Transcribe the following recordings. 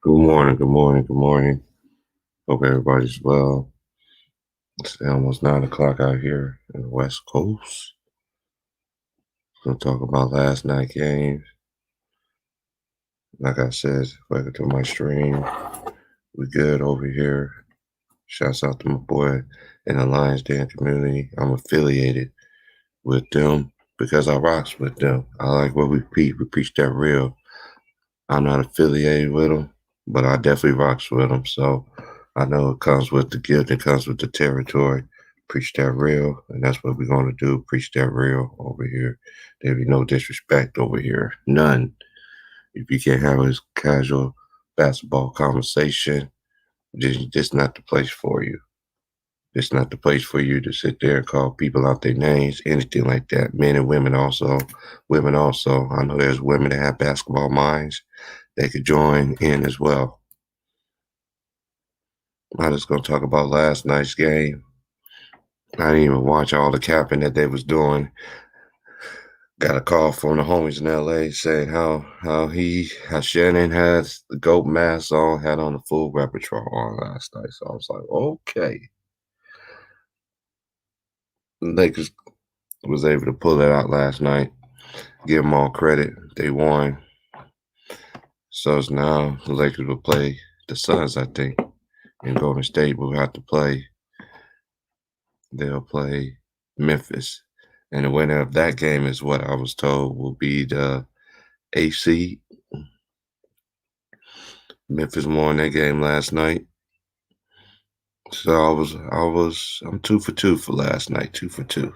Good morning, good morning, good morning. Hope everybody's well. It's almost 9 o'clock out here in the West Coast. Gonna talk about last night games. Like I said, welcome to my stream. We good over here. Shouts out to my boy in the Lions Den community. I'm affiliated with them because I rocks with them. I like what we preach. We preach that real. I'm not affiliated with them, but I definitely rocks with them. So I know it comes with the gift, it comes with the territory. Preach that real, and that's what we're going to do. Preach that real over here. There be no disrespect over here. None. If you can't have a casual basketball conversation, this not the place for you. It's not the place for you to sit there and call people out their names, anything like that. Men and women also. Women also. I know there's women that have basketball minds. They could join in as well. I'm just gonna talk about last night's game. I didn't even watch all the capping that they was doing. Got a call from the homies in LA saying how Shannon has the GOAT mask on, had on the full repertoire on last night. So I was like, okay. The Lakers was able to pull it out last night. Give them all credit. They won. So it's now the Lakers will play the Suns, I think. And Golden State will have to play. They'll play Memphis. And the winner of that game is what I was told will be the AC. Memphis won that game last night. So I'm 2 for 2 for last night, 2 for 2.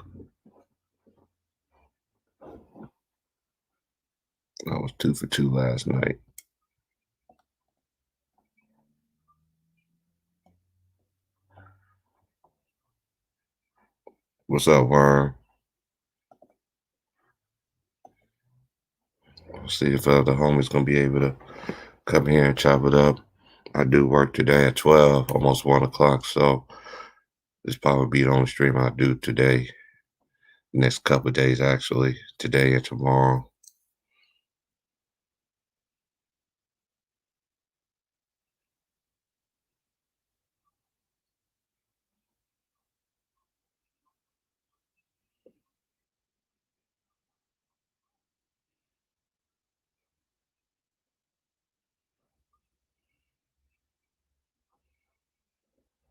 I was 2 for 2 last night. What's up, Worm? See if the homies gonna be able to come here and chop it up. I do work today at 12, almost 1 o'clock, so this probably be the only stream I do today. Next couple of days, actually, today and tomorrow.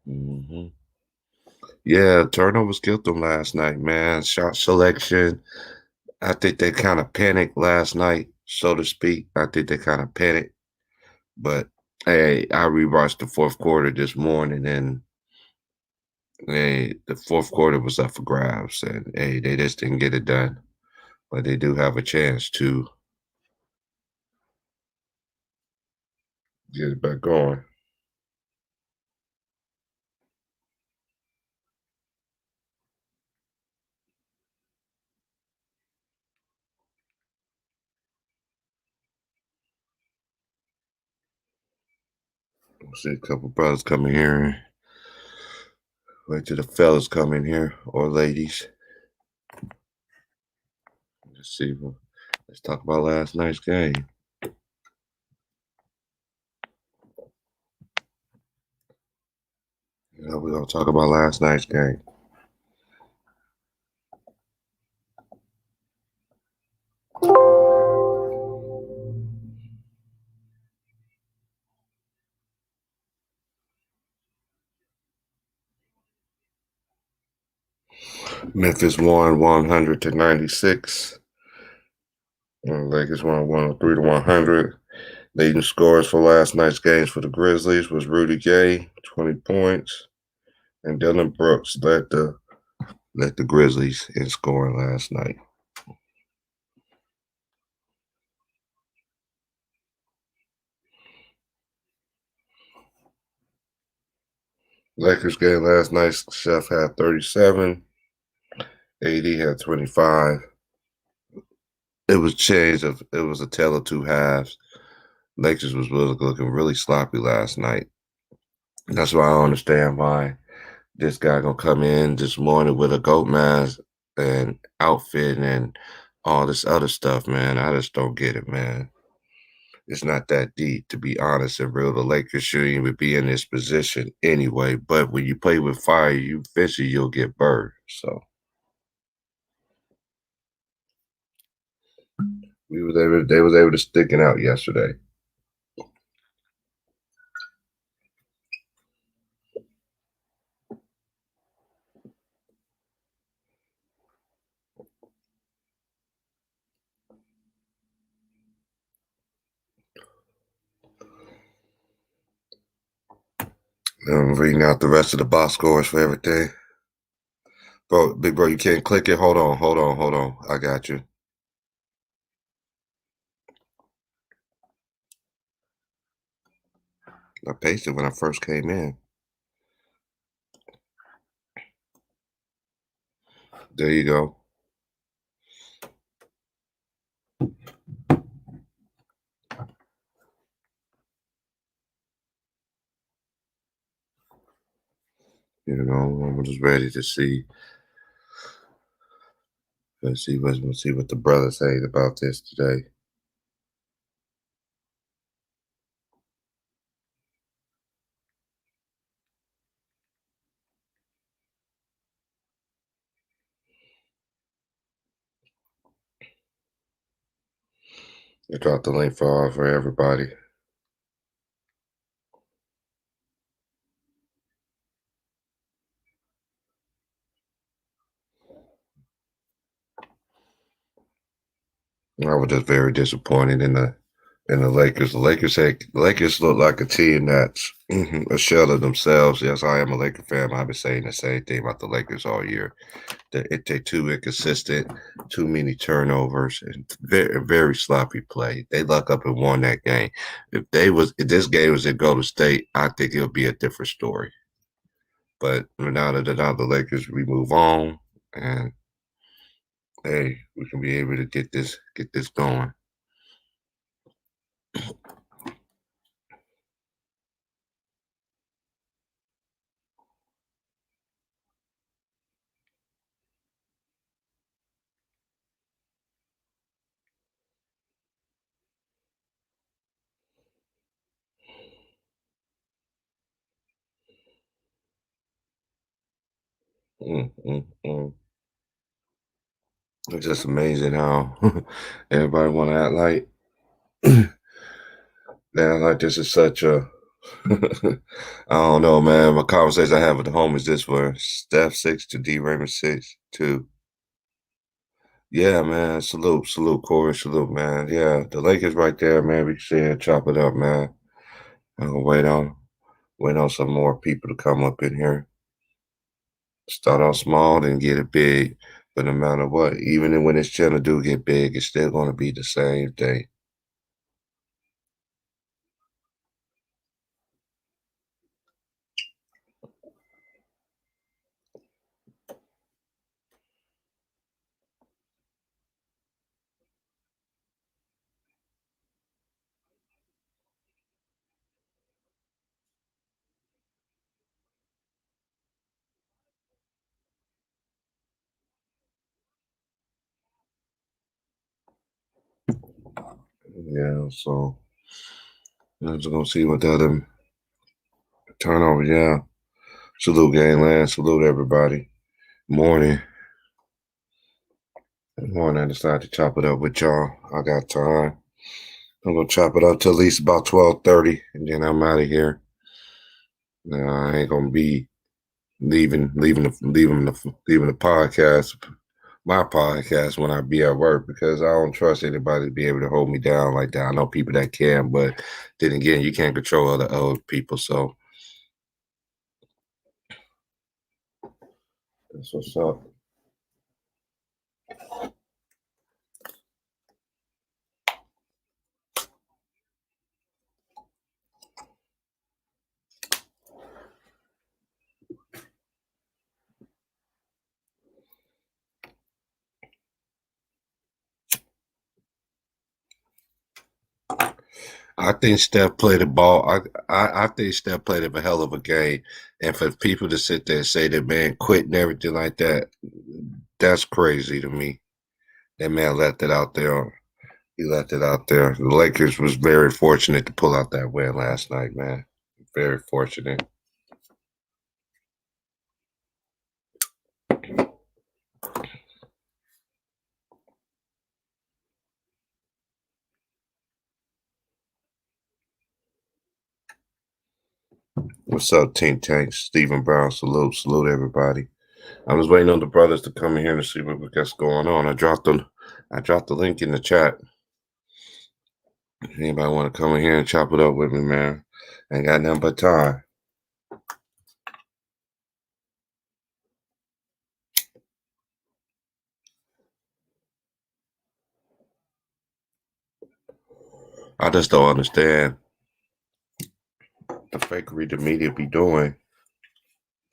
hmm Yeah, turnovers killed them last night, man. Shot selection. I think they kind of panicked last night, so to speak. I think they kind of panicked. But hey, I rewatched the fourth quarter this morning, and hey, the fourth quarter was up for grabs, and hey, they just didn't get it done. But they do have a chance to get it back going. We'll see a couple brothers coming here. Wait till the fellas come in here or ladies. Let's see. Let's talk about last night's game. We're gonna talk about last night's game. Memphis won 100-96. And Lakers won 103 to 100. Leading scorers for last night's games for the Grizzlies was Rudy Gay, 20 points, and Dylan Brooks led the Grizzlies in scoring last night. Lakers game last night, Chef had 37, AD had 25. It was a tale of two halves. Lakers was looking really sloppy last night. That's why I don't understand why this guy gonna come in this morning with a goat mask and outfit and all this other stuff, man. I just don't get it, man. It's not that deep, to be honest and real. The Lakers shouldn't even be in this position anyway. But when you play with fire, you eventually you'll get burned. So they was able to stick it out yesterday. I'm reading out the rest of the box scores for everything. Bro, big bro, you can't click it. Hold on. I got you. I pasted when I first came in. There you go. You know, I'm just ready to see. Let's see what the brothers say about this today. I dropped the link for everybody. I was just very disappointed in the Lakers. The Lakers look like a team that's a shell of themselves. Yes, I am a Laker fan. I've been saying the same thing about the Lakers all year. They're too inconsistent, too many turnovers, and very sloppy play. They luck up and won that game. If this game was in Golden State, I think it'll be a different story. But now that they're not the Lakers, we move on, and hey, we can be able to get this going. Mm, mm, mm. It's just amazing how everybody want to act like this is such a I don't know, man. My conversation I have with the homies this were Steph 6 to D Raymond 6 2. Yeah, man. Salute, Corey, salute, man. Yeah, the Lakers right there, man. We can see it, chop it up, man. I'm gonna wait on some more people to come up in here. Start off small, then get it big. But no matter what, even when this channel do get big, it's still gonna be the same thing. Yeah, so I'm just gonna see what the other turnover. Yeah, salute, gangland. Salute, everybody. Morning. Morning. I decided to chop it up with y'all. I got time. I'm gonna chop it up to at least about 12:30, and then I'm out of here. I ain't gonna be leaving the podcast, my podcast, when I be at work, because I don't trust anybody to be able to hold me down like that. I know people that can, but then again, you can't control other people. So that's what's up. I think Steph played the ball. I think Steph played a hell of a game, and for people to sit there and say that man quit and everything like that, that's crazy to me. That man left it out there. He left it out there. The Lakers was very fortunate to pull out that win last night, man. Very fortunate. What's up, Team Tank? Stephen Brown, salute everybody. I was waiting on the brothers to come in here to see what we got going on. I dropped the link in the chat. Anybody want to come in here and chop it up with me, man? Ain't got nothing but time. I just don't understand the fakery the media be doing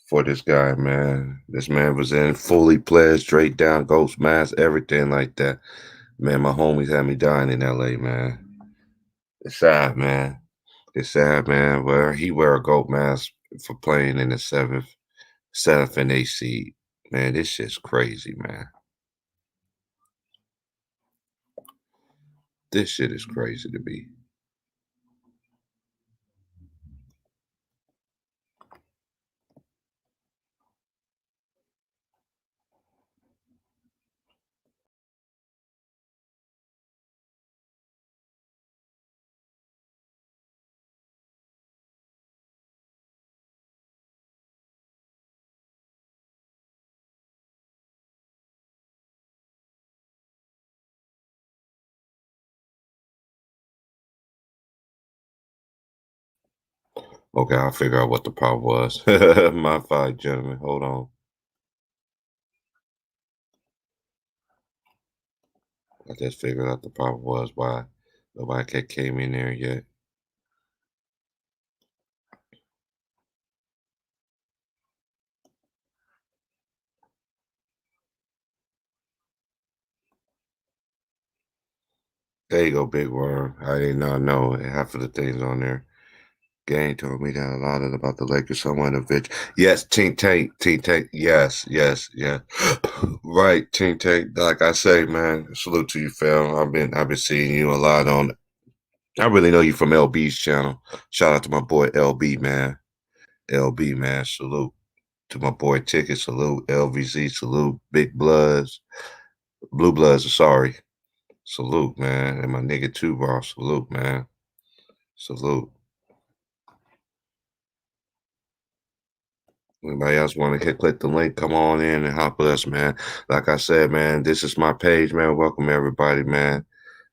for this guy, man. This man was in fully pledged, straight down, ghost mask, everything like that. Man, my homies had me dying in LA, man. It's sad, man. It's sad, man. Where he wear a goat mask for playing in the seventh and eighth seed. Man, this shit's crazy, man. This shit is crazy to me. Okay, I'll figure out what the problem was. My fault, gentlemen. Hold on. I just figured out the problem was why nobody came in there yet. There you go, Big Worm. I did not know half of the things on there. Gang told me that a lot of about the Lakers. Someone of which, yes, Team Tank, yes, yeah, right, Team Tank. Like I say, man, salute to you, fam. I've been seeing you a lot on. I really know you from LB's channel. Shout out to my boy LB, man. LB, man, salute to my boy Ticket, salute LVZ, salute Big Bloods, Blue Bloods. Sorry, salute, man, and my nigga Two Bar, salute, man, salute. Anybody else want to click the link? Come on in and hop with us, man. Like I said, man, this is my page, man. Welcome everybody, man.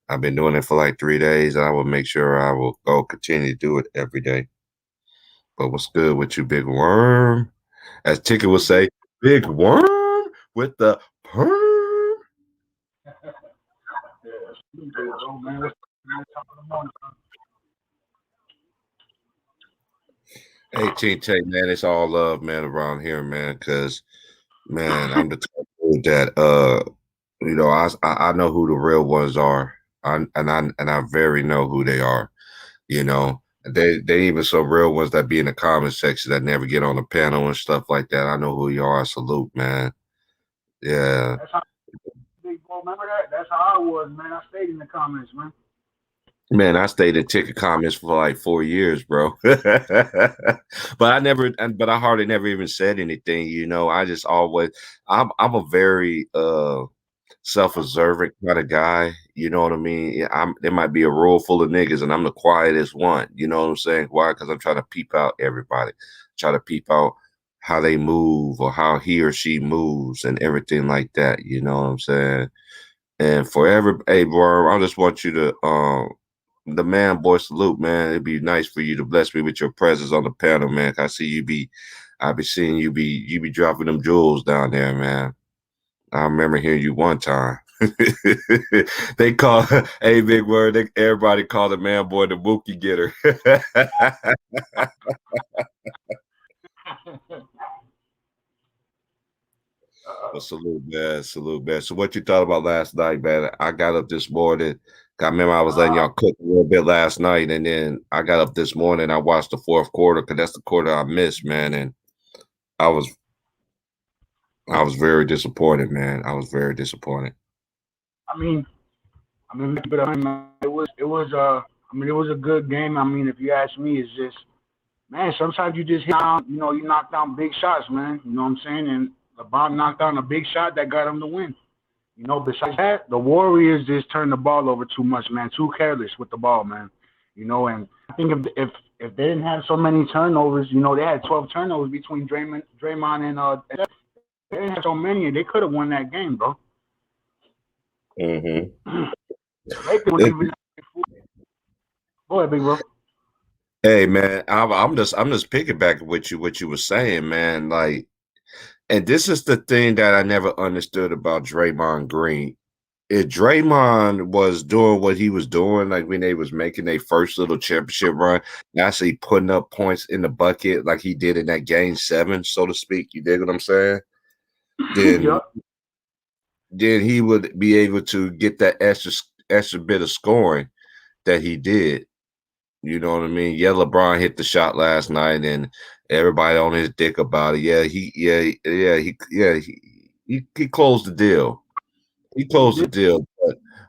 I've been doing it for like 3 days. I will make sure I will go continue to do it every day. But what's good with you, Big Worm? As Ticket would say, Big Worm with the perm. Hey, Team Tay, man, it's all love, man, around here, man. Cause, man, I'm the type of dude that, I know who the real ones are, I very know who they are. You know, they even some real ones that be in the comment section that never get on the panel and stuff like that. I know who you are. I salute, man. Yeah. That's how Big Bro, remember that? That's how I was, man. I stayed in the comments, man. Man, I stayed in ticket comments for like 4 years, bro. But I hardly never even said anything, you know. I just always I'm a very self-observant kind of guy. You know what I mean? Yeah, there might be a room full of niggas and I'm the quietest one. You know what I'm saying? Why? Because I'm trying to peep out everybody, try to peep out how they move or how he or she moves and everything like that. You know what I'm saying? And for hey bro, I just want you to the man boy salute, man. It'd be nice for you to bless me with your presence on the panel, man. I see I be seeing you be dropping them jewels down there, man. I remember hearing you one time. They call hey big word. Everybody called the man boy the Mookie getter. Well, salute, man. Salute, man. So, what you thought about last night, man? I got up this morning. I remember I was letting y'all cook a little bit last night, and then I got up this morning. I watched the fourth quarter because that's the quarter I missed, man. And I was I was very disappointed, man. I was very disappointed. I mean, I mean, it was I mean, it was a good game. I mean, if you ask me, it's just, man, sometimes you just hit down, you know, you knock down big shots, man. You know what I'm saying? And LeBron knocked down a big shot that got him the win. You know, besides that, the Warriors just turned the ball over too much, man. Too careless with the ball, man. You know, and I think if they didn't have so many turnovers, you know, they had 12 turnovers between Draymond and they didn't have so many, and they could have won that game, bro. Mm-hmm. Go ahead, big bro. Hey man, I'm just piggybacking with you what you were saying, man. Like, and this is the thing that I never understood about Draymond Green. If Draymond was doing what he was doing, like when they was making their first little championship run, actually putting up points in the bucket like he did in that game 7, so to speak. You dig what I'm saying? Then, Yep. then he would be able to get that extra bit of scoring that he did. You know what I mean? Yeah, LeBron hit the shot last night, and everybody on his dick about it. He closed the deal. He closed the deal.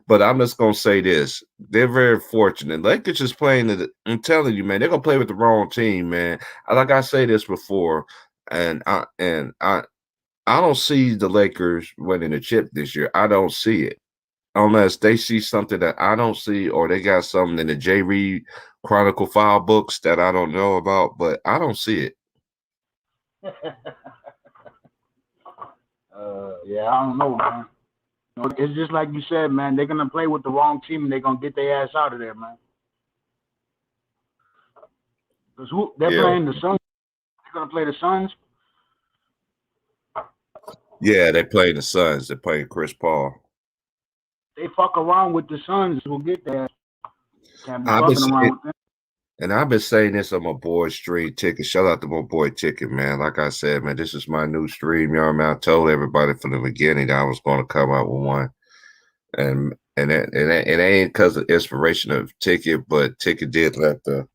But I'm just gonna say this: they're very fortunate. Lakers just playing. I'm telling you, man, they're gonna play with the wrong team, man. Like I say this before, and I don't see the Lakers winning a chip this year. I don't see it unless they see something that I don't see, or they got something in the J. Reed Chronicle file books that I don't know about, but I don't see it. Yeah, I don't know, man. You know, it's just like you said, man. They're gonna play with the wrong team, and they're gonna get their ass out of there, man. Because they're playing the Suns. They're gonna play the Suns. Yeah, they play the Suns. They're playing Chris Paul. They fuck around with the Suns, we'll get there. Can't be fucking around with them. And I've been saying this on my boy Stream Ticket. Shout out to my boy Ticket, man. Like I said, man, this is my new stream. You know, man, I told everybody from the beginning that I was going to come out with one. And it ain't because of inspiration of Ticket, but Ticket did set the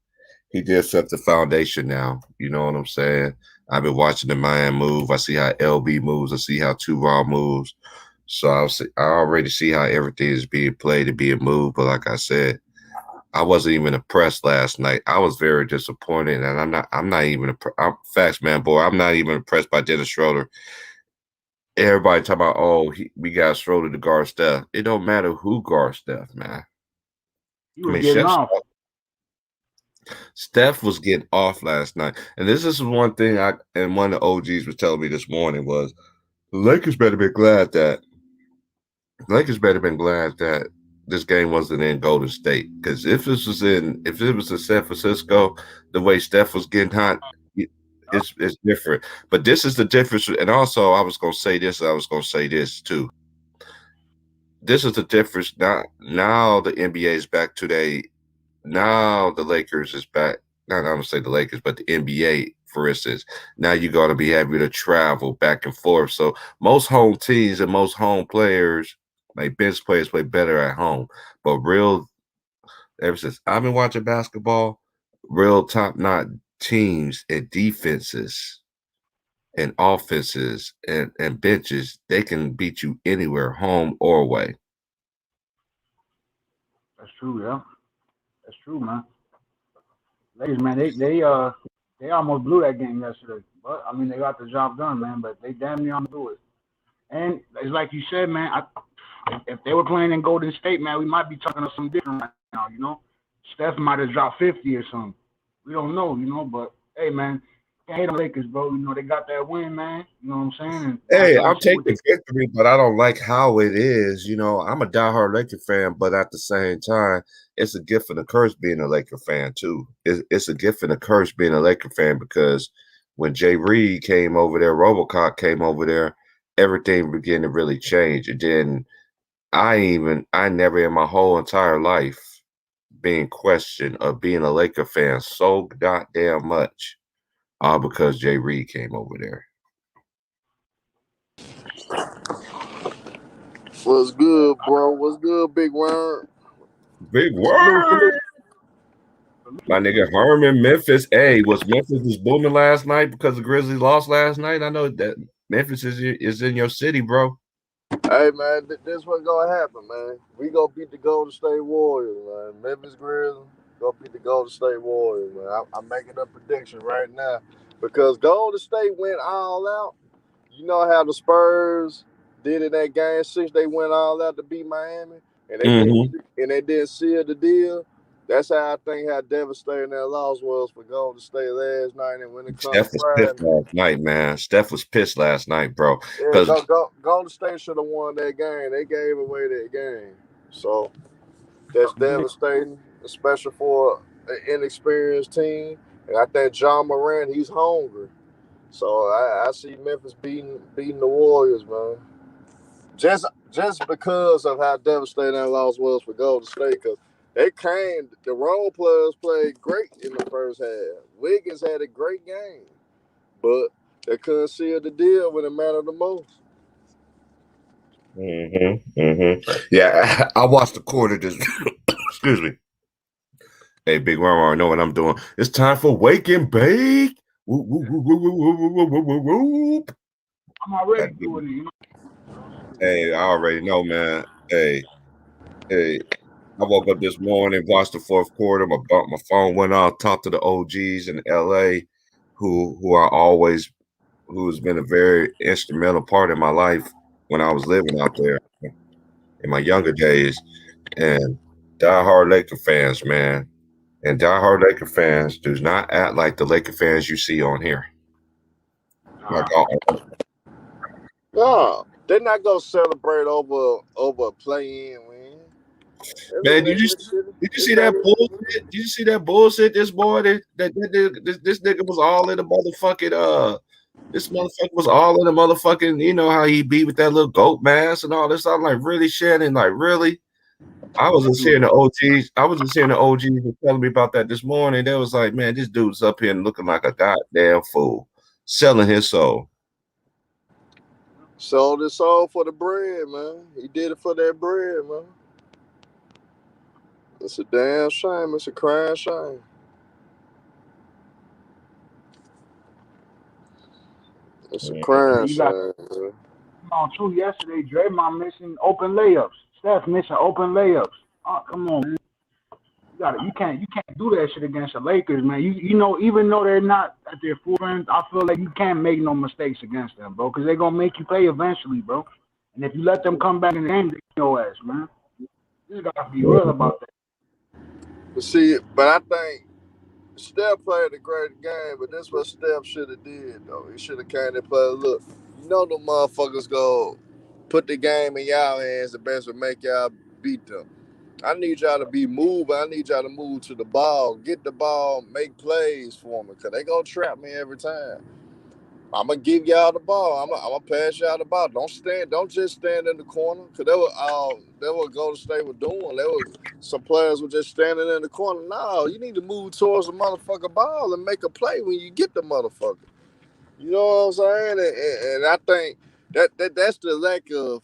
foundation now. You know what I'm saying? I've been watching the man move. I see how LB moves. I see how Tuval moves. So I already see how everything is being played and being moved. But like I said, I wasn't even impressed last night. I was very disappointed, and I'm not even facts, man, boy. I'm not even impressed by Dennis Schroeder. Everybody talking about, we got Schroeder to guard Steph. It don't matter who guards Steph, man. Steph was getting off last night, and this is one thing one of the OGs was telling me this morning was the Lakers better be glad that this game wasn't in Golden State, because if it was in San Francisco, the way Steph was getting hot, it's different. But this is the difference. And also, I was going to say this too. This is the difference. Now the NBA is back today. Now the Lakers is back. Not I'm going to say the Lakers, but the NBA, for instance. Now you're going to be having to travel back and forth. So most home teams and most home players, like bench players, play better at home. But ever since I've been watching basketball, real top-notch teams and defenses and offenses and benches, they can beat you anywhere, home or away. That's true, yeah. That's true, man. Ladies, man, they almost blew that game yesterday. But I mean, they got the job done, man. But they damn near almost do it. And it's like you said, man. If they were playing in Golden State, man, we might be talking about something different right now. You know, Steph might have dropped 50 or something. We don't know, you know. But hey, man, can't hate on Lakers, bro. You know, they got that win, man. You know what I'm saying? And hey, I'll take the victory, but I don't like how it is. You know, I'm a diehard Laker fan, but at the same time, it's a gift and a curse being a Laker fan too. It's a gift and a curse being a Laker fan, because when Jay Reed came over there, RoboCop came over there, everything began to really change. And then I never in my whole entire life being questioned of being a Laker fan so goddamn much, all because Jay Reed came over there. What's good, bro? What's good, Big Word? Big Word. My nigga Herman, Memphis. Hey, was Memphis booming last night because the Grizzlies lost last night? I know that Memphis is in your city, bro. Hey man, this what's gonna happen, man. We gonna beat the Golden State Warriors, man. Memphis Grizzlies gonna beat the Golden State Warriors, man. I'm making a prediction right now because Golden State went all out. You know how the Spurs did in that game 6? They went all out to beat Miami, and Mm-hmm. they didn't seal the deal. That's how I think how devastating that loss was for Golden State last night. And when it comes Steph to was pissed Friday, last night, man. Steph was pissed last night, bro. yeah, Because Golden State should have won that game. They gave away that game, so that's devastating, especially for an inexperienced team. And I think John Morant, he's hungry. So I see Memphis beating the Warriors, man. Just because of how devastating that loss was for Golden State, because the role players played great in the first half. Wiggins had a great game, but they couldn't seal the deal when it mattered the most. yeah, I watched the quarter. This, excuse me. Hey, Big Mama, I know what I'm doing. It's time for Wake and Bake. Whoop, whoop, whoop, whoop, whoop, whoop, whoop, whoop, whoop. I'm already doing it. You know? Hey, I already know, man. Hey, I woke up this morning, watched the fourth quarter. My phone went off. Talked to the OGs in LA, who's been a very instrumental part in my life when I was living out there in my younger days, and diehard Laker fans, man. And diehard Laker fans do not act like the Laker fans you see on here. Like, No, they're not gonna celebrate over a play-in win. man, did you see that bullshit? Did you see that bullshit? This boy, this nigga was all in the motherfucking this motherfucker was all in the motherfucking. You know how he beat with that little goat mask and all this. I'm like, really, Shannon? Like, really? I was just hearing the OGs. I was just hearing the OGs were telling me about that this morning. They was like, man, this dude's up here looking like a goddamn fool, selling his soul. Sold his soul for the bread, man. He did it for that bread, man. It's a damn shame. It's a crying shame. It's a crying You got shame, man. on too yesterday. Draymond missing open layups. Steph missing open layups. Oh, come on, man. You can't do that shit against the Lakers, man. You know, even though they're not at their full end, I feel like you can't make no mistakes against them, bro, because they're gonna make you pay eventually, bro. And if you let them come back in the game, they your ass, man. You just gotta be real about that. But I think Steph played a great game, but this what Steph should have did though. He should have came and played. Look, you know the motherfuckers go put the game in y'all hands. The best would make y'all beat them. I need y'all to be moving. I need y'all to move to the ball, get the ball, make plays for me, cause they gonna trap me every time. I'm gonna give y'all the ball. I'm gonna pass y'all the ball. Don't just stand in the corner. Cause that what Golden State was doing. Some players were just standing in the corner. No, you need to move towards the motherfucker ball and make a play when you get the motherfucker. You know what I'm saying? And I think that's the lack of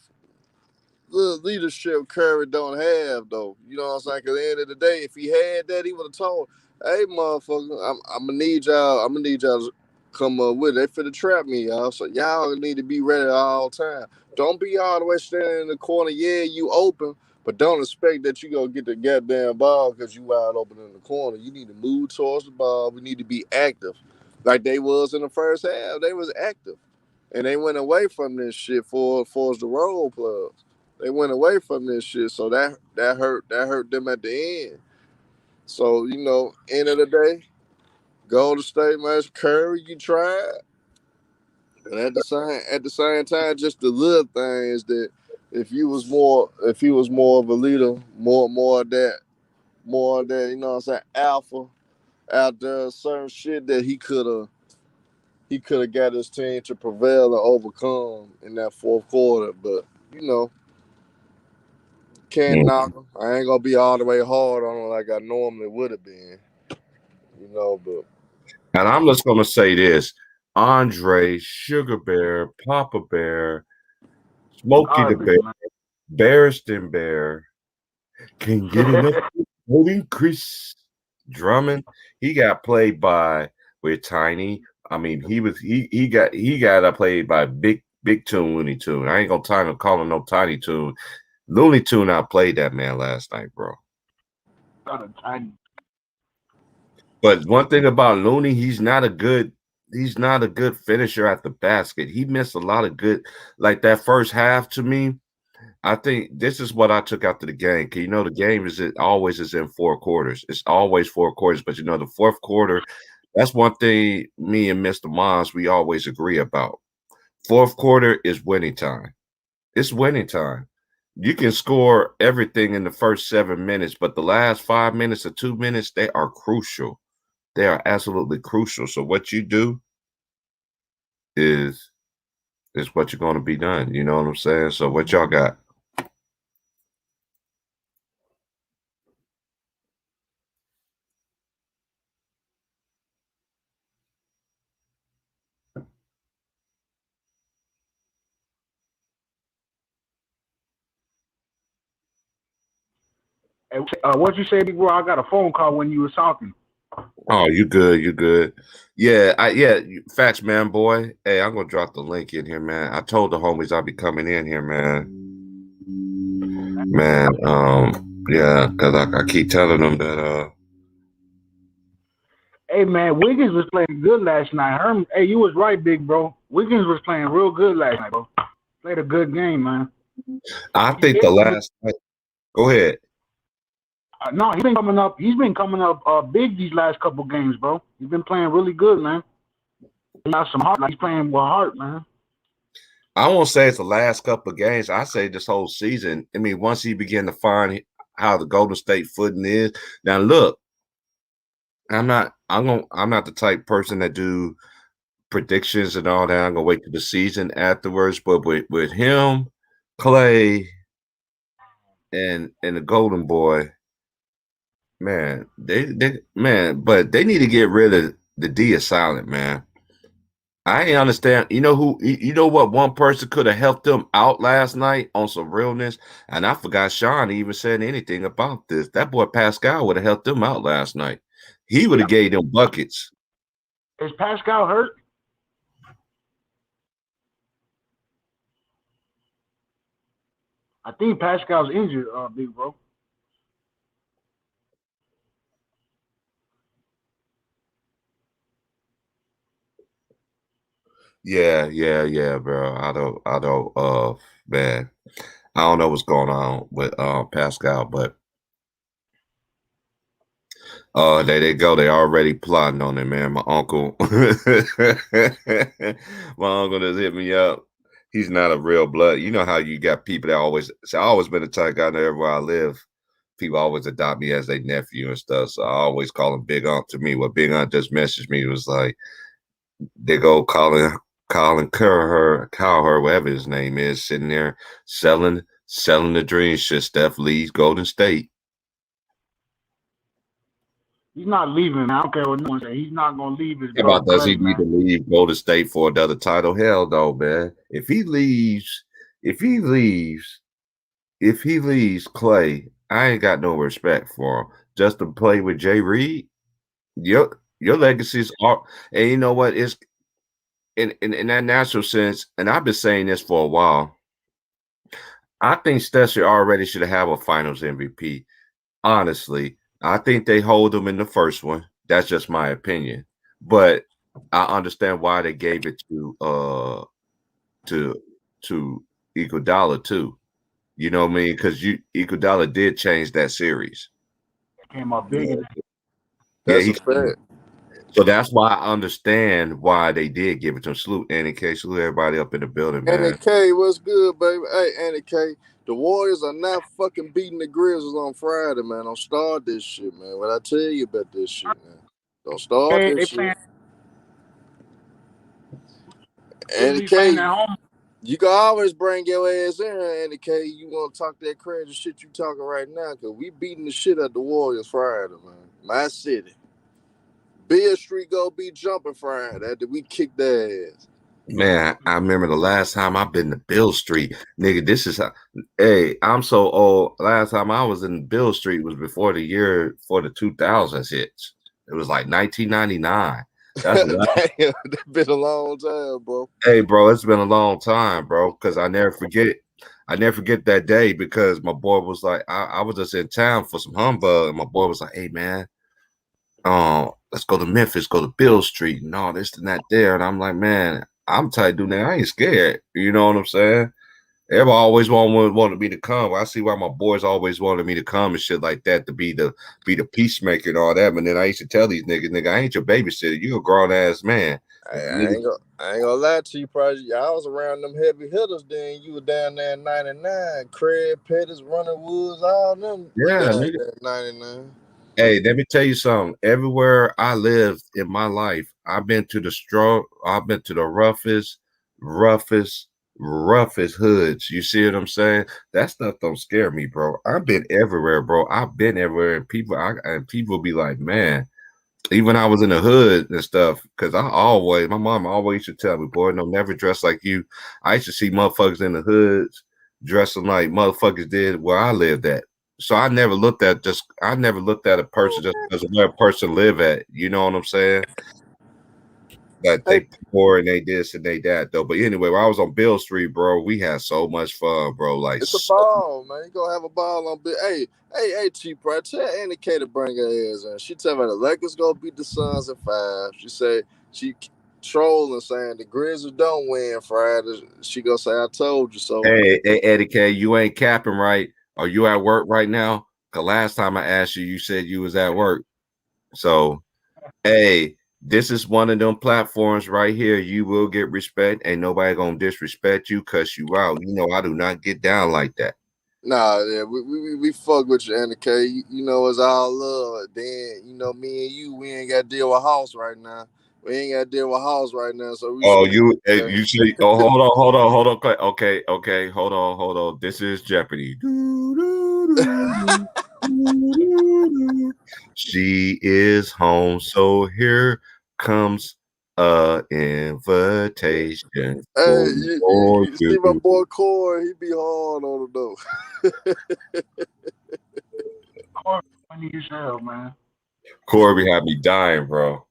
leadership Curry don't have though. You know what I'm saying? Cause at the end of the day, if he had that, he would have told, "Hey, motherfucker, I'm gonna need y'all. I'm gonna need y'all to come up with it. They finna trap me, y'all. So y'all need to be ready all time. Don't be all the way standing in the corner. Yeah, you open, but don't expect that you gonna get the goddamn ball because you wide open in the corner. You need to move towards the ball. We need to be active, like they was in the first half. They was active, and they went away from this shit for the role players. They went away from this shit, so that hurt them at the end. So end of the day, Golden State, man, Curry, you tried, and at the same time, just the little things that if he was more of a leader, more of that, you know what I'm saying, alpha out there, certain shit that he could have got his team to prevail and overcome in that fourth quarter, but you know. Can't knock him. I ain't gonna be all the way hard on him like I normally would have been, but And I'm just gonna say this: Andre, Sugar Bear, Papa Bear, Smokey the Bear, Barriston Bear can get enough voting. Chris Drummond, he got played by with Tiny. I mean, he got played by Big Big Tune, Looney Tune. I ain't gonna call him no Tiny Tune. Looney Tune outplayed that man last night, bro. But one thing about Looney, he's not a good finisher at the basket. He missed a lot of good, like that first half to me. I think this is what I took out to the game. Cause the game always is in 4 quarters. It's always 4 quarters, but the fourth quarter, that's one thing me and Mr. Mons, we always agree about. Fourth quarter is winning time. It's winning time. You can score everything in the first 7 minutes, but the last 5 minutes or 2 minutes, they are crucial. They are absolutely crucial. So what you do is what you're going to be done. You know what I'm saying? So what y'all got? Hey, what'd you say, big bro? I got a phone call when you was talking. Oh, you good? You good? Yeah, facts, man, boy. Hey, I'm gonna drop the link in here, man. I told the homies I'll be coming in here, man. Yeah, because I keep telling them that. Hey man, Wiggins was playing good last night. Hey, you was right, big bro. Wiggins was playing real good last night, bro. Played a good game, man. I think the last night. Go ahead. No, he's been coming up. He's been coming up big these last couple games, bro. He's been playing really good, man. He got some heart. He's playing with heart, man. I won't say it's the last couple of games. I say this whole season. I mean, once he began to find how the Golden State footing is. Now, look, I'm not the type person that do predictions and all that. I'm gonna wait to the season afterwards. But with him, Clay, and the Golden Boy. Man, but they need to get rid of the D is silent, man. I ain't understand. You know what one person could have helped them out last night on some realness, and I forgot Sean even said anything about this. That boy Pascal would have helped them out last night. He would have gave them buckets. Is Pascal hurt? I think Pascal's injured, big bro. Yeah, bro. Man, I don't know what's going on with Pascal, but there they go. They already plotting on it, man. My uncle, just hit me up. He's not a real blood. You know how you got people that I've always been the type guy there where I live. People always adopt me as their nephew and stuff. So I always call him Big Aunt to me. What Big Aunt just messaged me was like, they go Colin Cowher, whatever his name is, sitting there selling the dream shit. Steph leaves Golden State. He's not leaving. I don't care what no one says. He's not gonna leave his. Does he need to leave Golden State for another title? Hell no, man. If he leaves Clay, I ain't got no respect for him. Just to play with Jay Reed, your legacies are, and you know what? It's in that natural sense, and I've been saying this for a while. I think Stetzer already should have a Finals MVP. Honestly, I think they hold him in the first one. That's just my opinion, but I understand why they gave it to Iguodala too. You know what I mean? Because Iguodala did change that series. Came up big. That's a fact. So that's why I understand why they did give it to him. Salute Annie K. Salute everybody up in the building, man. Annie K, what's good, baby? Hey, Annie K, the Warriors are not fucking beating the Grizzlies on Friday, man. Don't start this shit, man. What I tell you about this shit, man. Don't start this shit. Annie K, you can always bring your ass in here, Annie K. You want to talk that crazy shit you talking right now, because we beating the shit out the Warriors Friday, man. My city. Beale Street go be jumping Friday after we kick their ass. Man, I remember the last time I've been to Beale Street. Nigga, this is how, hey, I'm so old. Last time I was in Beale Street was before the 2000s hits. It was like 1999. That's what Damn, it's been a long time, bro. Hey, bro, it's been a long time, bro, because I never forget. I never forget that day because my boy was like, I was just in town for some humbug, and my boy was like, "Hey, man, let's go to Memphis, go to Bill Street, and all this and that there." And I'm like, "Man, I'm tight, dude. Now I ain't scared. You know what I'm saying?" Everybody always wanted me to come. I see why my boys always wanted me to come and shit like that to be the peacemaker and all that. But then I used to tell these niggas, nigga, I ain't your babysitter. You a grown ass man. I ain't gonna lie to you, probably. I was around them heavy hitters then. You were down there in 99. Craig Pettis, Running Woods, all them Yeah, down nigga. there in 99. Hey, let me tell you something. Everywhere I lived in my life, I've been to the roughest hoods. You see what I'm saying? That stuff don't scare me, bro. I've been everywhere, bro. I've been everywhere, and people be like, man. Even I was in the hood and stuff, because my mom always used to tell me, boy, no, never dress like you. I used to see motherfuckers in the hoods dressing like motherfuckers did where I lived at. So I never looked at a person just because of where a person live at. You know what I'm saying? That they poor and they this and they that though. But anyway, when I was on Bill Street, bro, we had so much fun, bro. Like it's a ball, man. You gonna have a ball on big. Hey, Chief, right? Tell Annie K to bring her ass in. She tell me the Lakers gonna beat the Suns at 5. She say she trolling saying the Grizzlies don't win Friday. She gonna say I told you so. Hey, Eddie K, you ain't capping, right? Are you at work right now? Cause last time I asked you, you said you was at work. So, hey, this is one of them platforms right here. You will get respect. Ain't nobody gonna disrespect you, cuss you out. You know, I do not get down like that. Nah, yeah, we fuck with you, Annie K. You know it's all love. Then me and you, we ain't got to deal with House right now. We ain't got to deal with House right now. So we. Oh, you say? Oh, hold on. Okay. Hold on. This is Jeopardy. She is home, so here comes a invitation. Hey, you see my boy Corey? He be hard on it though. Corey, funny as hell, man. Corey had me dying, bro.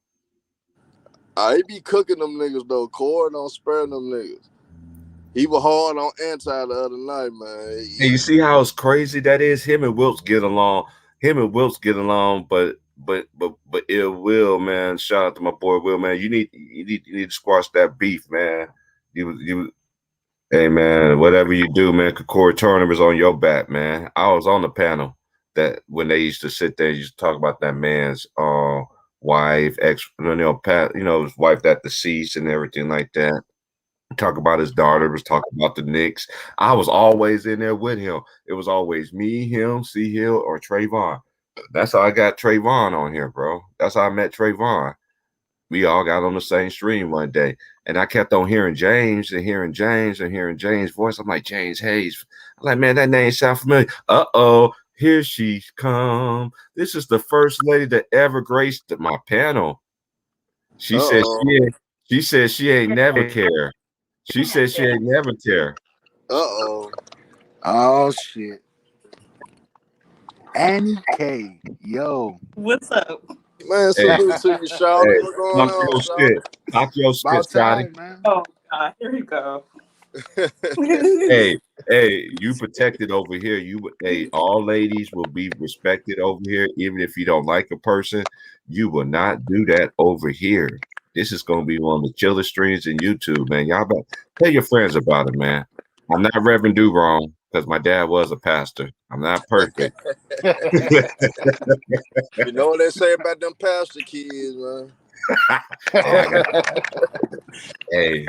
He be cooking them niggas though. Corey don't spare them niggas. He was hard on Anti the other night, man. Hey, you see how it's crazy that is? Him and Wilkes get along, but ill will, man. Shout out to my boy Will, man. You need to squash that beef, man. Hey, man, whatever you do, man. Corey Turner is on your back, man. I was on the panel that when they used to sit there, used to talk about that man's wife, his wife that deceased and everything like that. Talk about his daughter, was talking about the Knicks. I was always in there with him. It was always me, him, C Hill, or Trayvon. That's how I got Trayvon on here, bro. That's how I met Trayvon. We all got on the same stream one day. And I kept on hearing James and hearing James' voice. I'm like, James Hayes. I'm like, man, that name sounds familiar. Uh-oh, here she come. This is the first lady that ever graced my panel. She said she ain't never care. She said she ain't never care. Oh shit. Annie K. Yo. What's up? Man, salute to you, Charlotte. Hey, What's going on, Charlotte? Talk your shit, Scotty. Man. Oh God, here you go. Hey, you protected over here. All ladies will be respected over here, even if you don't like a person. You will not do that over here. This is gonna be one of the chillest streams in YouTube, man. Y'all better tell your friends about it, man. I'm not Reverend Do Wrong because my dad was a pastor. I'm not perfect. You know what they say about them pastor kids, man. Hey,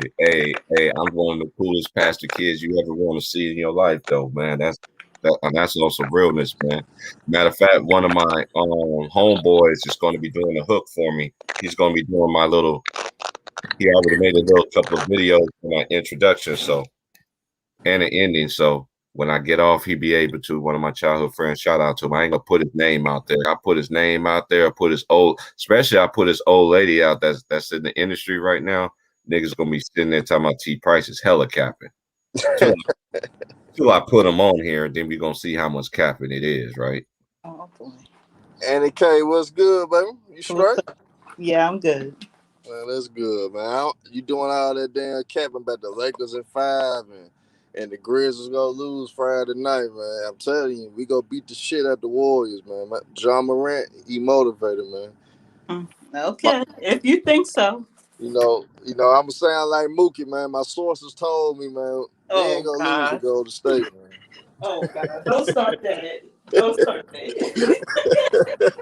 I'm one of the coolest pastor kids you ever want to see in your life, though, man. That's on some realness, man. Matter of fact, one of my homeboys is going to be doing a hook for me. He's going to be doing my little. He already made a little couple of videos for my introduction, and an ending. So when I get off, he'll be able to. One of my childhood friends, shout out to him. I ain't gonna put his name out there. I put his name out there. I put his old lady out that's in the industry right now. Niggas gonna be sitting there talking about T Price is hella capping. Till I put him on here, and then we gonna see how much capping it is, right? Oh boy. Annie K, what's good, baby? You straight? Yeah, I'm good. Man, that's good, man. You doing all that damn capping about the Lakers in 5 and the Grizzlies gonna lose Friday night, man. I'm telling you, we gonna beat the shit out the Warriors, man. John Morant, he motivated, man. Okay, if you think so. You know, I'm gonna sound like Mookie, man. My sources told me, man, they ain't gonna lose to Golden State, man. Oh God, don't start that. Don't start that.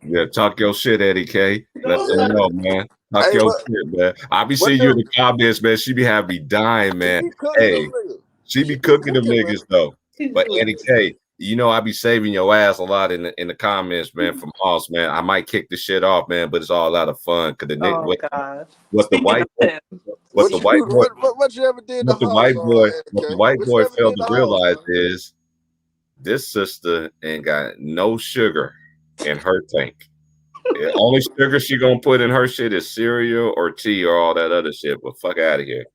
Yeah, talk your shit, Eddie K. Let them know, man. Talk Hey, your what- shit, man. I be seeing you in the comments, man. She be having me dying, man. Hey, she be cooking them niggas though. But Eddie K, you know I be saving your ass a lot in the comments, man. From Hoss, man. I might kick the shit off, man, but it's all out of fun. Cause the Oh what God. the white boy, what the white boy, what you ever did? what the white boy failed to realize is this sister ain't got no sugar in her tank. The only sugar she gonna put in her shit is cereal or tea or all that other shit. But fuck out of here.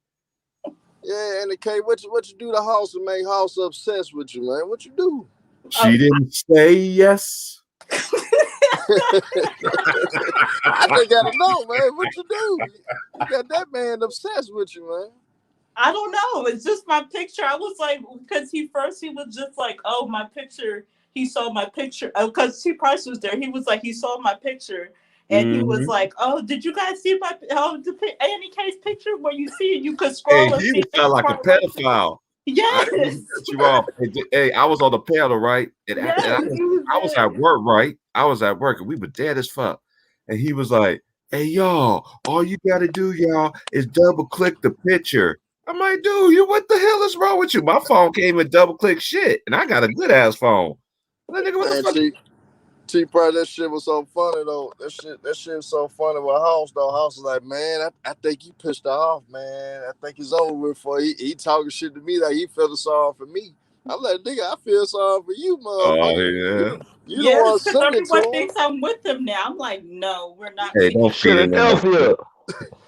Yeah, and the K, what you do to House and make House obsessed with you, man? What you do? She didn't say yes. I just gotta know, man. What you do? You got that man obsessed with you, man. I don't know. It's just my picture. I was like, because he was just like, oh, my picture. He saw my picture because T. Price was there. He was like, he saw my picture, and he was like, oh, did you guys see my Annie K's picture? Where you see it, you could scroll. Hey, and he see felt like a pedophile. Yes. I didn't cut you off. Hey, I was on the panel, right? And I was at work, right? I was at work, and we were dead as fuck. And he was like, hey, y'all, all you got to do, y'all, is double click the picture. I'm like, dude, what the hell is wrong with you? My phone came and double click shit, and I got a good ass phone. Like, nigga, what the fuck? T. Price, that shit was so funny though. That shit was so funny with House though. House was like, man, I think he pissed her off, man. I think it's over with for he talking shit to me like he felt sorry for me. I'm like, nigga, I feel sorry for you, motherfucker. You don't want to sing it to everyone him. thinks I'm with him now. I'm like, no, we're not. Hey, don't feed him. Philadelphia.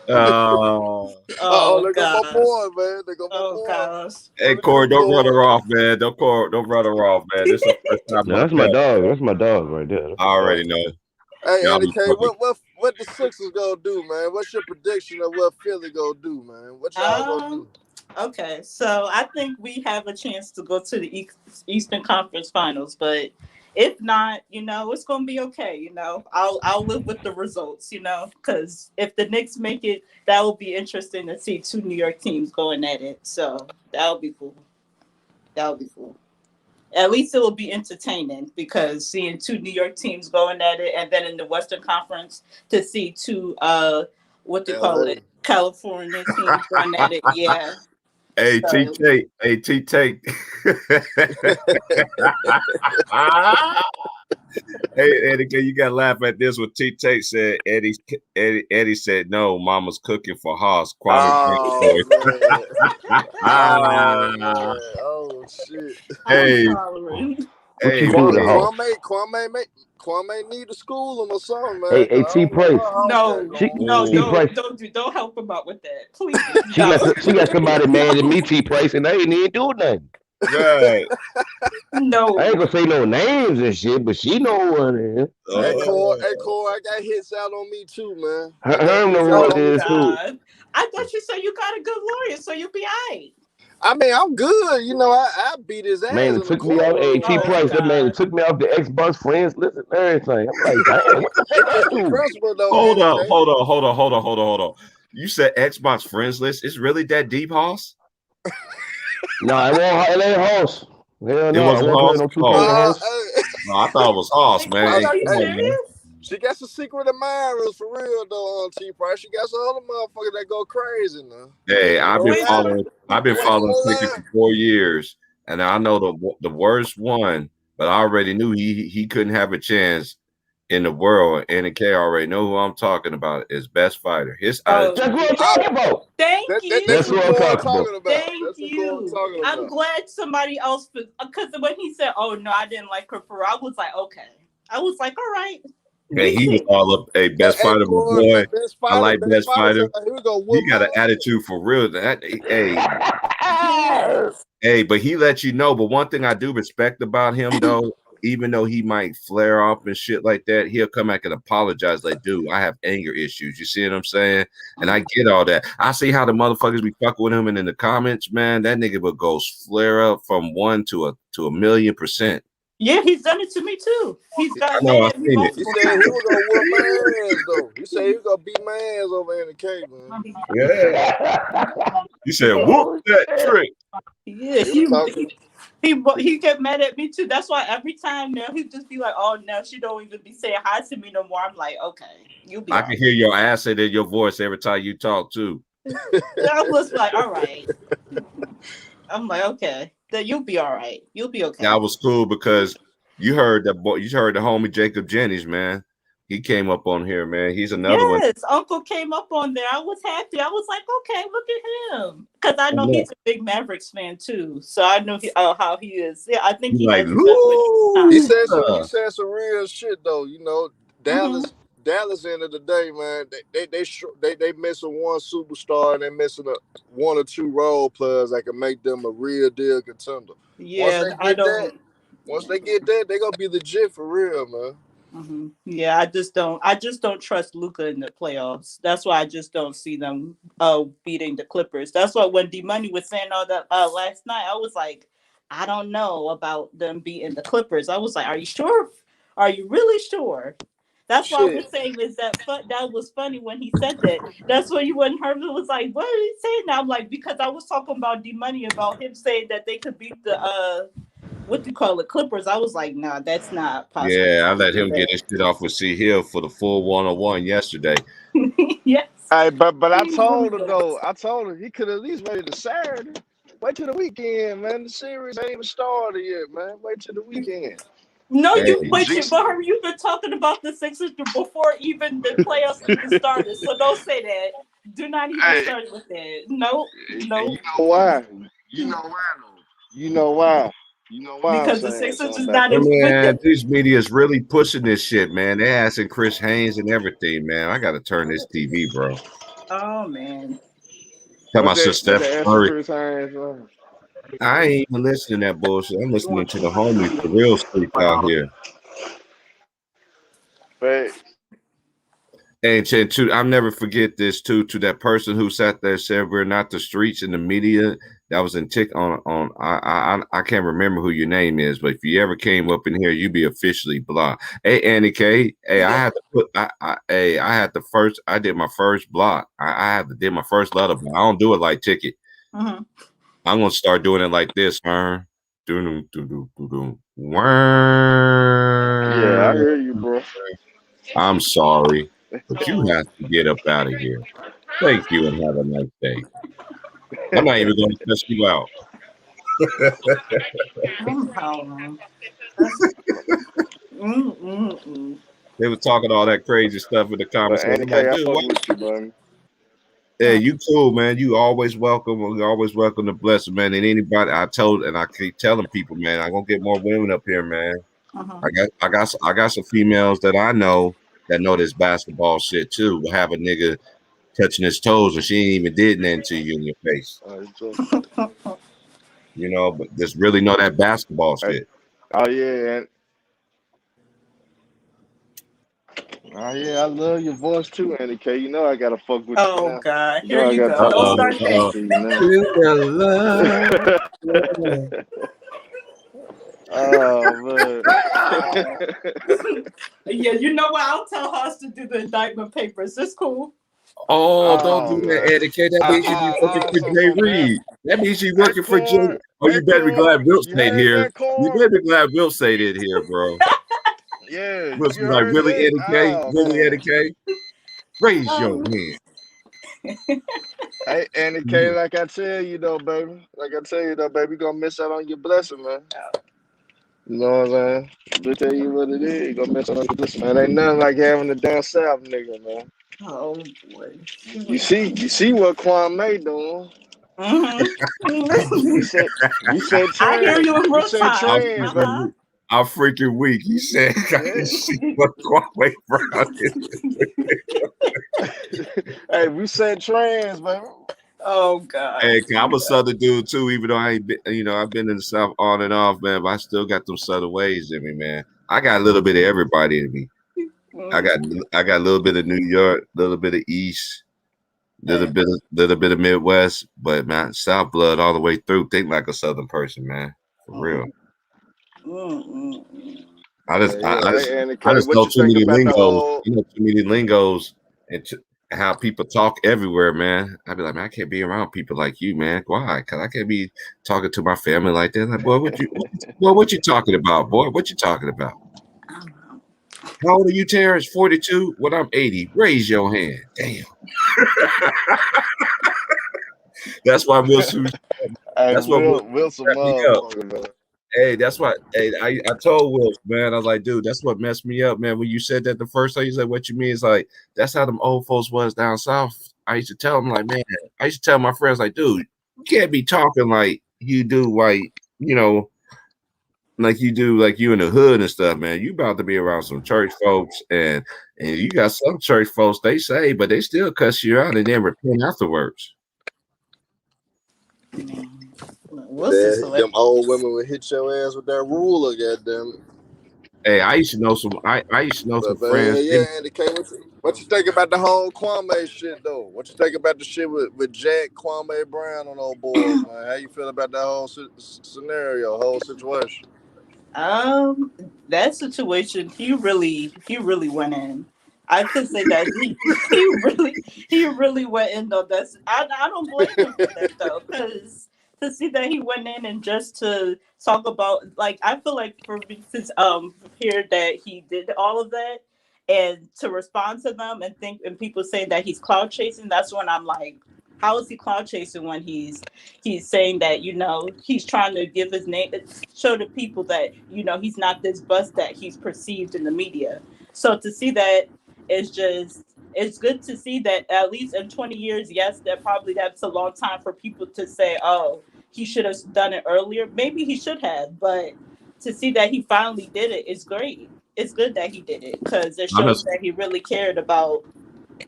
Oh there go my boy, man. There go my boy. Gosh. Hey, Corey, don't run her off, man. Don't run her off, man. This is the first time. No, that's my dog. That's my dog right there. I already know. Hey, Andy K, what the Sixers gonna do, man? What's your prediction of what Philly gonna do, man? What y'all gonna do? Okay, so I think we have a chance to go to the Eastern Conference Finals, but if not, it's gonna be okay. I'll live with the results. Because if the Knicks make it, that will be interesting to see two New York teams going at it. So that'll be cool. At least it will be entertaining because seeing two New York teams going at it, and then in the Western Conference to see two California teams going at it. Yeah. Hey, T-Tate. Hey, T-Tate. Hey, Eddie, you got to laugh at this. What T-Tate said, Eddie said, no, mama's cooking for Haas. Oh, shit. Hey. Hey, Kwame need to school him or something, man. Hey, T. Price. Don't help him out with that, please. She got somebody mad at me, T. Price, and they ain't even do nothing. Right. No, I ain't gonna say no names and shit, but she know what it is. Hey, Core, I got hits out on me too, man. Her know what it is too. I thought you said you got a good lawyer, so you'll be alright. I mean, I'm good. I beat his ass. Man, it took me out. Hey, T. Price, that man took me off the Xbox friends list and everything. I'm like, damn, what the heck do? Hold on. You said Xbox friends list. It's really that deep, Hoss? No, it ain't Hoss. Hell no, it wasn't Hoss. No, I thought it was Hoss, man. Are you serious? She got some secret admirers for real though on T Price. She got some other motherfuckers that go crazy now. Hey, I've been following Sticky for 4 years, and I know the worst one, but I already knew he couldn't have a chance in the world. Andy K already know who I'm talking about. Is Best Fighter. That's what I'm talking about. Thank you. That's what I'm talking about. Thank you. I'm glad somebody else, because when he said, "Oh no, I didn't like her," I was like, "Okay." I was like, "All right." Hey, he was all up. Hey, Best Fighter, boy. I like Best Fighter. He got an attitude for real. Hey, but he let you know. But one thing I do respect about him, though, even though he might flare up and shit like that, he'll come back and apologize. Like, dude, I have anger issues. You see what I'm saying? And I get all that. I see how the motherfuckers be fucking with him, and in the comments, man, that nigga will go flare up from 1 to a million%. Yeah, he's done it to me too. He's got I know, mad I've at me seen it. He multiple said he times. was gonna whoop my ass though. He said he was gonna beat my ass over in the K, man. Yeah. You said, whoop that trick. Yeah, He was talking. he get mad at me too. That's why every time now he just be like, "Oh no, she don't even be saying hi to me no more." I'm like, "Okay, you'll be." I All can right. hear your accent in your voice every time you talk too. I was like, "All right." I'm like, "Okay, then you'll be all right. You'll be okay." That was cool because you heard that boy. You heard the homie Jacob Jennings, man. He came up on here, man. He's another one. Yes, Uncle came up on there. I was happy. I was like, "Okay, look at him," because I know he's a big Mavericks fan too. So I know how he is. Yeah, I think He's he like, has a good Lou. He time. said some real shit though. You know, Dallas. Dallas, end of the day, man, they missing one superstar and they missing one or two role players that can make them a real deal contender. Yeah, Once they get that, they gonna be legit for real, man. Mm-hmm. Yeah, I just don't trust Luka in the playoffs. That's why I just don't see them beating the Clippers. That's why when D Money was saying all that last night, I was like, I don't know about them beating the Clippers. I was like, are you sure? Are you really sure? That's why I was saying is that that was funny when he said that. That's when Herman was like, what are you saying now? I'm like, because I was talking about D Money about him saying that they could beat the what do you call it, Clippers. I was like, nah, that's not possible. Yeah, I let him get his shit off with C Hill for the full 1-on-1 yesterday. Yes. Hey, but I told her though. I told her he could at least wait till Saturday. Wait till the weekend, man. The series ain't even started yet, man. Wait till the weekend. No, Hey. you've been talking about the Sixers before even the playoffs even started. So don't say that. Do not even start with that. No. You know why? You know why though. You know why. You know why? Because the Sixers is not in with man, them. these media is really pushing this shit, man. They asking Chris Haynes and everything, man. I gotta turn this TV, bro. Oh man. Tell my sister Steph Curry. I ain't even listening to that bullshit. I'm listening to the homies, the real street out here. Right. And to I'll never forget this too. To that person who sat there and said we're not the streets in the media. That was in tick on. I can't remember who your name is, but if you ever came up in here, you'd be officially blocked. Hey, Annie K. Hey, I had to put. I did my first block. I did my first letter block. I don't do it like Ticket. Mm-hmm. I'm gonna start doing it like this, huh? Yeah, I hear you, bro. I'm sorry, but you have to get up out of here. Thank you and have a nice day. I'm not even going to test you out. They were talking all that crazy stuff in the comments. I'm like, dude, what? Yeah, you cool, man. You always welcome. You always welcome to bless, man. And anybody, I keep telling people, man, I'm gonna get more women up here, man. I got some females that I know that know this basketball shit too. Will have a nigga touching his toes and she ain't even did nothing to you in your face. You know, but just really know that basketball shit. Oh yeah. Oh yeah, I love your voice too, Andy K. You know I gotta fuck with you. Oh God, here you go. Don't start that. Oh man. Yeah, you know what? I'll tell Haas to do the indictment papers. It's cool. Oh, don't do that, Andy K. That means you be working for Jay Reed. That means you working for Jay. Oh, you better be glad Wilt stayed here. You better be glad Wilt stayed in here, bro. Yeah. Wilt's like, really, Eddie K? Really, Eddie K? Raise your hand. Hey, Andy K, like I tell you though, baby. You gonna miss out on your blessing, man. You know what I'm saying? I'll tell you what it is. You gonna miss out on your blessing, man. Ain't nothing like having a down south nigga, man. Oh boy. You see what Kwame doing. You said trans. I hear you in real time. Trans, I'm freaking weak. He said, I can see what Kwame Brown is. Hey, we said trans, baby. Oh God. Hey, 'cause I'm a Southern dude too, even though I ain't been, I've been in the South on and off, man, but I still got them Southern ways in me, man. I got a little bit of everybody in me. I got a little bit of New York, a little bit of East, little bit of Midwest, but man, South blood all the way through. Think like a Southern person, man. For real. I just Hey, Andy I K, just what know you too think many about the lingos. whole? You know too many lingos and how people talk everywhere, man. I'd be like, man, I can't be around people like you, man. Why? Because I can't be talking to my family like that. Like, boy, what you talking about, boy? What you talking about? How old are you, Terrence? 42? When I'm 80, raise your hand. Damn. That's why Wilson. Hey, That's what Wilson Wilson set me up. motherfucker, man. Hey, that's what. Hey, I told Will, man. I was like, dude, that's what messed me up, man. When you said that the first time, you said, "What you mean?" It's like that's how them old folks was down south. I used to tell them, like, man. I used to tell my friends, like, dude, you can't be talking like you do, like like you do, like you in the hood and stuff, man. You about to be around some church folks, and you got some church folks. They say, but they still cuss you out and then repent afterwards. Them old women would hit your ass with that ruler, goddamn it. Hey, I used to know some. I used to know some friends. Yeah, Andy K, what you think about the whole Kwame shit though? What you think about the shit with Jack Kwame Brown on old boys, man? How you feel about that whole scenario, whole situation? That situation, he really went in. I could say that he really went in though. I don't blame him for that though, because to see that he went in and just to talk about, like, I feel like for me since here that he did all of that and to respond to them and people saying that he's cloud chasing, that's when I'm like, how is he cloud chasing when he's saying that, he's trying to give his name, show the people that, he's not this bust that he's perceived in the media. So to see that, it's good to see that at least in 20 years, yes, that's a long time for people to say, oh, he should have done it earlier. Maybe he should have, but to see that he finally did it is great. It's good that he did it because it shows that he really cared about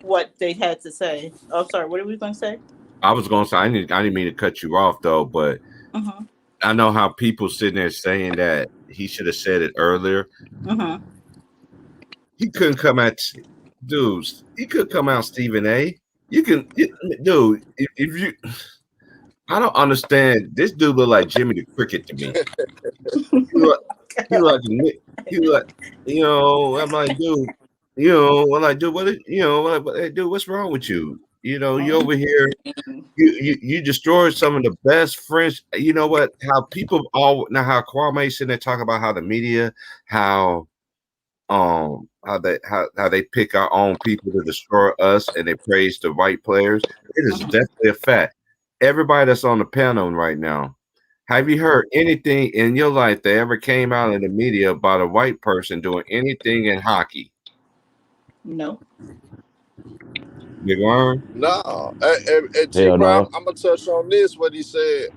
what they had to say. Oh, sorry, what are we going to say? I was going to say, I didn't mean to cut you off though, but I know how people sitting there saying that he should have said it earlier. He couldn't come at dudes. He could come out Stephen A. Dude, if you, I don't understand. This dude look like Jimmy the Cricket to me. He like, I'm like, dude, dude, what's wrong with you? You over here, you destroyed some of the best friends. You know what? How people how Kwame sitting there talking about how the media, how they pick our own people to destroy us and they praise the white players. It is definitely a fact. Everybody that's on the panel right now, have you heard anything in your life that ever came out in the media about a white person doing anything in hockey? No. Big Worm? No. I'm gonna touch on this. What he said.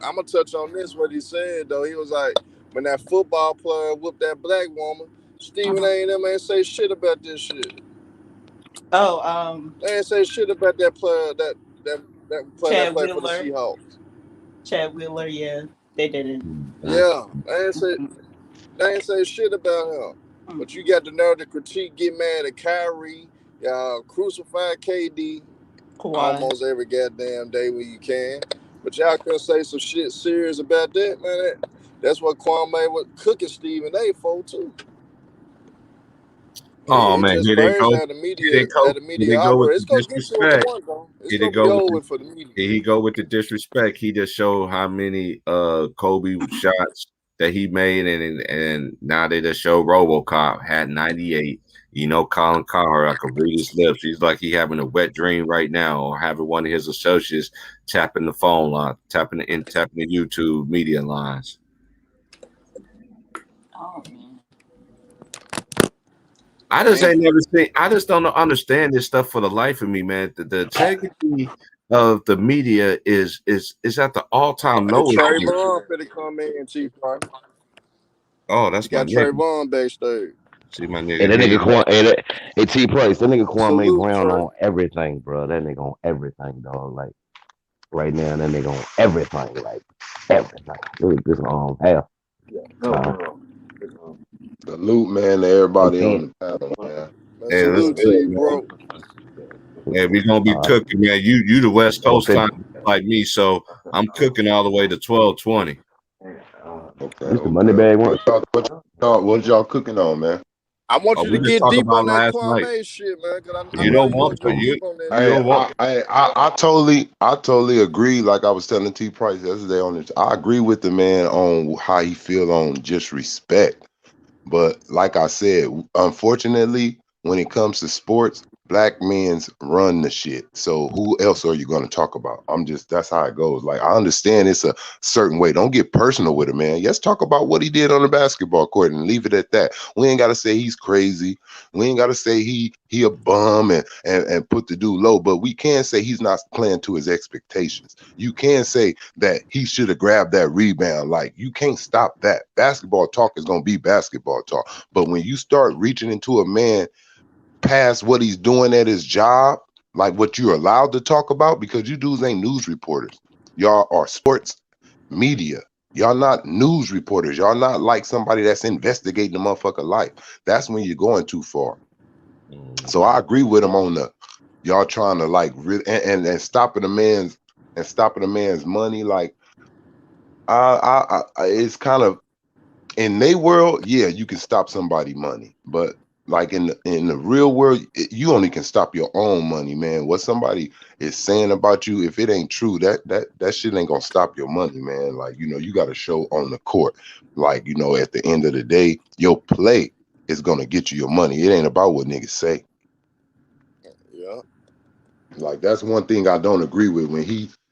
Though. He was like, when that football player whooped that black woman, Stephen A and them ain't say shit about this shit. Oh, they ain't say shit about that player that player that played for the Seahawks. Chad Wheeler, yeah, they didn't. Yeah, they ain't say shit about him. But you got the nerve to critique, get mad at Kyrie, crucify KD almost every goddamn day when you can. But y'all couldn't say some shit serious about that, man. That's what Kwame was cooking Stephen A for too. Oh man, here they go. The media opera. It's gonna get to a point, though. It's gonna be over for the media. Here he go with the disrespect. He just showed how many Kobe shots that he made, and now they just show RoboCop had 98. Colin Cowherd, I could read his lips. He's like he having a wet dream right now, or having one of his associates tapping the phone line, tapping the YouTube media lines. Oh man. I just ain't never seen. I just don't understand this stuff for the life of me, man. The integrity of the media is at the all-time lowest. Trayvon finna come in, Chief. Oh, that's my nigga. Trayvon backstage. See my nigga. And that nigga T Price, that nigga Kwame Brown on everything, bro. That nigga on everything, dog. Like right now. And that nigga on everything, like everything. This half. Salute, man, to everybody on 10. the panel, man. Man, Hey, that's salute to good, you, man. bro. Hey, we gonna be cooking, man. You the West Oh, Coast time like me, so I'm cooking all the way to 12:20. Okay, This the money okay. bag one. What y'all cooking on, man? I want Oh, you we to just get talked deep about on that last night. Kwame shit, man, because I You know don't you want want to to. go You deep on that. you don't want. I totally agree. Like I was telling T Price yesterday on this, I agree with the man on how he feel on just respect. But like I said, unfortunately, when it comes to sports, black men's run the shit. So who else are you going to talk about? That's how it goes. Like, I understand it's a certain way. Don't get personal with it, man. Let's talk about what he did on the basketball court and leave it at that. We ain't got to say he's crazy. We ain't got to say he a bum and put the dude low, but we can say he's not playing to his expectations. You can say that he should have grabbed that rebound. Like, you can't stop that. Basketball talk is going to be basketball talk. But when you start reaching into a man past what he's doing at his job, like what you're allowed to talk about, because you dudes ain't news reporters. Y'all are sports media. Y'all not news reporters. Y'all not like somebody that's investigating the motherfucker life. That's when you're going too far. So I agree with him on the y'all trying to like really and stopping the man's money. Like it's kind of in their world, yeah, you can stop somebody money, but like in the real world, you only can stop your own money, man. What somebody is saying about you, if it ain't true, that shit ain't gonna stop your money, man. Like, you got to show on the court. Like, at the end of the day, your play is gonna get you your money. It ain't about what niggas say. Yeah. Like, that's one thing I don't agree with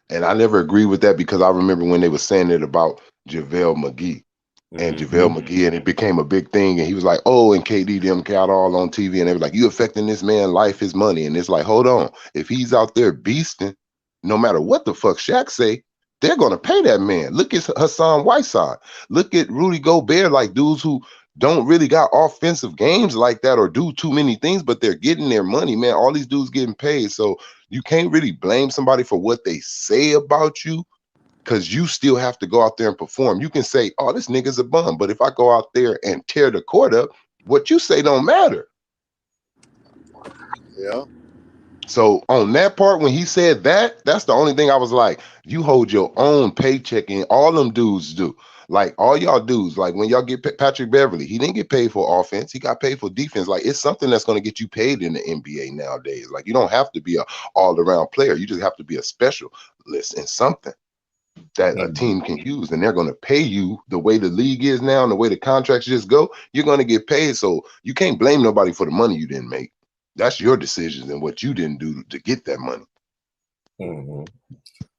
and I never agree with that because I remember when they were saying it about JaVale McGee. And JaVale McGee, and it became a big thing. And he was like, oh, and KD them got all on TV. And they were like, you affecting this man's life, his money. And it's like, hold on. If he's out there beasting, no matter what the fuck Shaq say, they're going to pay that man. Look at Hassan Whiteside. Look at Rudy Gobert, like dudes who don't really got offensive games like that or do too many things, but they're getting their money, man. All these dudes getting paid. So you can't really blame somebody for what they say about you, because you still have to go out there and perform. You can say, oh, this nigga's a bum. But if I go out there and tear the court up, what you say don't matter. Yeah. So on that part, when he said that, that's the only thing I was like, you hold your own paycheck, and all them dudes do. Like, all y'all dudes, like when y'all get Patrick Beverly, he didn't get paid for offense. He got paid for defense. Like, it's something that's going to get you paid in the NBA nowadays. Like, you don't have to be a all-around player. You just have to be a specialist in something that a team can use, and they're going to pay you the way the league is now and the way the contracts just go. You're going to get paid. So you can't blame nobody for the money you didn't make. That's your decisions and what you didn't do to get that money.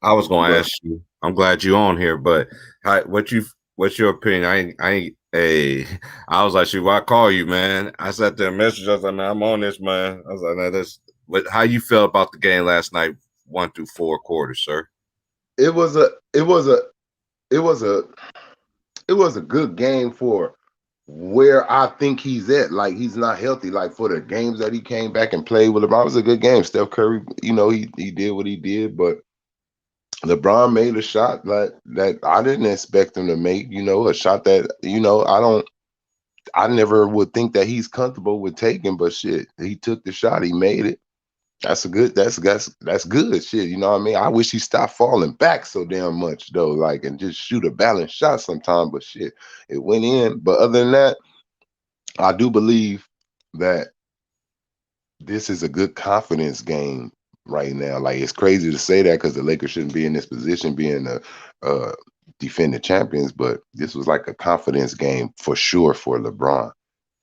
I was going to ask you, I'm glad you're on here, but what's your opinion? I was like, shoot, why call you, man? I sat there and messaged. I was like, nah, I'm on this, man. I was like, nah, but how you felt about the game last night, 1 through 4 quarters, sir? It was a good game for where I think he's at. Like, he's not healthy. Like, for the games that he came back and played with LeBron, it was a good game. Steph Curry, he did what he did, but LeBron made a shot that I didn't expect him to make. A shot that I never would think that he's comfortable with taking, but shit, he took the shot, he made it. That's good shit. You know what I mean? I wish he stopped falling back so damn much though, like, and just shoot a balanced shot sometime. But shit, it went in. But other than that, I do believe that this is a good confidence game right now. Like, it's crazy to say that because the Lakers shouldn't be in this position, being the defending champions. But this was like a confidence game for sure for LeBron.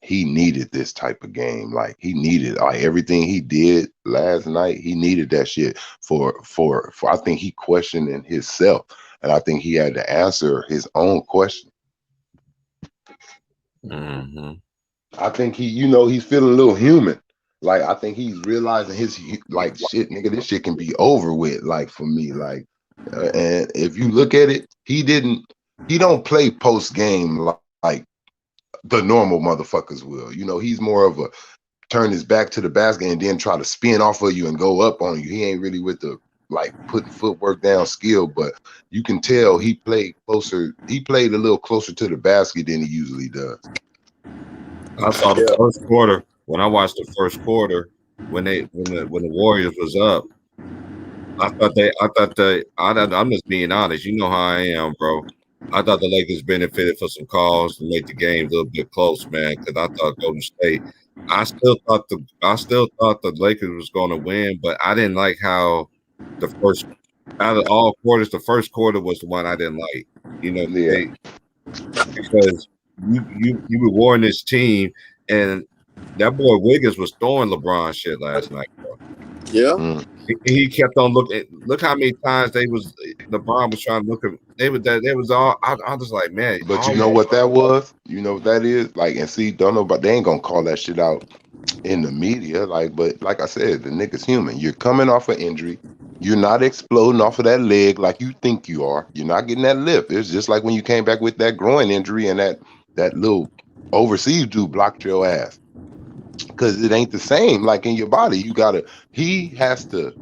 He needed this type of game. Like, he needed, like, everything he did last night. He needed that shit for I think he questioned in himself, and I think he had to answer his own question. I think he's feeling a little human. Like, I think he's realizing his, like, shit, nigga, this shit can be over with. Like, for me, like, and if you look at it, he don't play post game like the normal motherfuckers will. He's more of a turn his back to the basket and then try to spin off of you and go up on you. He ain't really with the like putting footwork down, skill, but you can tell he played closer. He played a little closer to the basket than he usually does. I saw the first quarter. When I watched the first quarter, when the Warriors was up, I'm just being honest. You know how I am, bro. I thought the Lakers benefited for some calls to make the game a little bit close, man. Because I thought Golden State. I still thought the Lakers was going to win, but I didn't like how the first out of all quarters, the first quarter was the one I didn't like. You know, because you were warring this team, and that boy Wiggins was throwing LeBron shit last night, bro. Yeah. He kept on looking. Look how many times LeBron was trying to look at. They was all. I was like, man. But you know what that was? You know what that is? Like, and see, don't know, but they ain't gonna call that shit out in the media. Like, but like I said, the nigga's human. You're coming off an injury. You're not exploding off of that leg like you think you are. You're not getting that lift. It's just like when you came back with that groin injury and that little overseas dude blocked your ass. Because it ain't the same like in your body. He has to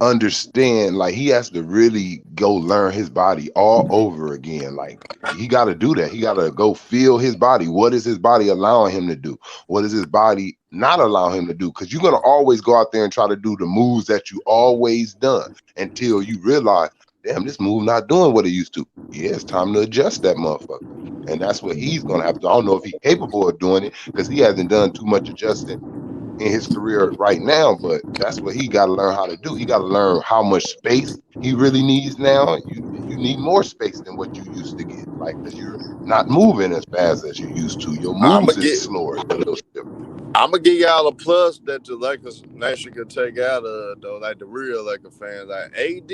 understand, like he has to really go learn his body all over again. Like he got to do that. He got to go feel his body. What is his body allowing him to do? What is his body not allowing him to do? Because you're going to always go out there and try to do the moves that you always done until you realize, damn, this move not doing what it used to. Yeah, it's time to adjust that motherfucker. And that's what he's going to have to. I don't know if he's capable of doing it because he hasn't done too much adjusting in his career right now, but that's what he got to learn how to do. He got to learn how much space he really needs now. You need more space than what you used to get, like, because you're not moving as fast as you used to. Your moves is slower. I'm gonna give y'all a plus that the Lakers nation could take out of though, like the real Lakers fans. Like AD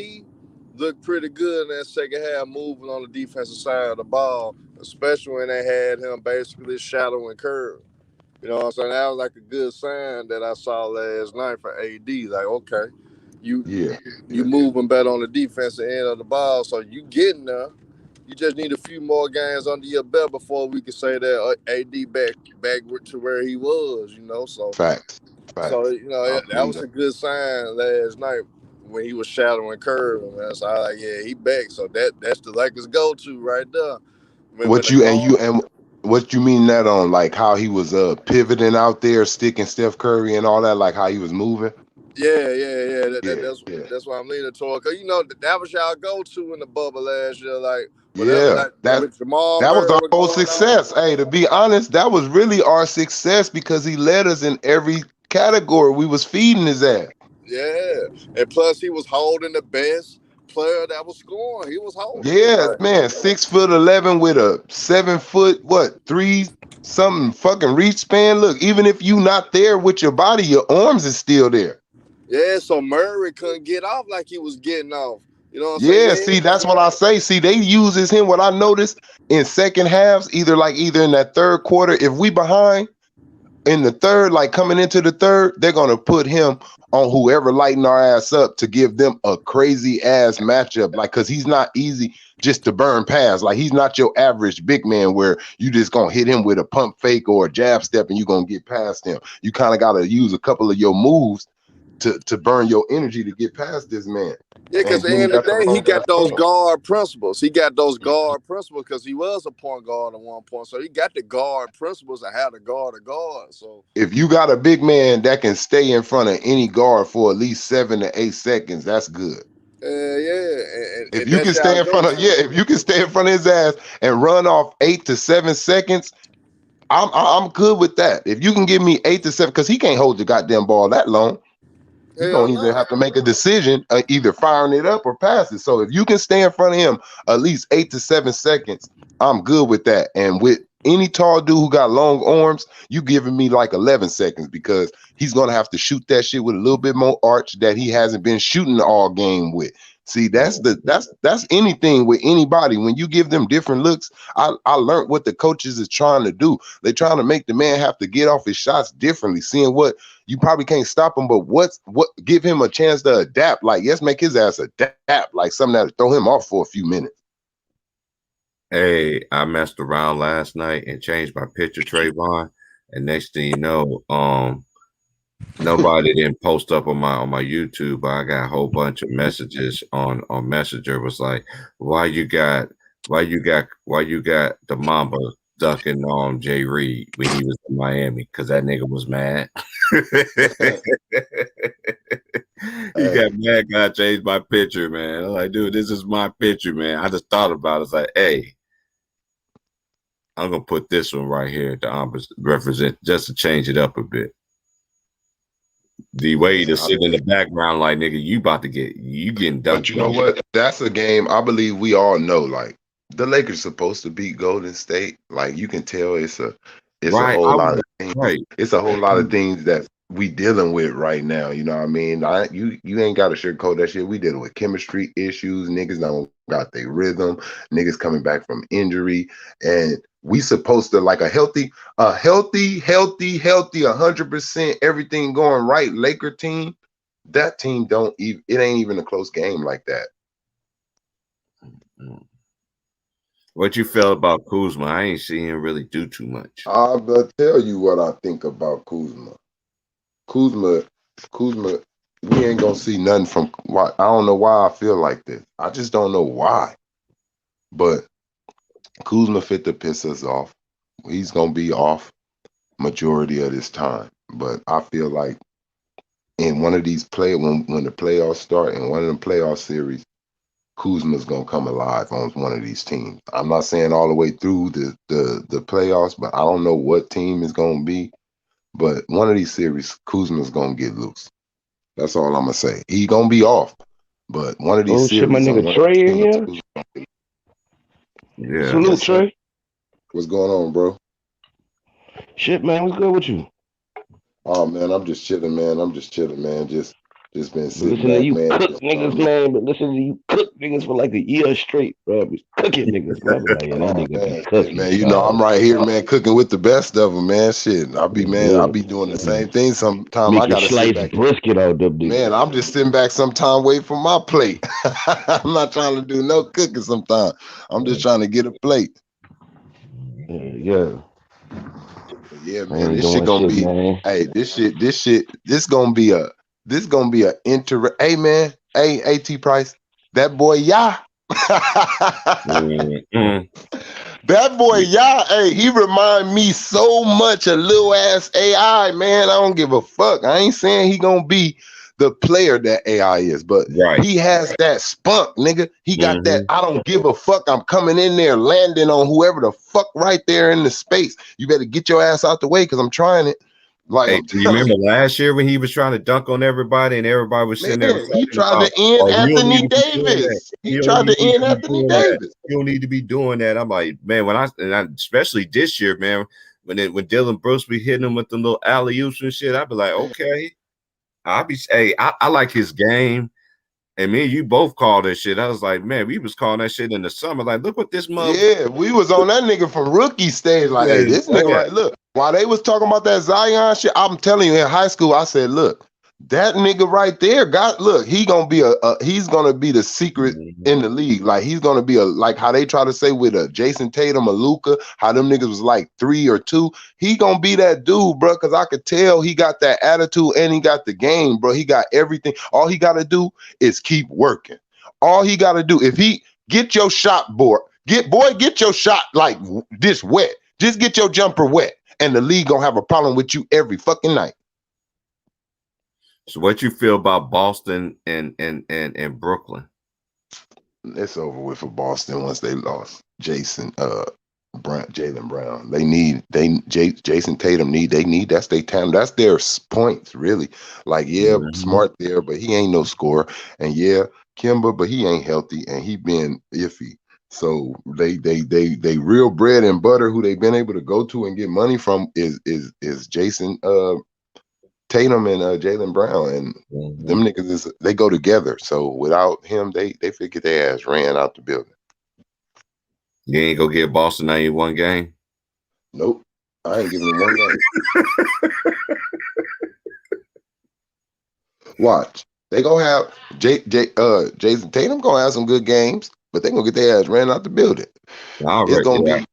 looked pretty good in that second half, moving on the defensive side of the ball, especially when they had him basically shadowing Curry. You know what I'm saying? That was like a good sign that I saw last night for AD. Like, okay, you moving better on the defensive end of the ball, so you getting there. You just need a few more games under your belt before we can say that AD back to where he was. You know, so facts. So you know that was a good sign last night when he was shadowing Curry. Man. So I like, yeah, he back. So that's the Lakers go to right there. What you mean that on, like how he was pivoting out there, sticking Steph Curry and all that, like how he was moving? Yeah. That's why I'm leaning toward. Cause you know that was y'all go to in the bubble last year, like whatever. That was our whole success. Hey, to be honest, that was really our success because he led us in every category. We was feeding his ass. Yeah, and plus he was holding the best player that was scoring. He was holding. Yeah, man, 6'11" with a 7 foot 3 something fucking reach span. Look, even if you not there with your body, your arms is still there. Yeah, so Murray couldn't get off like he was getting off. You know what I'm saying? Yeah, see, that's what I say. See, they uses him. What I noticed in second halves, either in that third quarter, if we behind in the third, like coming into the third, they're gonna put him on whoever lighting our ass up to give them a crazy ass matchup. Like, cause he's not easy just to burn past. Like, he's not your average big man where you just gonna hit him with a pump fake or a jab step and you're gonna get past him. You kind of gotta use a couple of your moves to burn your energy to get past this man. Yeah, because at the end of the day, he got those guard principles. He got those guard principles because he was a point guard at one point. So he got the guard principles of how to guard a guard. So if you got a big man that can stay in front of any guard for at least 7 to 8 seconds, that's good. If you can stay in front of if you can stay in front of his ass and run off 8 to 7 seconds, I'm good with that. If you can give me 8 to 7, because he can't hold the goddamn ball that long. You're going to either have to make a decision, either firing it up or pass it. So if you can stay in front of him at least 8 to 7 seconds, I'm good with that. And with any tall dude who got long arms, you giving me like 11 seconds because he's going to have to shoot that shit with a little bit more arch that he hasn't been shooting all game with. See, that's anything with anybody. When you give them different looks, I learned what the coaches is trying to do. They're trying to make the man have to get off his shots differently, seeing what you probably can't stop him, but what give him a chance to adapt. Like, yes, make his ass adapt, like something that'll throw him off for a few minutes. Hey, I messed around last night and changed my picture, Trayvon. And next thing you know, Nobody didn't post up on my YouTube, but I got a whole bunch of messages on Messenger. Was like, why you got the Mamba ducking on Jay Reed when he was in Miami? Because that nigga was mad. He got mad. I changed my picture, man. I'm like, dude, this is my picture, man. I just thought about it. It's like, hey, I'm gonna put this one right here to represent, just to change it up a bit. The way to sit in the background, like, nigga, you getting dunked. But you know what? That's a game I believe we all know. Like, the Lakers supposed to beat Golden State. Like, you can tell it's a whole lot of things. Right. It's a whole lot of things that we dealing with right now. You know what I mean? You ain't got to sugarcoat that shit. We dealing with chemistry issues. Niggas don't got their rhythm. Niggas coming back from injury, and we supposed to, like, a healthy, 100% everything going right Laker team. That team it ain't even a close game like that. What you feel about Kuzma? I ain't seen him really do too much. I'll tell you what I think about Kuzma. Kuzma, we ain't gonna see nothing from. I don't know why I feel like this. I just don't know why. But Kuzma fit to piss us off. He's gonna be off majority of this time. But I feel like in one of these when the playoffs start, in one of them playoff series, Kuzma's gonna come alive on one of these teams. I'm not saying all the way through the playoffs, but I don't know what team is gonna be. But one of these series, Kuzma's gonna get loose. That's all I'm gonna say. He gonna be off, but one of these series. Shit, my nigga Trey in here. Yeah. Salute, Trey. What's going on, bro? Shit, man. What's good with you? Oh man, I'm just chilling, man. Just been sitting listen back, to you man. Cook niggas, man. But listen to you cook niggas for like a year straight, bro. Cooking niggas, man. Like, yeah, that nigga be cooking, man. You know, I'm right here, man, cooking with the best of them, man. Shit, I'll be doing the same thing. Sometimes I gotta slice sit back. Brisket out them niggas. Man, I'm just sitting back sometime waiting for my plate. I'm not trying to do no cooking sometimes. I'm just trying to get a plate. Yeah. Yeah, man. This shit gonna be. Man. Hey, this gonna be a. This gonna be a Hey, man. Hey, AT Price. That boy, yeah. That boy, yeah. Hey, he remind me so much of little ass AI, man. I don't give a fuck. I ain't saying he gonna be the player that AI is, but he has that spunk, nigga. He got that. I don't give a fuck. I'm coming in there, landing on whoever the fuck right there in the space. You better get your ass out the way because I'm trying it. Like, hey, do you remember last year when he was trying to dunk on everybody and everybody was sitting there? He tried to end Anthony Davis. He tried to end Anthony Davis. You don't need to be doing that. I'm like, man, especially this year, man, when Dylan Brooks be hitting him with the little alley-oops and shit, I'd be like, okay. I like his game. And me and you both called that shit. I was like, man, we was calling that shit in the summer. Like, look what this mother. Yeah, we was on that nigga from rookie stage. Like, hey, this nigga, right? Look, while they was talking about that Zion shit, I'm telling you, in high school, I said, look, that nigga right there he's gonna be he's gonna be the secret in the league. Like, he's gonna be like how they try to say with a Jason Tatum, a Luka, how them niggas was like 3 or 2. He gonna be that dude, bro. Cause I could tell he got that attitude and he got the game, bro. He got everything. All he gotta do is keep working. All he gotta do, if he get your shot get your shot like this wet. Just get your jumper wet, and the league gonna have a problem with you every fucking night. So what you feel about Boston and Brooklyn? It's over with for Boston once they lost Jaylen Brown. Jason Tatum need that's their time. That's their points, really. Like, Smart there, but he ain't no scorer. And Kemba, but he ain't healthy and he been iffy. So they real bread and butter who they've been able to go to and get money from is Jason Tatum and Jaylen Brown, and them niggas they go together. So without him, they figured their ass ran out the building. You ain't go get Boston 91 game? Nope, I ain't giving them one game. Watch, they gonna have Jason Tatum gonna have some good games, but they gonna get their ass ran out the building. It's gonna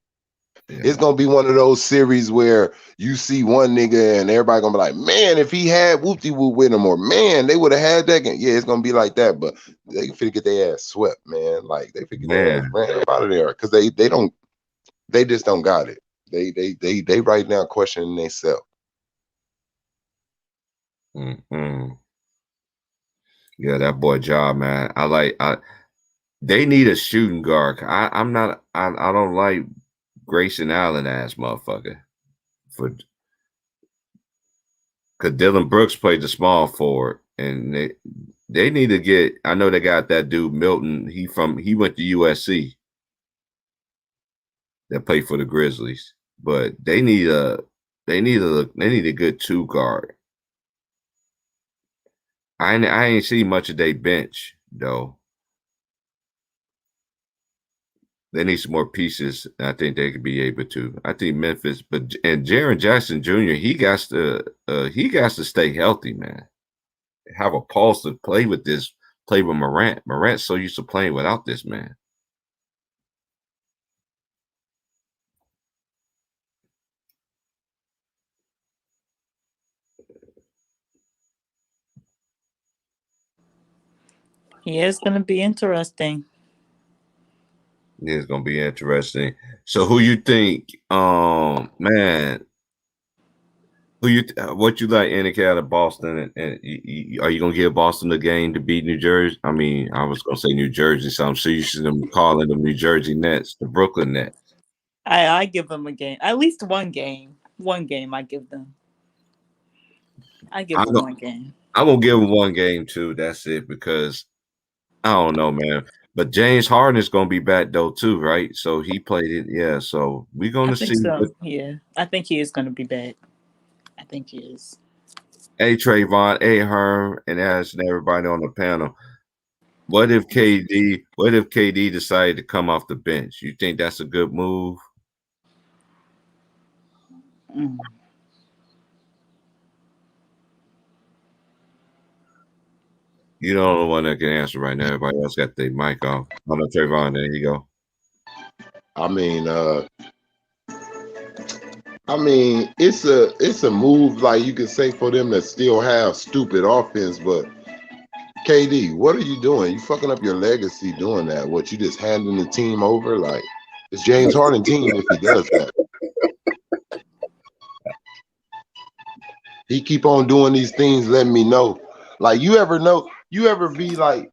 be It's gonna be one of those series where you see one nigga and everybody gonna be like, man, if he had whoopty whoop with him, or man, they would have had that game. Yeah, it's gonna be like that, but they finna get their ass swept, man. Like they finna get their ass ran up out of there because they just don't got it. They right now questioning themselves. Mm-hmm. Yeah, that boy job, man. They need a shooting guard. I don't like Grayson Allen ass motherfucker. Because Dylan Brooks played the small forward, and they need to get. I know they got that dude Milton. He went to USC. That played for the Grizzlies, but they need a good two guard. I ain't see much of their bench though. They need some more pieces. I think they could be able to. I think Memphis, and Jaren Jackson Jr. He got to stay healthy, man. Have a pulse to play with Morant. Morant's so used to playing without this man. Yeah, it's gonna be interesting. Yeah, it's gonna be interesting. So, who you think, man? What you like, Annika, out of Boston? And are you gonna give Boston the game to beat New Jersey? I mean, I was gonna say New Jersey, so I'm sure you should them calling them New Jersey Nets, the Brooklyn Nets. I give them a game, at least one game. One game I give them. I give them one game. I'm gonna give them one game too. That's it, because I don't know, man. But James Harden is gonna be back though too, right? So he played it, yeah. So we're gonna see. So. Yeah, I think he is gonna be back. I think he is. Hey Trayvon, hey Herm, and asking everybody on the panel. What if KD decided to come off the bench? You think that's a good move? Mm. You don't know one that can answer right now. Everybody else got their mic off. Oh no, Trayvon, there you go. I mean, it's a move, like you could say, for them to still have stupid offense, but KD, what are you doing? You fucking up your legacy doing that. What, you just handing the team over? Like, it's James Harden team if he does that. He keep on doing these things, letting me know. Like, you ever be like,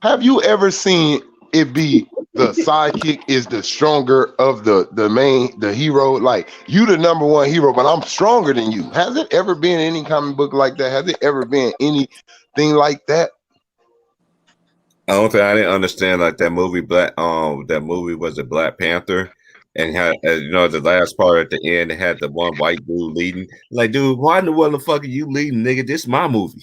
have you ever seen it be the sidekick is the stronger of the hero? Like, you the number one hero, but I'm stronger than you. Has it ever been any comic book like that? Has it ever been anything like that? I didn't understand, like, that movie was a Black Panther, and had, the last part at the end, it had the one white dude leading. Like, dude, why in the world the fuck are you leading, nigga? This is my movie.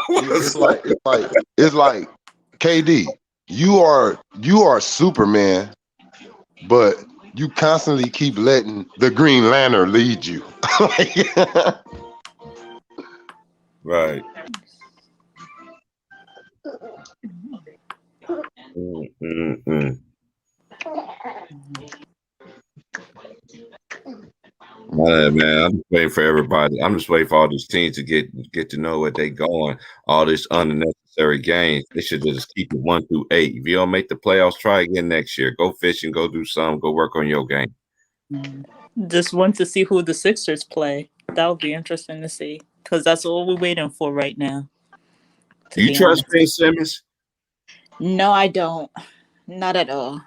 It's like KD, you are Superman, but you constantly keep letting the Green Lantern lead you. Right. Mm-mm-mm. Man, I'm just waiting for everybody. I'm just waiting for all these teams to get to know what they going. All this unnecessary games. They should just keep it 1 through 8. If you don't make the playoffs, try again next year. Go fishing, go do something, go work on your game. Just want to see who the Sixers play. That would be interesting to see, because that's all we're waiting for right now. You trust Ben Simmons? No, I don't. Not at all.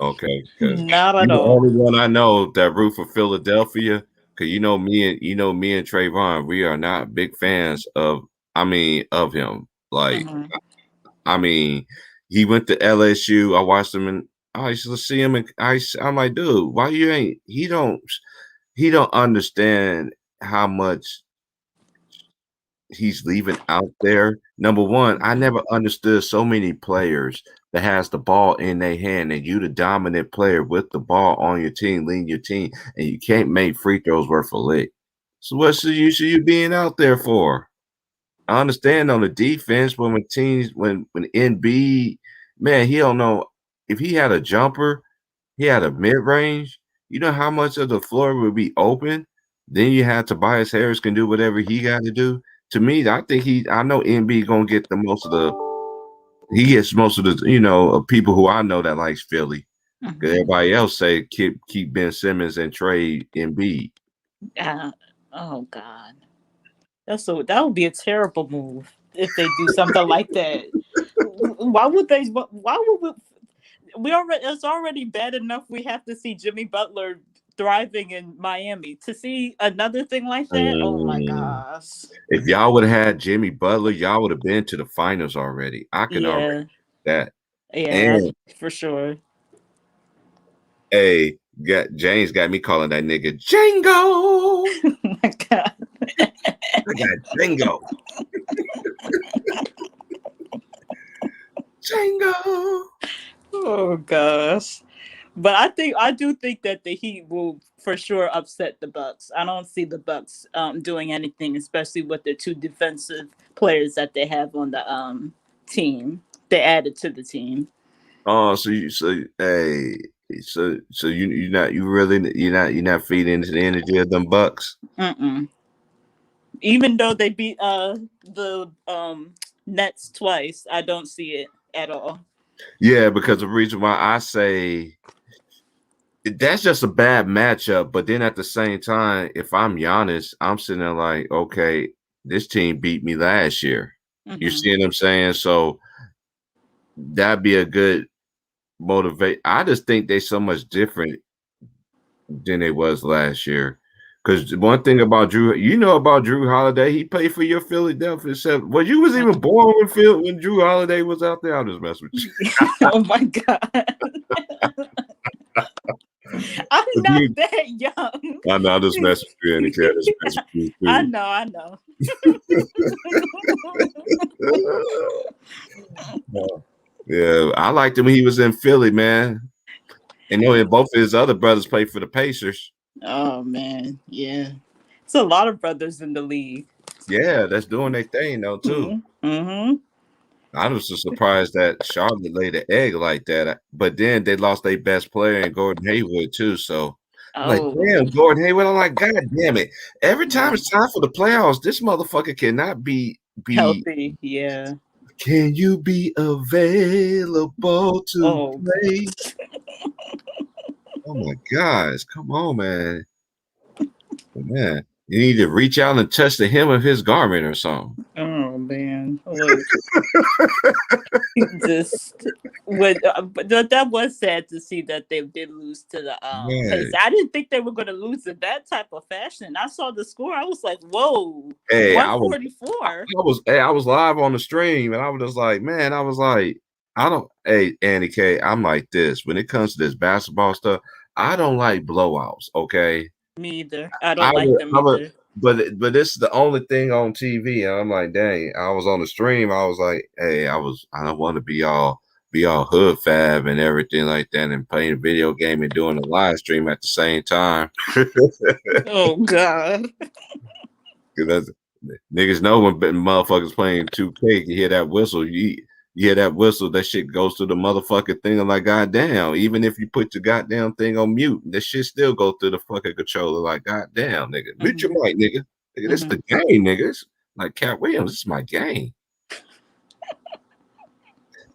Okay, not at all. The only one I know that root for Philadelphia, because me and Trayvon, we are not big fans of him. Like, I mean, he went to LSU. I watched him, and I used to see him, and I'm like, dude, why you ain't? He don't understand how much he's leaving out there. Number one, I never understood so many players that has the ball in their hand, and you the dominant player with the ball on your team, leading your team, and you can't make free throws worth a lick. So what's the use of you being out there for? I understand on the defense, when Embiid, man, he don't know if he had a jumper, he had a mid range. You know how much of the floor would be open? Then you have Tobias Harris can do whatever he got to do. To me, I think I know MB gonna get the most of the. He gets most of the, of people who I know that likes Philly. Because everybody else say keep Ben Simmons and trade Embiid. Oh God, that would be a terrible move if they do something like that. Why would they? Why would we already? It's already bad enough we have to see Jimmy Butler thriving in Miami. To see another thing like that, oh my gosh! If y'all would have had Jimmy Butler, y'all would have been to the finals already. I can already that. Yeah, for sure. Hey, James got me calling that nigga Django. Oh my God. I got Django. Django. Oh gosh. But I do think that the Heat will for sure upset the Bucks. I don't see the Bucks doing anything, especially with the two defensive players that they have on the team. They added to the team. Oh, so you're not feeding into the energy of them Bucks. Even though they beat the Nets twice, I don't see it at all. Yeah, because the reason why I say that's just a bad matchup. But then at the same time, if I'm Giannis, I'm sitting there like, okay, this team beat me last year. You see what I'm saying? So that'd be a good motivate. I just think they're so much different than they was last year. Because one thing about Drew, about Drew Holiday, he played for your Philadelphia 7. Well, you was even born when Drew Holiday was out there. I'll just mess with you. Oh my God. I'm not that young. I know, I'll just mess with you, Andy. I know. Yeah, I liked him when he was in Philly, man. And both of his other brothers played for the Pacers. Oh man, yeah. It's a lot of brothers in the league. Yeah, that's doing their thing though too. I was just surprised that Charlotte laid an egg like that. But then they lost their best player in Gordon Hayward too. So like, damn, Gordon Hayward. I'm like, God damn it. Every time it's time for the playoffs, this motherfucker cannot be healthy. Yeah. Can you be available to play? Oh my gosh, come on, man. Man, you need to reach out and touch the hem of his garment or something. Oh man. Look. But that was sad to see that they did lose to the because I didn't think they were going to lose in that type of fashion. I saw the score, I was like, whoa, hey, 144. I was live on the stream and I was just like, man, Andy K, I'm like this. When it comes to this basketball stuff, I don't like blowouts, okay? Me either. I don't like them either. But this is the only thing on TV, and I'm like, dang. I was on the stream. I was like, hey, I don't want to be all hood fab and everything like that, and playing a video game and doing a live stream at the same time. Oh God! Because niggas know when motherfuckers playing 2K, you hear that whistle. You hear that whistle, that shit goes to the motherfucking thing. I'm like, goddamn, even if you put your goddamn thing on mute, this shit still go through the fucking controller. Like, goddamn, nigga. Mute your mic, nigga. This is the game, nigga. It's like Cat Williams, this is my game.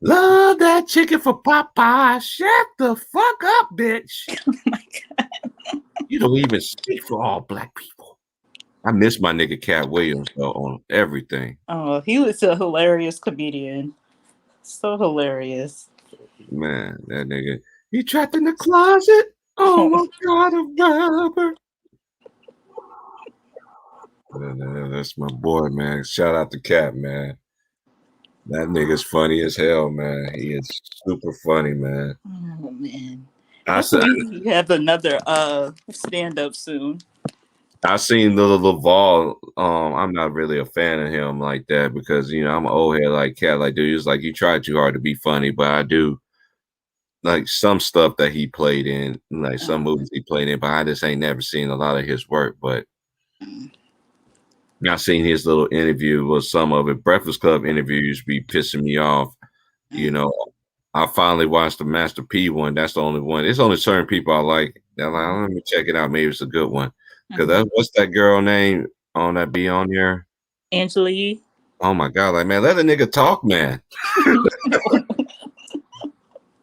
Love that chicken for Popeye. Shut the fuck up, bitch. Oh my God. You don't even speak for all black people. I miss my nigga Cat Williams though on everything. Oh, he was a hilarious comedian. So hilarious. Man, that nigga. He trapped in the closet. Oh my God, a rubber. That's my boy, man. Shout out to Cat, man. That nigga's funny as hell, man. He is super funny, man. Oh man. We have another stand-up soon. I seen Lil Laval. I'm not really a fan of him like that because I'm an old head like Cat. Like, dude, it's like you try too hard to be funny, but I do like some stuff that he played in, like some movies he played in, but I just ain't never seen a lot of his work. But I seen his little interview with some of it. Breakfast Club interviews be pissing me off. I finally watched the Master P one. That's the only one. It's only certain people I like. They're like, let me check it out. Maybe it's a good one. Because what's that girl name on that be on here? Angela Yee. Oh my God. Like, man, let a nigga talk, man.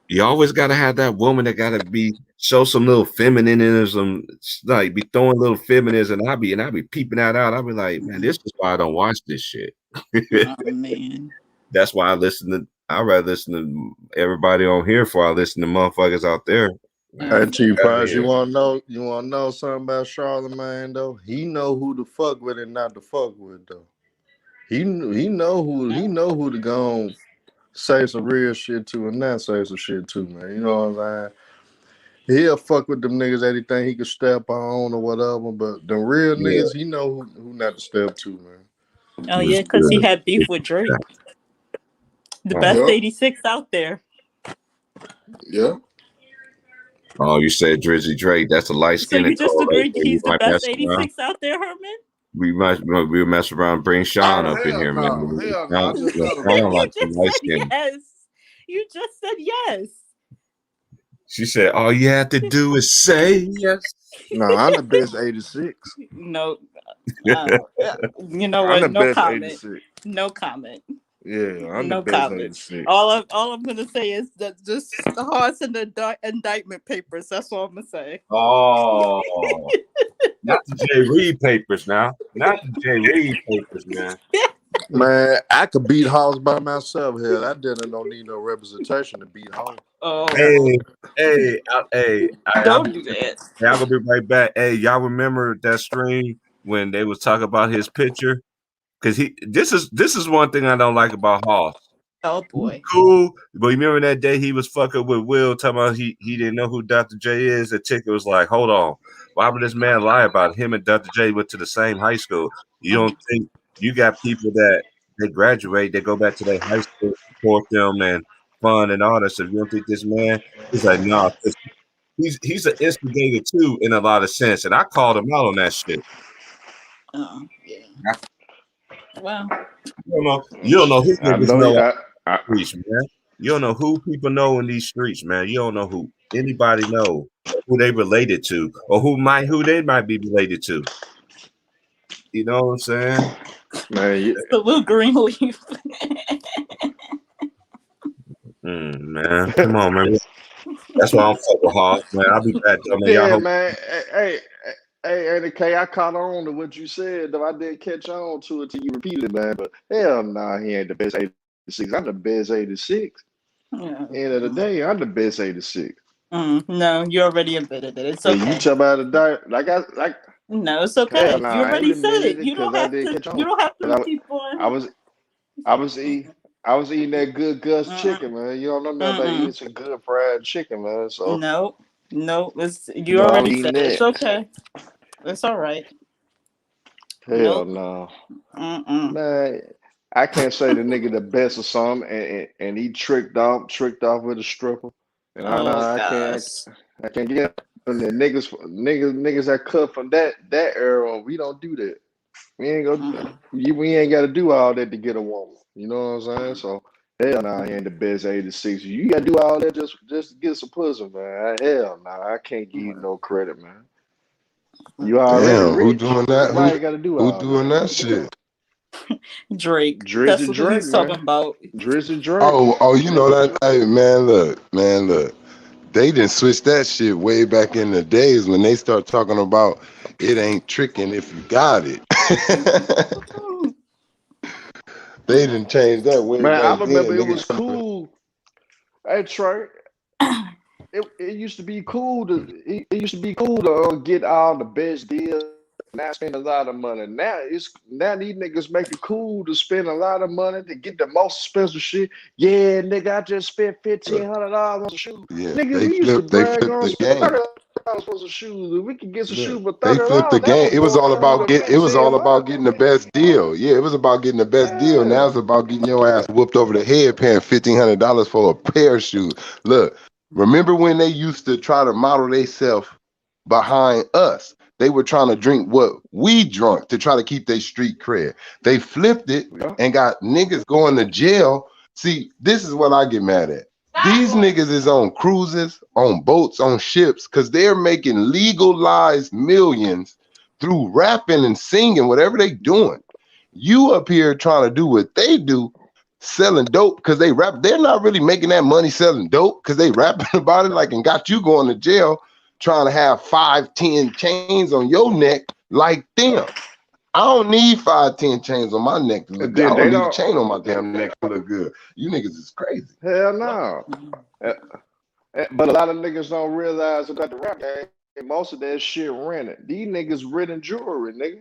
You always gotta have that woman that gotta show some little feminism, like be throwing little feminism. And I be peeping that out. I be like, man, this is why I don't watch this shit. Oh man. That's why I rather listen to everybody on here before I listen to motherfuckers out there. Hey, T Price, you wanna know something about Charlamagne though? He know who to fuck with and not to fuck with though. He know who to go and say some real shit to and not say some shit to, man. You know what I'm saying? He'll fuck with them niggas that he think he can step on or whatever, but the real niggas, he know who not to step to, man. Oh yeah, because he had beef with Drake. The best 86 out there. Yeah. Oh, you said Drizzy Drake. That's a light skin. So you just agreed he's the best 86 out there, Herman? We mess around and bring Sean up in here, man. You just said yes. She said, all you have to do is say yes. No, I'm the best 86. No. You know what? No comment. 86. No comment. Yeah, I'm no the best comment. 86. All I'm gonna say is that just the hearts and the indictment papers. That's all I'm gonna say. Oh, not the J. Reed papers now. Not the J. Reed papers, man. Man, I could beat Hoss by myself. Hell, I don't need no representation to beat Hoss. Oh, hey, don't do that. Hey, I'm gonna be right back. Hey, y'all remember that stream when they was talking about his picture? Because this is one thing I don't like about Hoss. Oh boy, cool. But remember that day he was fucking with Will, talking about he didn't know who Dr. J is. The ticket was like, hold on, why would this man lie about him and Dr. J went to the same high school? You don't think you got people that they graduate, they go back to their high school, support them and fun and all that stuff. You don't think this man? He's like, no, he's an instigator too in a lot of sense, and I called him out on that shit. Yeah. Well, you don't know who niggas know streets, man. You don't know who people know in these streets, man. You don't know who anybody know who they related to or who they might be related to. You know what I'm saying? Man, the little green leaf. Man, come on, man. That's why I'm fucking hard, man. I'll be back, though, man. Yeah, man. Hey, K, I caught on to what you said, though. I didn't catch on to it till you repeated it, man. But hell nah, he ain't the best 86. I'm the best 86. Yeah. End of the day, I'm the best 86. No, you already admitted it. It's okay. okay. You talk about the No, it's okay. You already said it. You don't have to keep on. I was eating that good Gus chicken, man. You don't know nothing about eating some good fried chicken, man. So no, you already said it. It's okay. It's all right. Hell no. Man, I can't say the nigga the best or something, and he tricked off with a stripper. And I can't get and the niggas that cut from that era. We don't do that. We ain't got to do all that to get a woman. You know what I'm saying? So hell nah, he ain't the best 86. You got to do all that just to get some pussy, man. Hell nah, I can't give you no credit, man. You already rich. Who doing that? Why you got to do all who doing that shit? Drake. That's what he's talking about. Drizzy Drake. Oh, you know that? Hey, man, look. They didn't switch that shit way back in the days when they start talking about it ain't tricking if you got it. They didn't change that way back I remember then. It was cool. Hey, Trey. It used to be cool to get all the best deals. Now spend a lot of money. Now these niggas make it cool to spend a lot of money to get the most expensive shit. Yeah, nigga, I just spent $1,500 on some shoes. Yeah, nigga, we used to brag on spending $30 for some shoes. We could get some shoes for $30. They flipped the game. It was all about getting the best deal. Yeah, it was about getting the best deal. Now it's about getting your ass whooped over the head, paying $1,500 for a pair of shoes. Look, remember when they used to try to model themselves behind us? They were trying to drink what we drunk to try to keep their street cred. They flipped it and got niggas going to jail. See, this is what I get mad at. These niggas is on cruises, on boats, on ships, because they're making legalized millions through rapping and singing, whatever they doing. You up here trying to do what they do, selling dope because they rap. They're not really making that money selling dope because they rapping about it, like, and got you going to jail trying to have 5, 10 chains on your neck like them. I don't need 5, 10 chains on my neck to look And good. I then don't they need a don't. chain on my damn neck to look good. You niggas is crazy. Hell no. But a lot of niggas don't realize about the rap game. Most of that shit rented. These niggas renting jewelry, nigga.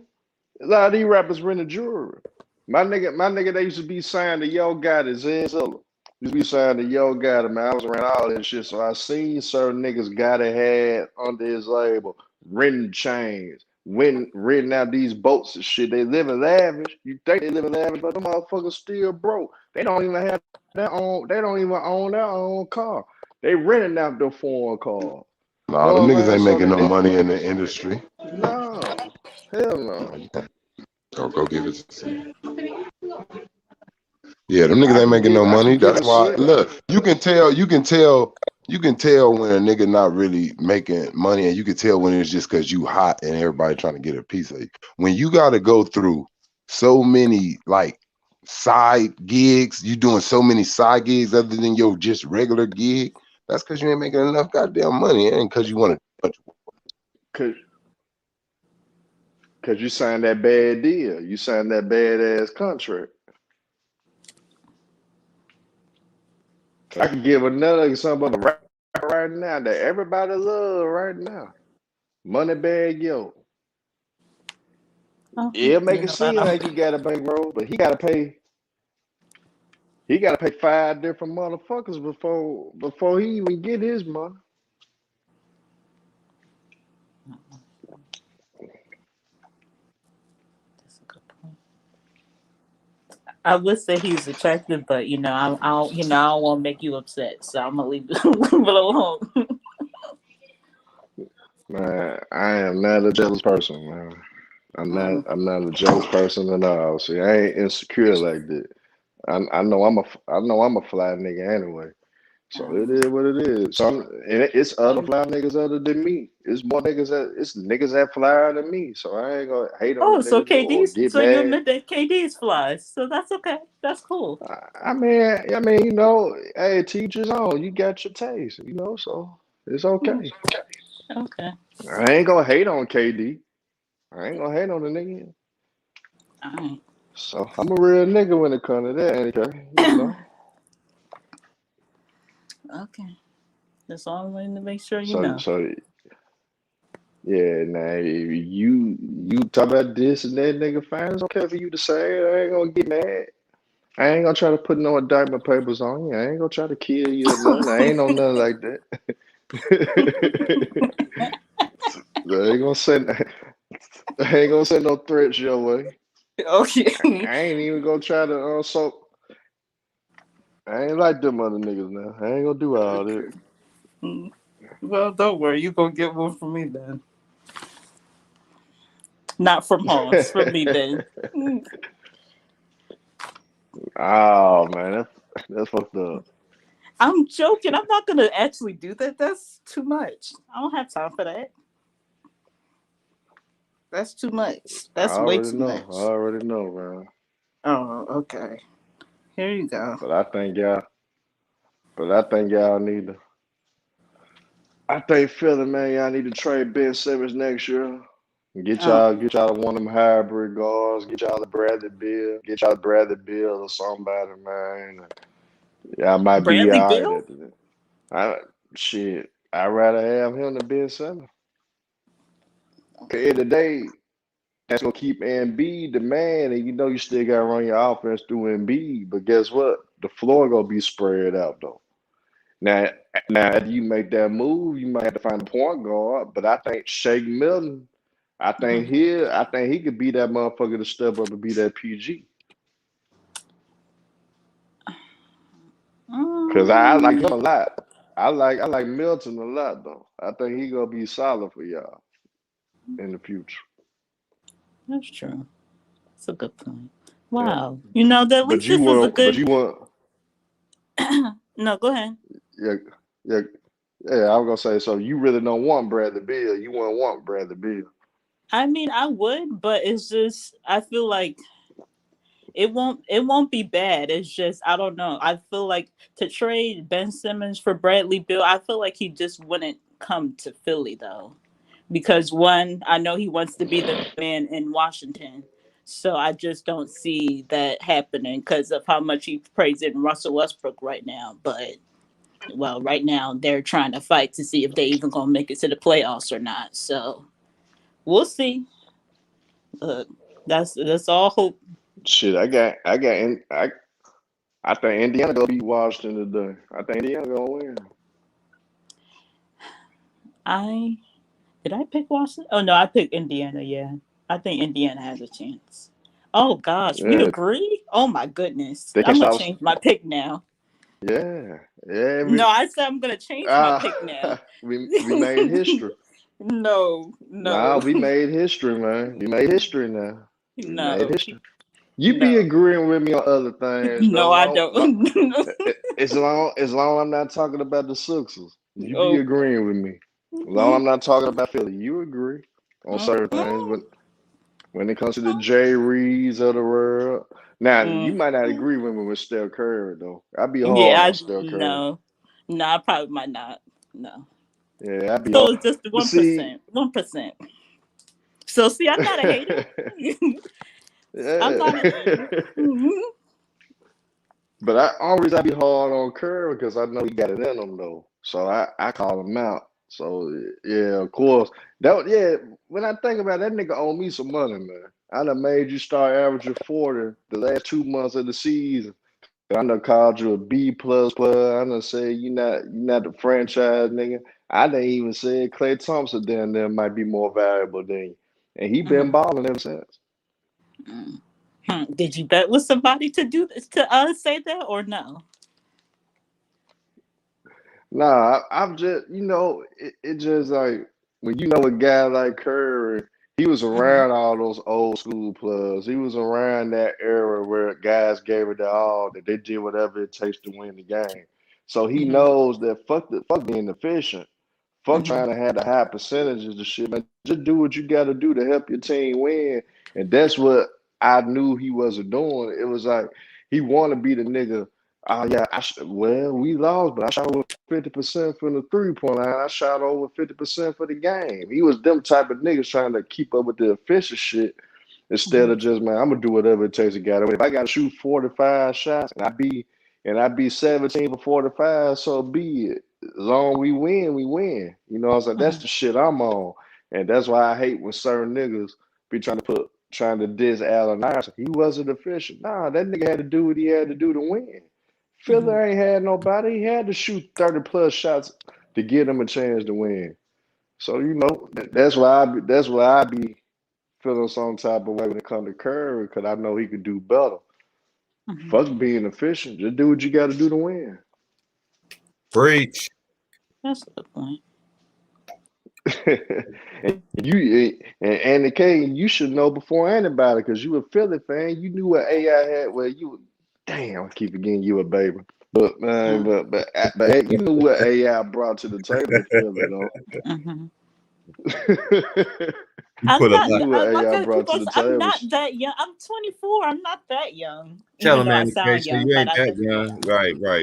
A lot of these rappers renting jewelry. My nigga, they used to be signed to Yo Gotti, Zed Zilla. Used to be signed to Yo Gotti, man. I was around all that shit, so I seen certain niggas Gotti had under his label, renting chains, renting out these boats and shit. They living lavish. You think they living lavish, but them motherfuckers still broke. They don't even have their own. They don't even own their own car. They renting out the foreign car. Nah, them niggas ain't making no money in the industry. No, hell no. Go give it to see. Yeah, them niggas ain't making no money. That's why. Look, you can tell when a nigga not really making money, and you can tell when it's just because you hot and everybody trying to get a piece of you. When you got to go through so many like side gigs, you doing so many side gigs other than your just regular gig. That's because you ain't making enough goddamn money, and because you want to. Cause you signed that bad deal. You signed that badass contract. I can give another example of a rapper right now that everybody love right now. Moneybagg Yo. It'll make it seem like he got a bankroll, but he gotta pay 5 different motherfuckers before he even get his money. I would say he's attractive, but I don't want to make you upset, so I'm gonna leave it alone. Man, I am not a jealous person, man. I'm not a jealous person at all. See, I ain't insecure like that. I know I'm a fly nigga anyway. So it is what it is. So it's other fly niggas other than me. It's niggas that flyer than me. So I ain't gonna hate on the So niggas or get you mad. admit that KD's flies, so that's okay. That's cool. I mean, hey, teachers on. You got your taste, so it's okay. Okay. I ain't gonna hate on KD. I ain't gonna hate on the nigga. All right. So I'm a real nigga when it comes to that, okay? Okay. That's all I wanted to make sure you So know. Yeah, now you talk about this and that, nigga, fine. It's okay for you to say it. I ain't gonna get mad. I ain't gonna try to put no indictment papers on you. I ain't gonna try to kill you or nothing. I ain't on nothing like that. I ain't gonna send no threats your way. Okay. I ain't even gonna try to I ain't like them other niggas now. I ain't gonna do all that. Well, don't worry. You gonna get one from me then. Not from Hans, from me then. Oh man, that's fucked up. I'm joking. I'm not gonna actually do that. That's too much. I don't have time for that. That's too much. That's way too much. I already know, man. Oh, okay. Here you go. But I think y'all need to. I think Philly, man, y'all need to trade Ben Simmons next year. Get y'all one of them hybrid guards. Get y'all a Bradley Beal. Get y'all Bradley Beal or somebody, man. Y'all might be Bradley all right Beal? after that. I'd rather have him than Ben Simmons. At the end of the day, that's gonna keep Embiid the man, and you still gotta run your offense through Embiid. But guess what? The floor gonna be spread out though. Now, if you make that move, you might have to find a point guard. But I think Shake Milton, I think he could be that motherfucker to step up and be that PG. Cause I like him a lot. I like Milton a lot though. I think he gonna be solid for y'all in the future. That's true. That's a good point. Wow. Yeah. At least this is a good. But you want. No, go ahead. Yeah, yeah, yeah. I was gonna say. So you really don't want Bradley Beal. You wouldn't want Bradley Beal. I mean, I would, but it's just I feel like it won't be bad. It's just I don't know. I feel like to trade Ben Simmons for Bradley Beal, I feel like he just wouldn't come to Philly though. Because one, I know he wants to be the man in Washington. So I just don't see that happening because of how much he prays in Russell Westbrook right now. But well, right now they're trying to fight to see if they even gonna make it to the playoffs or not. So we'll see. Look, that's all hope. Shit, I think Indiana gonna beat Washington today. I think Indiana gonna win. I did I pick Washington? Oh no, I picked Indiana. Yeah, I think Indiana has a chance. Oh gosh, we Yeah, agree. Oh my goodness, they can I'm gonna stop. change my pick now. Yeah, yeah. No, I said I'm gonna change my pick now. We made history. No, Nah, no, we made history, man. We made history now. We made no, history. You be no, agreeing with me on other things, but no. I don't. as long I'm not talking about the Sixers, you be Oh. agreeing with me. As long I'm not talking about Philly, you agree on certain things. But when it comes to the Jay Reeds of the world, now you might not agree with me with Steph Curry though. I be hard Yeah, on Steph Curry. no, I probably might not. No. Yeah, I be So hard. it's just the But see, 1%. So see, I'm not a hater. I'm not a hater. yeah. But only reason I be hard on Curry because I know he got it in him though. So I call him out. So yeah, of course. When I think about it, that nigga owe me some money, man. I done made you start averaging 40 the last 2 months of the season. I done called you a B plus plus. I done said you not the franchise nigga. I done even said Klay Thompson down there might be more valuable than you. And he been balling ever since. Did you bet with somebody to do this to say that or no? Nah, I'm just, it just like when you know a guy like Curry, he was around all those old school plugs. He was around that era where guys gave it their all, that they did whatever it takes to win the game. So he knows that fuck being efficient, fuck trying to have the high percentages of shit, man. Just do what you got to do to help your team win, and that's what I knew he wasn't doing. It was like he want to be the nigga. Oh yeah, well, we lost, but I shot over 50% from the 3-point line. I shot over 50% for the game. He was them type of niggas trying to keep up with the official shit instead of just, man, I'm gonna do whatever it takes to get away. If I gotta shoot 45 shots and I be 17 for 45, so be it. As long as we win, we win. You know what I'm saying? That's the shit I'm on. And that's why I hate when certain niggas be trying to diss Allen Iverson. He wasn't efficient. Nah, that nigga had to do what he had to do to win. Philly ain't had nobody. He had to shoot 30 plus shots to give him a chance to win. So that's why I be feeling some type of way when it comes to Curry because I know he could do better. Fuck being efficient. Just do what you got to do to win. Preach. That's the point. and Andy K, you should know before anybody because you a Philly fan. You knew what AI had. Well, damn, I keep forgetting you a baby. But man, but hey, you knew what AI brought to the table in Philly, though. I'm not. You knew what AI brought to the table. I'm not that young. I'm 24. I'm not that young. Tell Even him, though I man, sound so young, you but ain't I that definitely young. am.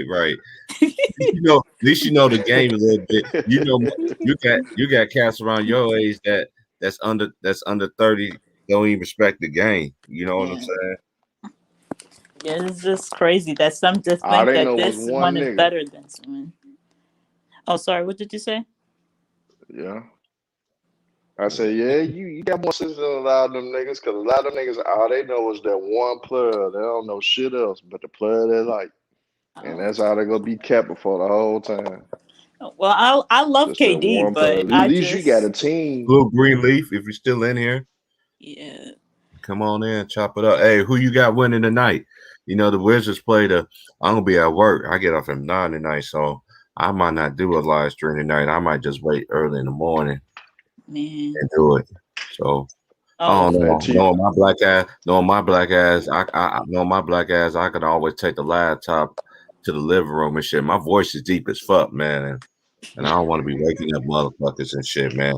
Right. At least you know the game a little bit. You got cats around your age that's under 30 don't even respect the game. You know what I'm saying? Yeah, it's just crazy that some just All think they that know was this one one is nigga. better than someone. Oh, sorry. What did you say? Yeah. I say, yeah, you got more sense than a lot of them niggas, because a lot of them niggas, all they know is that one player. They don't know shit else but the player they like. And that's how they're going to be kept for the whole time. Well, I love Just that KD, one player. but At least you got a team. Blue Greenleaf, if you're still in here. Yeah. Come on in, chop it up. Hey, who you got winning tonight? You know, the Wizards play I'm going to be at work. I get off at 9 tonight, so I might not do a live stream tonight. I might just wait early in the morning and do it. So I don't know. Knowing my black ass, I know my black ass, I could always take the laptop to the living room and shit. My voice is deep as fuck, man, and I don't want to be waking up motherfuckers and shit, man.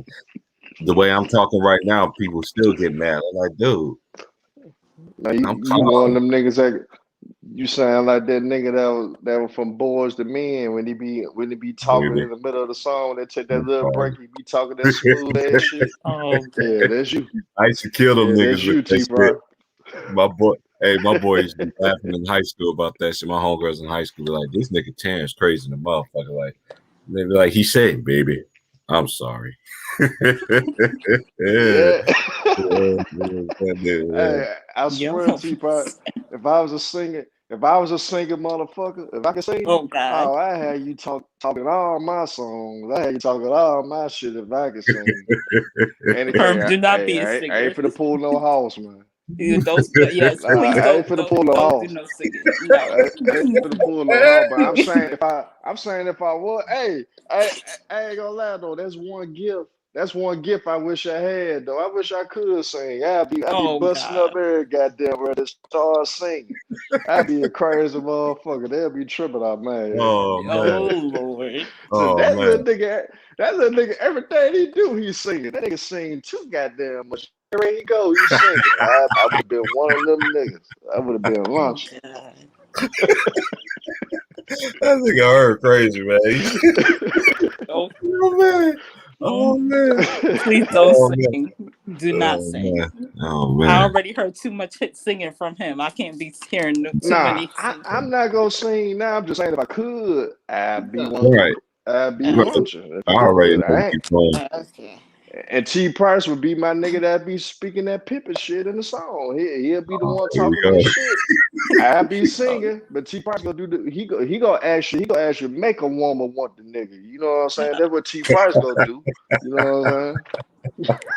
The way I'm talking right now, people still get mad. I'm like, dude, Now I'm you one of calm. them niggas that you sound like that nigga that was from Boys to Men when he be talking Baby. in the middle of the song. They take that I'm little break. sorry. He be talking that smooth ass shit. Oh, Yeah, good. that's you. I used to kill them Yeah, niggas that's with you, that shit. T-Bro. My boy used to be laughing in high school about that shit. My homegirls in high school be like, this nigga Terrence crazy in the motherfucker. Like, they be like, he said, baby, I'm sorry. Yeah. Yeah. Hey, I Yo. swear, T-Bro, if I was a singer motherfucker, if I could sing, Oh God. oh, I had you talking all my songs. I had you talking all my shit if I could sing. And Herb, do not be a I singer. ain't finna pull no house, man. Yes, Nah, please I ain't finna pull no don't do house. no singing. No. I ain't finna pull no house, but I'm saying if I was, hey, I ain't gonna lie though. That's one gift. That's one gift I wish I had though. I wish I could sing. I'd be Oh busting up God. every goddamn ready to start singing. I'd be a crazy motherfucker. They'll be tripping out my head. Oh Oh man. Lord. So Oh that man. little nigga, everything he do, he's singing. That nigga sing too goddamn much. Wherever he go, he's singing. I would have been one of them niggas. I would have been Oh launched. God. That nigga heard crazy, man. Oh, Oh man. Oh man. please don't Oh man. sing. Do not Oh sing. man. Oh I man. already heard too much hit singing from him. I can't be hearing too Nah, many. I'm not gonna sing now. I'm just saying if I could, I'd be one. Right. I'd be Right. one if I I already could. know I what ain't. you're playing. Okay. And T Price would be my nigga that'd be speaking that Pippin shit in the song. He'll be the one Here we talking go. that shit. I be singing, but T Price gonna do he gonna actually make a woman want the nigga. You know what I'm saying? That's what T Price gonna do. You know what I'm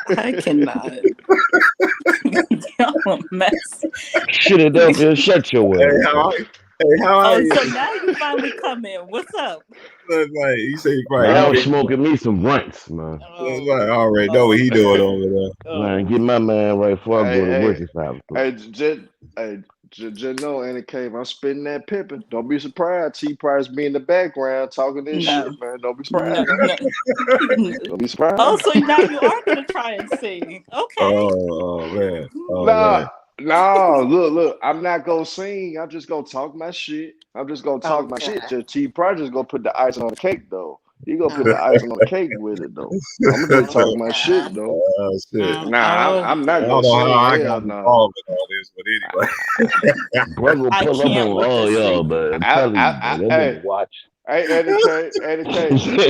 saying? I cannot. Y'all a mess. Philadelphia, shut your Hey, ass how up. are Oh, you? so now you finally come in. What's up? Like, he said he probably Man, I he was can't. smoking me some blunts, man. Like, I already know what he doing over there. Man, get my man right before I go to work Hey, if I have to. hey, just know, Andy Cave, I'm spitting that Pippin. Don't be surprised. T Price be in the background talking this No. shit, man. Don't be No, surprised. Man. Don't be surprised. Oh, so now you are gonna try and sing. Okay. Oh man. Oh man. Nah, look, I'm not gonna sing. I'm just gonna talk my shit. I'm just gonna talk my shit. Just T Price just gonna put the icing on the cake though. He gonna put the icing on the cake with it though. I'm gonna just talk my shit though. Oh shit. Nah, I'm I not don't gonna know how sing. I Hell got no. involved in all this, but anyway. Bro, go I pull up can't on with all the y'all, singing. but I'm telling you, bro, that Hey, nigga watch. Hey, Eddie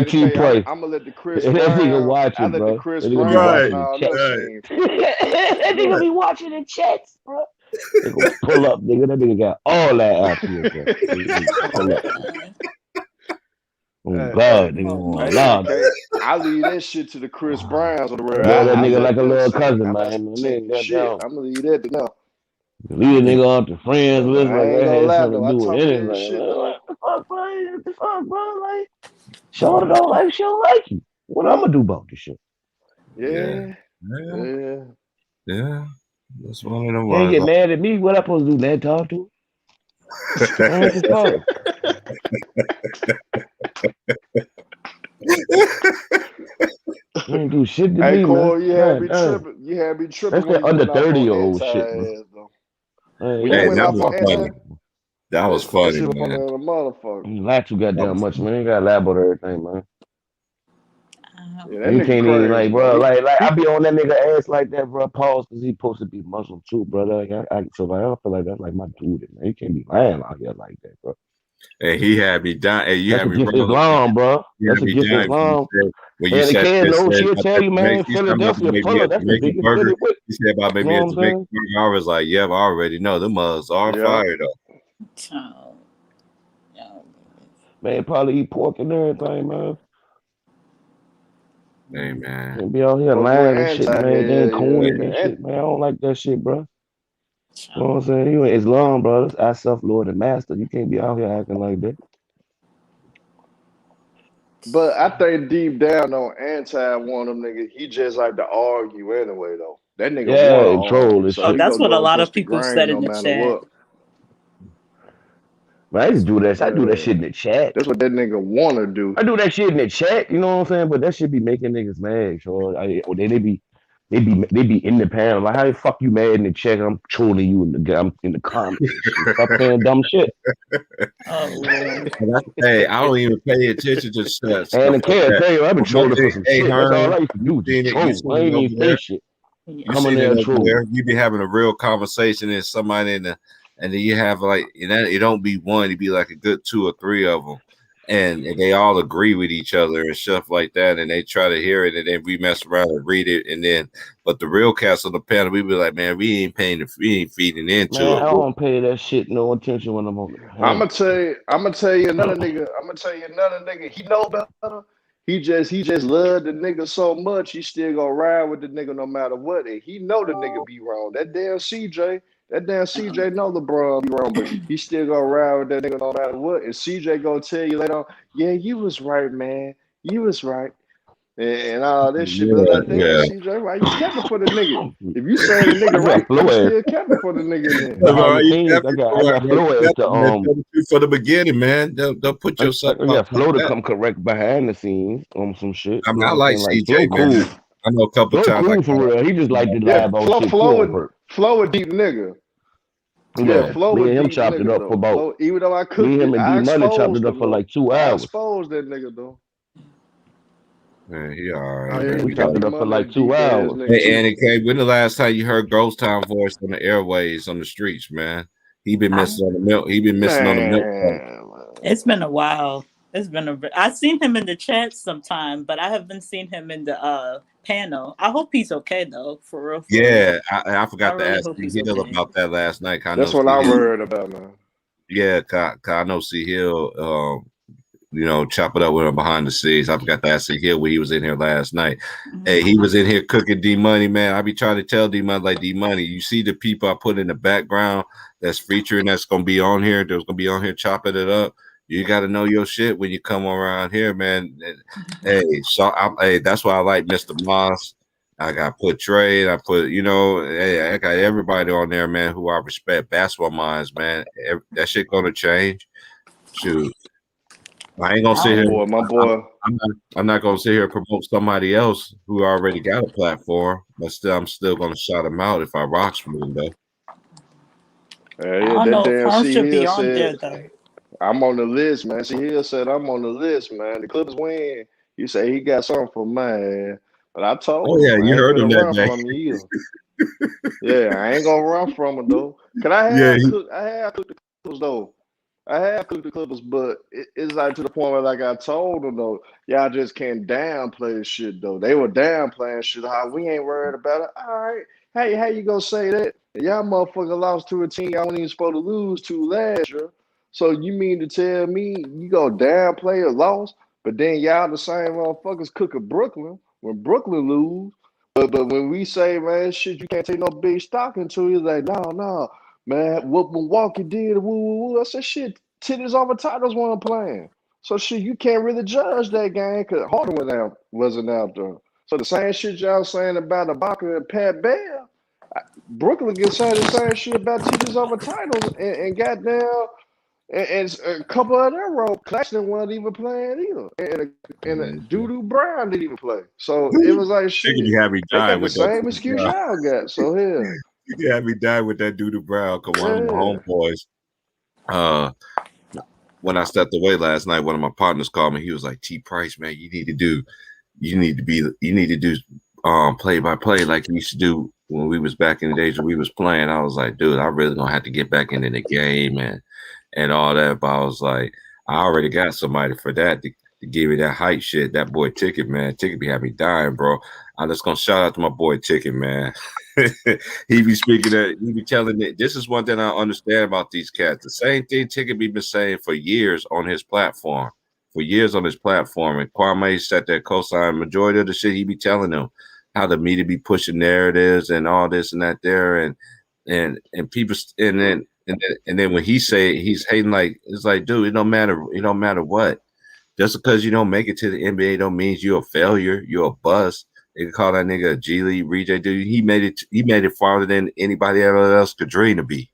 T K, Price. I'm gonna let the Chris That nigga Brown. I watching, let the bro. Chris That nigga be Browns Right. and watching the all chat. them Right. sing. That nigga be watching the chats, bro. They gonna pull up, nigga. That nigga got all that after bro. They pull up. Oh God, nigga on Eddie log. K, I leave that shit to the Chris Browns of the world. Love that I nigga let like a them little sing. cousin, I'm man. not Man, singing nigga got shit. down. I'm gonna leave that to them. Leave a nigga off the friends But list like I ain't that gonna had lie something though. to I do with talk anything. that shit Man, though. what the fuck, bro? What the fuck, bro? Like, Shorty don't like, she don't like you. What I'm gonna do about this shit? Yeah. Yeah. That's one of them Can't ones. get mad at me. What I supposed to do? Let talk to her? Man, what the fuck? You ain't do shit to Hey me, man. Corey, you had me God, tripping. You had me tripping that's when that you under went off on 30-year-old shit, man. anti ass though. Hey, When you Hey, went that off was on anti, funny. That was that funny, shit was funny man. than a motherfucker. you lie too That goddamn was much, funny. man. You ain't gotta lie about everything, man. Yeah, that You nigga can't even like, crazy, bro. though. Like I be on that nigga ass like that, bro. Pause, cause he supposed to be Muslim too, brother. So like, I feel like that's like my dude, man. You can't be lying out here like that, bro. And he had me down. And you That's had me against wrong. Islam, bro. You That's had me against down Islam. when you And the said kid this know, said she'll about tell that you, Jamaican. man, He's talking about to Philadelphia make me full a of, that's the Jamaican biggest burger. Philly with. He said about You maybe know a what I'm Jamaican saying? burger. I was like, yeah, I already know. Them mugs are Yeah. fire though. Child. No. Man, probably eat pork and everything, man. Hey man. And be out here Fuck with lying and shit, anti, man. Getting corny yeah. and shit, man. I don't like that shit, bro. You know Child. what I'm saying? You ain't Islam, bro. That's our self Lord and Master. You can't be out here acting like that. But I think deep down on anti one of them niggas, he just like to argue anyway though. That nigga Yeah, wanna and troll argue, and so Oh, shit. he that's gonna what a go lot of against the people grain said no in the matter chat. what. Man, I just do that. I do that shit in the chat. That's what that nigga wanna do. I do that shit in the chat. You know what I'm saying? But that shit be making niggas mad, so they be in the panel. Like, how the fuck you mad in the chat? I'm trolling you I'm in the comments. Stop saying dumb shit. Oh, Lord. Hey, I don't even pay attention to stuff. And I Like can't that. tell you, I've been trolling for some Hey, shit. That's all I used to do. you seen Just it- you troll. seen I ain't it even over say there? shit. Yeah. You Come in seen there it and over troll. there. You be having a real conversation and somebody and then you have like it don't be one, it be like a good 2 or 3 of them, and they all agree with each other and stuff like that, and they try to hear it, and then we mess around and read it, and then but the real cast on the panel, we be like, man, we ain't feeding into Man, I it. don't pay that shit no attention when I'm on the I'm panel. gonna tell you another nigga. He know better. He just love the nigga so much. He still gonna ride with the nigga no matter what. And he know the nigga be wrong. That damn CJ know LeBron be wrong, but he still gonna ride with that nigga no matter what. And CJ gonna tell you later on, yeah, you was right, man. You was right. And all this shit, but like, damn, Yeah. CJ, why you capping for the nigga? If you saying the nigga I got right, flow you ass. still capping for the nigga then. Behind the You scenes, I got flow ass to for the beginning, man. Don't put yourself I up got flow like to that. come correct behind the scenes on some shit. I You mean, know I what like I'm saying? Like CJ, Flow man. cool. I know a couple Flow times cool for real. He just like to lie Yeah, about shit too on purpose. Flow a deep nigga. Yeah, Yeah, Flow me a and him deep chopped it nigga up for though. about Flow, even though I me, cooked him, it, and D I Money chopped exposed it up him for though. like 2 I hours. exposed that nigga though. Man, he all right, I man. ain't We be chopped it D up for Money a like 2 deep ass hours. nigga Hey, too. Andy K, when the last time you heard Ghost Town voice on the airways on the streets, man? He been missing on the milk. He been missing on the milk. Man, It's been a while. I've seen him in the chat sometime, but I haven't seen him in the panel. I hope he's okay though, for real. Yeah, I I forgot to really ask hope C he's Hill okay. about that last night. I know that's what C I'm Hill. worried about, man. Yeah, 'cause I know C Hill. Chop it up with him behind the scenes. I forgot to ask C Hill when he was in here last night. Hey, he was in here cooking D Money, man. I be trying to tell D Money, like, D Money, you see the people I put in the background that's featuring, that's gonna be on here. There's gonna be on here chopping it up. You got to know your shit when you come around here, man. Hey, that's why I like Mr. Moss. I got put Trey. I put, hey, I got everybody on there, man, who I respect. Basketball minds, man. That shit gonna change. Shoot. I ain't gonna sit here. My boy. I'm not gonna sit here and promote somebody else who already got a platform, but I'm still gonna shout him out if I rocks with him though. I don't know if Herm should be on there though. I'm on the list, man. C Hill said I'm on the list, man. The Clippers win. He said he got something for man. But I told him, yeah, you heard him that day. From you. Yeah, I ain't gonna run from him though. I have cooked the Clippers though. I have cooked the Clippers, but it's like to the point where, like I told them though, y'all just can't downplay shit though. They were downplaying shit. How we ain't worried about it. All right, hey, how you gonna say that? Y'all motherfucker lost to a team y'all wasn't even supposed to lose to last year. So you mean to tell me you go downplay a loss, but then y'all the same motherfuckers cook at Brooklyn when Brooklyn lose? But when we say, man, shit, you can't take no big stock into it, like, no. Man, what Milwaukee did, woo. I said, shit, titties over titles weren't playing. So, shit, you can't really judge that game because Harden wasn't out there. So, the same shit y'all saying about Ibaka and Pat Bear, Brooklyn can say the same shit about titties over titles and goddamn, and a couple of their role. Claxton wasn't even playing either. And Doo Brown didn't even play. So, it was like, shit, You have me they die got the with same that. excuse y'all got. So, yeah. You have me die with that Doo Brown. Cause one of my homeboys, when I stepped away last night, one of my partners called me. He was like, T Price, man, you need to do play by play like you used to do when we was back in the days when we was playing. I was like, dude, I really gonna have to get back into the game and all that. But I was like, I already got somebody for that to give me that hype shit. That boy Ticket, man. Ticket be having me dying, bro. I'm just gonna shout out to my boy Ticket, man. He be telling me this is one thing I understand about these cats. The same thing Ticket be been saying for years on his platform. And Kwame sat there co-sign majority of the shit he be telling them how the media be pushing narratives and all this and that there and people and then when he say he's hating, like it's like, dude, it don't matter what. Just because you don't make it to the NBA don't mean you're a failure, you're a bust. They can call that nigga a G League reject, dude. He made it farther than anybody else could dream to be.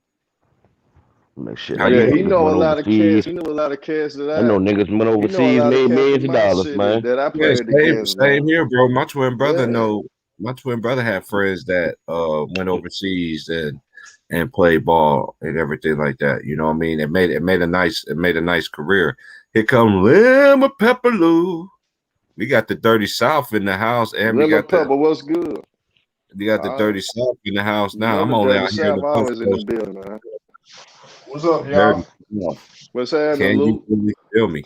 Like shit, How like you them Yeah, he niggas know? know a went lot of cats. overseas. He know a lot of cats that I know niggas went he know a overseas, lot of made cats millions in of my dollars, city man. that I Yeah, played same, against, same man. here, bro. My twin brother Yeah. my twin brother had friends that went overseas and played ball and everything like that. You know what I mean? It made a nice career. Here come Lima Pepper Lou. We got the Dirty South in the house, and Lemon pepper, what's good? we got the All right. Dirty South in the house You now. know I'm the only dirty out here in South the West always in the Coast. building, man. What's up, Dirty y'all? South. What's happening, Can you Luke? really feel me?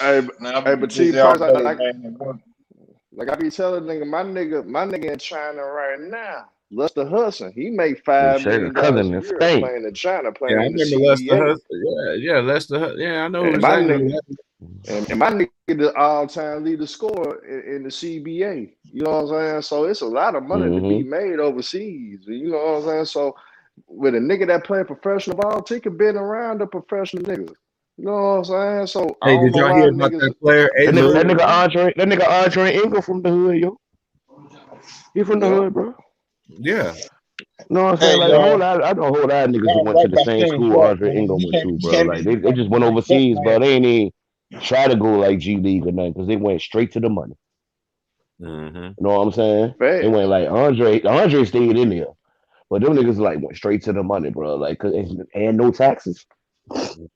Hey, Man, I've hey, been but T busy all Price, day, man. like I be telling my nigga in China right now. Lester Hudson, he make And $5 Shaq a million a cousin in year Spain. playing in China, Yeah, playing I in the remember Lester CBA. Hudson. Yeah, Lester Hudson. Yeah, I know And my exactly. nigga, and my nigga the all-time leader scorer in the CBA. You know what I'm saying? So it's a lot of money to be made overseas. You know what I'm saying? So with a nigga that play professional ball, he could been around the professional niggas. You know what I'm saying? So I Hey, don't did know y'all why hear about niggas that player? Hey, That Lou. nigga Andre Ingram from the hood, yo. He from the yeah. hood, bro. Yeah. You know what I'm Hey, saying? Like I know a whole lot of niggas who y'all went to right the by same King school Drake, Andre man. Ingram You went can't, to, you bro. can't Like be they just went like that, overseas, bro. man. They ain't even try to go like G League or nothing because they went straight to the money. Mm-hmm. You know what I'm saying? They Facts. went like Andre stayed in there. But them niggas like went straight to the money, bro. Like, and no taxes.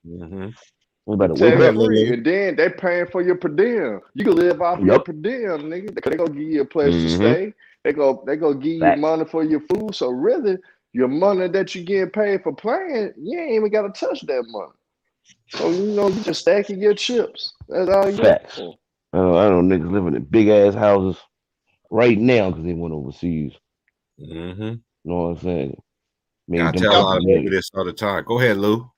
Mm-hmm. We better wake Go Tax ahead, up. free. Lou. And then they paying for your per diem. You can live off your Yep. per diem, nigga. They gonna give you a place to Mm-hmm. stay. They go give you Facts. money for your food. So really, your money that you get paid for playing, you ain't even gotta touch that money. So you know you just stacking your chips. That's all you Facts. doing. I know niggas living in big ass houses right now because they went overseas. Mm-hmm. You know what I'm saying? I Made them tell a Y'all, lot couple of people million. this all the time. Go ahead, Lou.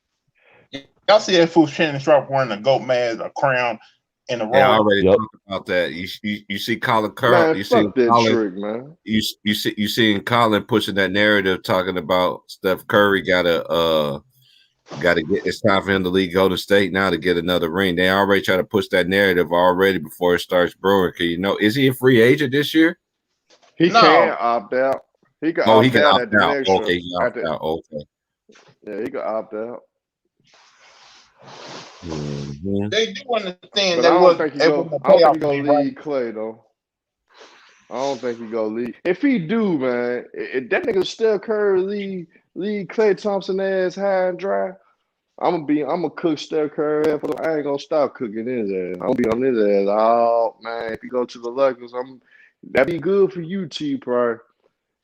y'all see that fool Shannon Sharp wearing a goat mask, a crown, and a Yeah, I robe? already Yep. talked about that. You see Colin Curl. Man, You see fuck that Colin. trick, man. You seeing Colin pushing that narrative, talking about Steph Curry gotta get. It's time for him to leave Golden State now to get another ring. They already try to push that narrative already before it starts brewing. Cause you know, is he a free agent this year? He No. can opt out. He can Oh, he opt can out opt at the out. next year. Okay, he opt out. Okay. Yeah, he can opt out. Mm-hmm. They do understand But I that don't was think he it was go. a I don't think he payoff to gonna be right. leave Clay though. I don't think he gonna leave. If he do, man, if that nigga Steph Curry leave Clay Thompson ass high and dry, I'm gonna cook Steph Curry ass. I ain't gonna stop cooking his ass. I'm gonna be on his ass. Oh man, if you go to the Lakers, that'd be good for you, T. Prior,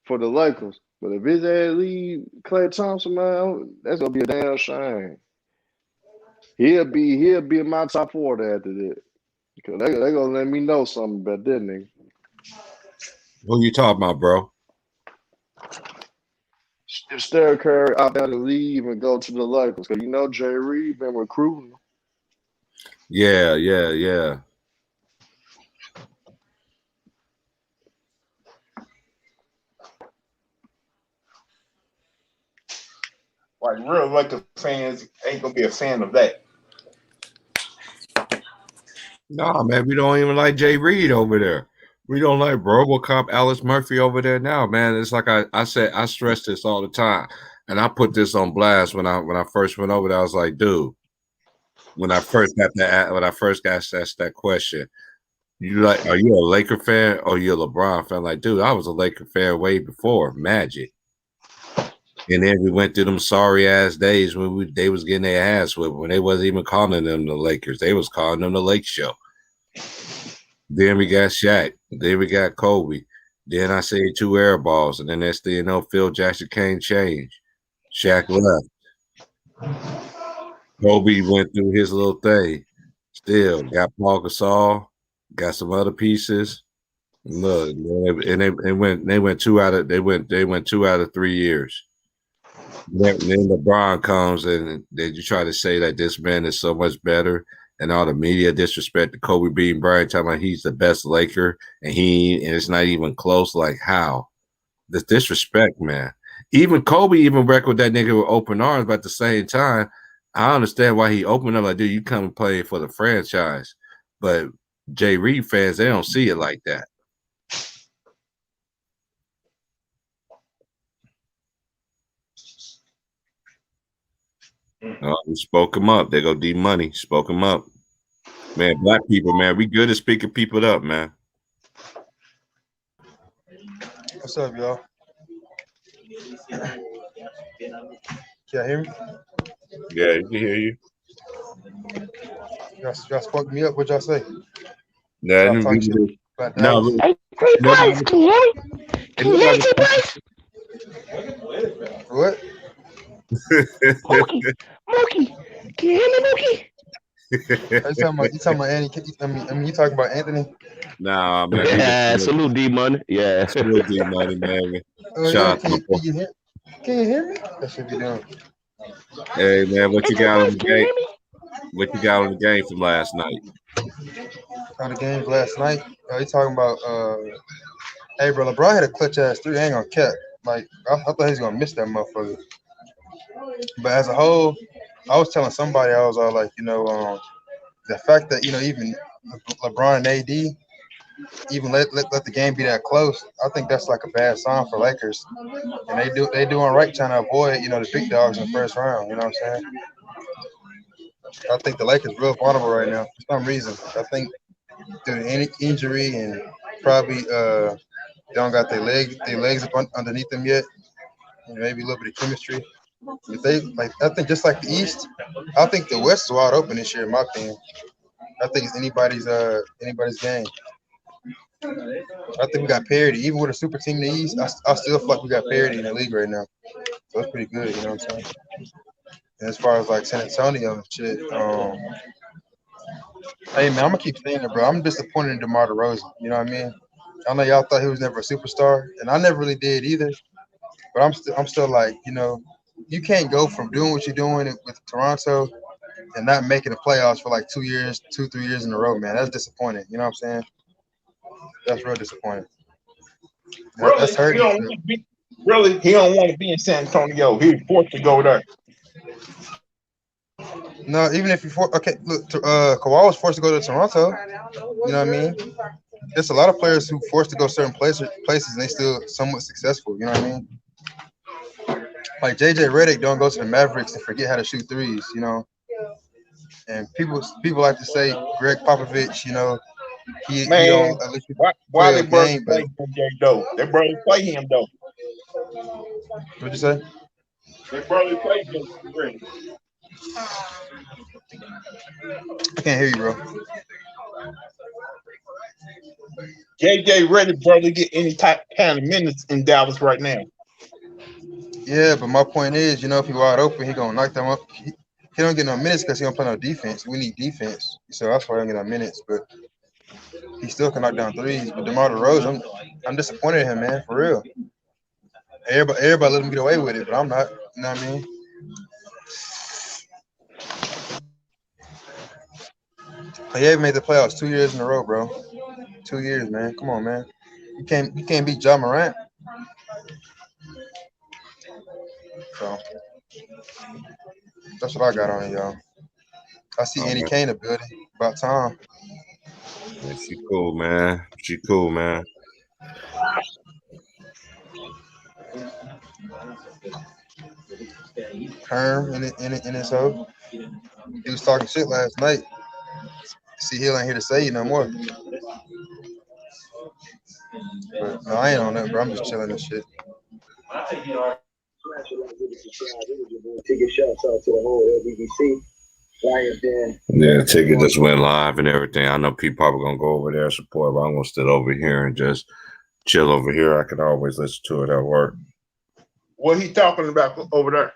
for the Lakers. But if his ass leave Clay Thompson, man, that's gonna be a damn shame. He'll be in my top 40 after that. Cause they gonna let me know something about that nigga. Who you talking about, bro? If Steph Curry out there to leave and go to the Lakers, because you know Jay Reed been recruiting. Yeah. Like real Lakers fans ain't gonna be a fan of that. No, man, we don't even like Jay Reed over there. We don't like RoboCop Alex Murphy over there now, man. It's like I said, I stress this all the time, and I put this on blast when I first went over there. I was like, dude, when I first got asked that question, are you a Laker fan or you a LeBron fan? Like, dude, I was a Laker fan way before Magic. And then we went through them sorry ass days when they was getting their ass whipped when they wasn't even calling them the Lakers. They was calling them the Lake Show. Then we got Shaq. Then we got Kobe. Then I say 2 air balls. And then next thing you know, Phil Jackson can't change. Shaq left. Kobe went through his little thing. Still got Paul Gasol, got some other pieces. Look, and they went 2 out of 3 years. Then LeBron comes and you try to say that this man is so much better, and all the media disrespect to Kobe Bean Bryant, talking about he's the best Laker, and it's not even close. Like how? The disrespect, man. Even Kobe even record that nigga with open arms, but at the same time, I understand why he opened up like, dude, you come and play for the franchise. But Jay Reed fans, they don't see it like that. We spoke him up. There go D Money. Spoke him up. Man, black people, man, we good at speaking people up, man. What's up, y'all? Can y'all hear me? Yeah, you can hear you. Y'all spoke me up. What y'all say? Yeah, Stop talking shit about Dallas. no, Hey, Price, can you hear me? Can you hear me, Price? What? Mookie, can you hear me, Mookie? You talking about Anthony? You talking about Anthony? Nah, man. Yeah, salute D Money. Yeah. Salute D Money, man. Oh, Shout yeah. out to my boy. Can you hear me? That should be doing. Hey, man, what you got on the Can you game? hear me? What you got on the game from last night? On the games last night, you talking about? Hey, bro, LeBron had a clutch ass three. I ain't gonna cap. Like I thought he was gonna miss that motherfucker. But as a whole, I was telling somebody, I was all like, the fact that even LeBron and AD even let the game be that close, I think that's like a bad sign for Lakers. And they doing right trying to avoid the big dogs in the first round. You know what I'm saying? I think the Lakers real vulnerable right now for some reason. I think due to any injury and probably they don't got their legs up underneath them yet. And maybe a little bit of chemistry. If they I think just like the East, I think the West is wide open this year, in my opinion. I think it's anybody's game. I think we got parity. Even with a super team in the East, I still feel like we got parity in the league right now. So it's pretty good, you know what I'm saying? And as far as like San Antonio and shit, hey man, I'm gonna keep saying it, bro. I'm disappointed in DeMar DeRozan. You know what I mean? I know y'all thought he was never a superstar, and I never really did either. But I'm still like, you can't go from doing what you're doing with Toronto and not making the playoffs for like 3 years in a row, man. That's disappointing. You know what I'm saying? That's real disappointing. That's hurting. He don't want to be in San Antonio. He's forced to go there. No, even if you look, Kawhi was forced to go to Toronto. You know what I mean? There's a lot of players who forced to go certain places and they still somewhat successful. You know what I mean? Like JJ Redick don't go to the Mavericks and forget how to shoot threes. And people like to say Greg Popovich. He don't at least why play they a barely game, play but him though? They barely play him though. What'd you say? They barely play him. I can't hear you, bro. JJ Redick barely get any kind of minutes in Dallas right now. Yeah, but my point is, if he wide open, he gonna knock them up. He don't get no minutes because he don't play no defense. We need defense, so that's why he don't get no minutes. But he still can knock down threes. But DeMar DeRozan, I'm disappointed in him, man, for real. Everybody let him get away with it, but I'm not. You know what I mean? He haven't made the playoffs 2 years in a row, bro. 2 years, man. Come on, man. You can't beat Ja Morant. So that's what I got on it, y'all. I see Andy Kane in the building. About time. Yeah, she cool, man. She cool, man. Herm in his hoe. He was talking shit last night. See, Hill ain't here to say you no more. But no, I ain't on that, bro. I'm just chilling and shit. Ticket shouts out to the whole LBBC. Yeah, the ticket just went live and everything. I know people probably gonna go over there and support, but I'm gonna sit over here and just chill over here. I can always listen to it at work. What he talking about over there?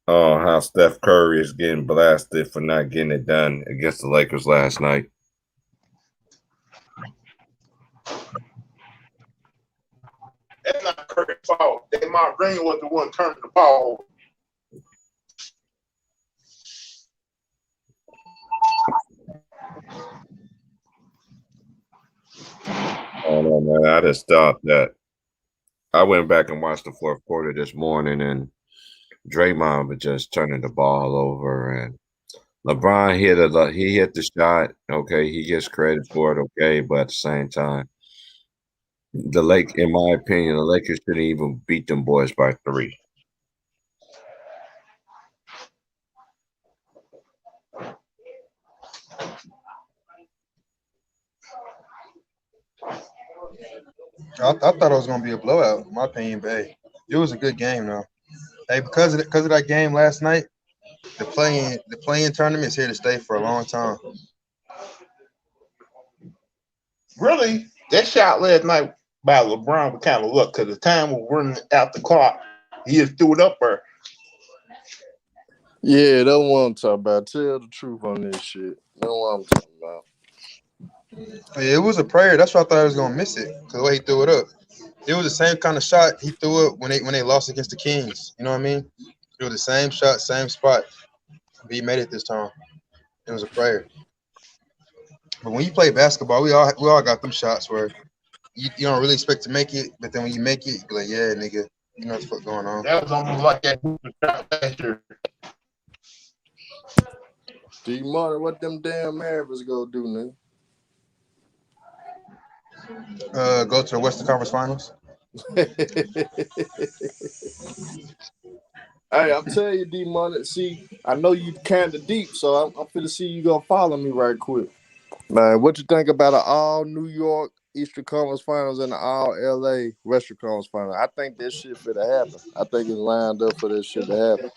Oh, how Steph Curry is getting blasted for not getting it done against the Lakers last night. That's not Curry's fault. Draymond Green was the one turning the ball over. Oh no, man! I just thought that I went back and watched the fourth quarter this morning, and Draymond was just turning the ball over, and LeBron hit the shot. Okay, he gets credit for it. Okay, but at the same time, in my opinion, the Lakers shouldn't even beat them boys by 3. I thought it was gonna be a blowout, in my opinion, but hey, it was a good game though. Hey, because of that game last night, the playing tournament is here to stay for a long time. Really, that shot last night by LeBron was kind of luck because the time was running out the clock. He just threw it up there. Yeah, that's what I'm talking about. Tell the truth on this shit. That's what I'm talking about. It was a prayer. That's why I thought I was gonna miss it because the way he threw it up. It was the same kind of shot he threw up when they lost against the Kings. You know what I mean? It was the same shot, same spot. But he made it this time. It was a prayer. But when you play basketball, we all got them shots where you don't really expect to make it, but then when you make it, you be like, yeah, nigga, you know what the fuck going on. That was almost like that shot last year. D-Money, what them damn Mavericks gonna do, nigga? Go to the Western Conference Finals. Hey, I'm telling you, D-Money. See, I know you kind of deep, so I'm finna see you gonna follow me right quick. Man, what you think about an all New York Eastern Conference Finals and the all LA Western Conference Finals? I think this shit finna happen. I think it's lined up for this shit to happen.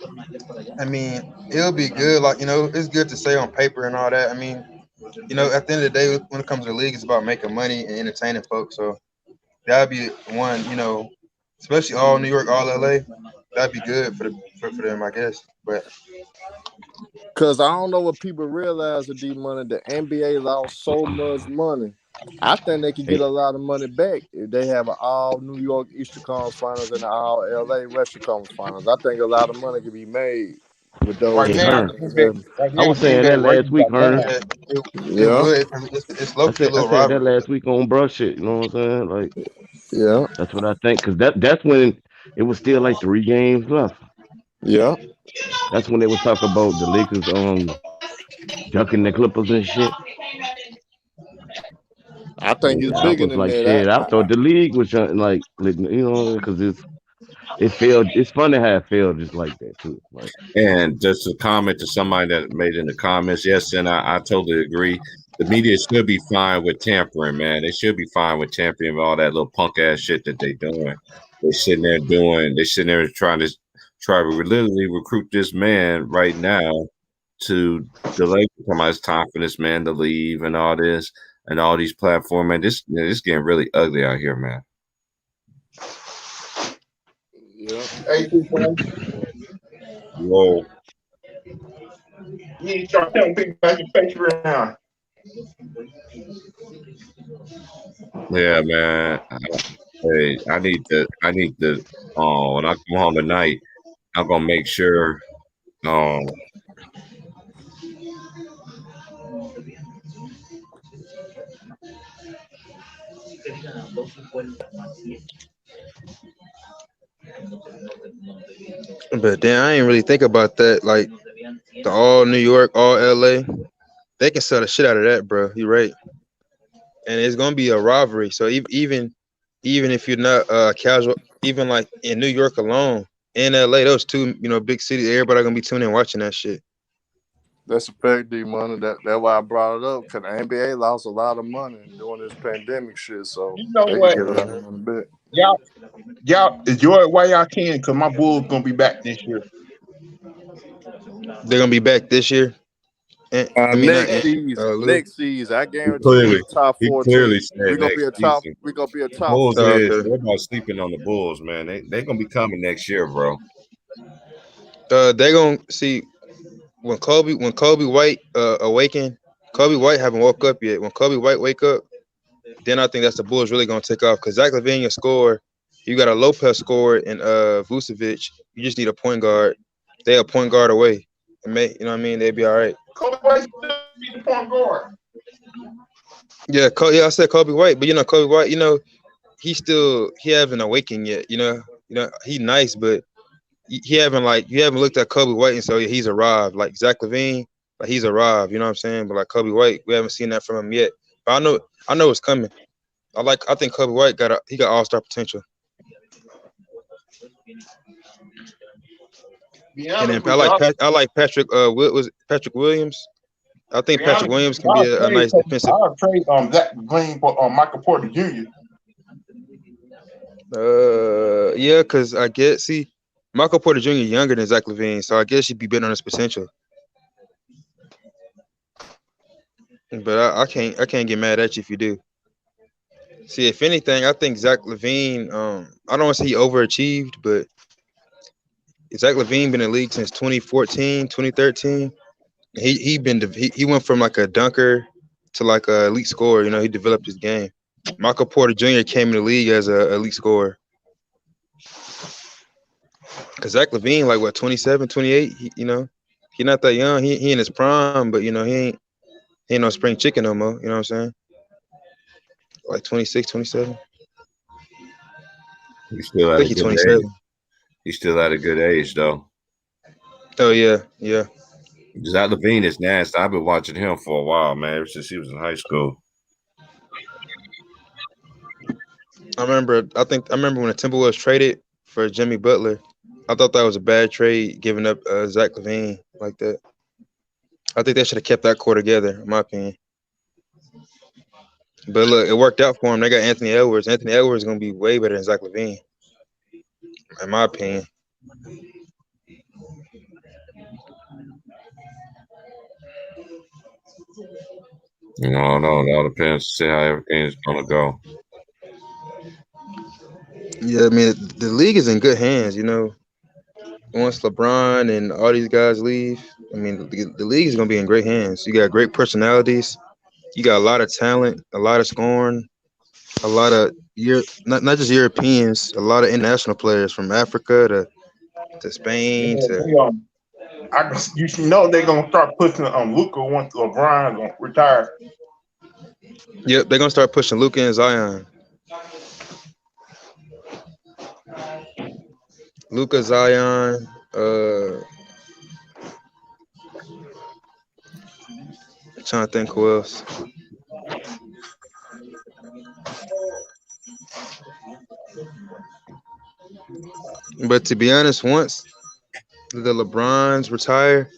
I mean, it'll be good. Like, it's good to say on paper and all that. I mean, at the end of the day, when it comes to the league, it's about making money and entertaining folks. So that'd be one, especially all New York, all LA. That'd be good for them, I guess. But Cause I don't know what people realize with D-Money. The NBA lost so much money. I think they could get a lot of money back if they have an all New York Eastern Conference Finals and an all LA Western Conference Finals. I think a lot of money could be made with those. Right now, I was saying that last week, Hernan. Yeah. It's low-key a little I said that rivalry. last week on brush shit. You know what I'm saying? Like, yeah, that's what I think. Cause that's when it was still like 3 games left. Yeah. That's when they was talking about the Lakers ducking the Clippers and shit. I think it's I bigger was than like, that. shit. I thought the league was like, because it failed. It's funny how it failed just like that too. Like, and just a comment to somebody that made in the comments, yes, and I totally agree. The media should be fine with tampering, man. They should be fine with tampering with all that little punk ass shit that they doing. They're sitting there trying to literally recruit this man right now to delay somebody's time for this man to leave and all this and all these platforms, man. This getting really ugly out here, man. Yeah. Hey, whoa. You need to start telling people about your Patreon. Yeah, man. Hey, I need to. When I come home tonight, I'm gonna make sure. But then I ain't really think about that. Like the all New York, all LA, they can sell the shit out of that, bro. You're right. And it's gonna be a rivalry. So even if you're not casual, even like in New York alone, in LA, those two, big cities, everybody gonna be tuning in watching that shit. That's a fact, D-Money. That's why I brought it up, because the NBA lost a lot of money during this pandemic shit, so You know they what? can get a lot of money back. Y'all enjoy it while y'all can, because my Bulls gonna be back this year. They're gonna be back this year. Next season, I guarantee you, top 4 teams. We're gonna be a top. We're gonna be a top. Bulls they're about sleeping on the Bulls, man. They're gonna be coming next year, bro. They're gonna see when Kobe White awaken. Kobe White haven't woke up yet. When Kobe White wake up, then I think that's the Bulls really gonna take off. Because Zach LaVine score, you got a Lopez score and Vucevic. You just need a point guard. They're a point guard away. You know what I mean? They'd be all right. Kobe White still be the point guard. Yeah, I said Kobe White, but Kobe White, he haven't awakened yet. He nice, but you haven't looked at Kobe White and so he's arrived. Like Zach LaVine, like he's arrived. You know what I'm saying? But like Kobe White, we haven't seen that from him yet. But I know it's coming. I think Kobe White got all-star potential. And then I like Patrick. Was Patrick Williams? I think Patrick Williams can be a nice defensive. I'll trade Zach LaVine for Michael Porter Jr. Yeah, because I guess Michael Porter Jr. younger than Zach LaVine, so I guess he'd be betting on his potential. But I can't get mad at you if you do. See, if anything, I think Zach LaVine. I don't want to say he overachieved, but Zach LaVine been in the league since 2014, 2013. He went from like a dunker to like a elite scorer. You know, he developed his game. Michael Porter Jr. came in the league as an elite scorer. Cause Zach LaVine, like what, 27, 28, he not that young. He in his prime, but he ain't no spring chicken no more. You know what I'm saying? Like 26, 27. He's still I at a think he's good 27. age. He's still at a good age though. Oh yeah. Zach LaVine is nasty. I've been watching him for a while, man, ever since he was in high school. I remember when the Timberwolves traded for Jimmy Butler. I thought that was a bad trade, giving up Zach LaVine like that. I think they should have kept that core together, in my opinion. But look, it worked out for him. They got Anthony Edwards. Anthony Edwards is gonna be way better than Zach LaVine, in my opinion. I don't know. It all depends to see how everything's gonna go. Yeah, I mean the league is in good hands. Once LeBron and all these guys leave, I mean the league is gonna be in great hands. You got great personalities. You got a lot of talent, a lot of scoring, a lot of not just Europeans, a lot of international players from Africa to Spain to. You know they're gonna start pushing Luka once LeBron gonna retire. Yep, they're gonna start pushing Luka and Zion. Luka, Zion, I'm trying to think who else. But to be honest, once the LeBrons retire,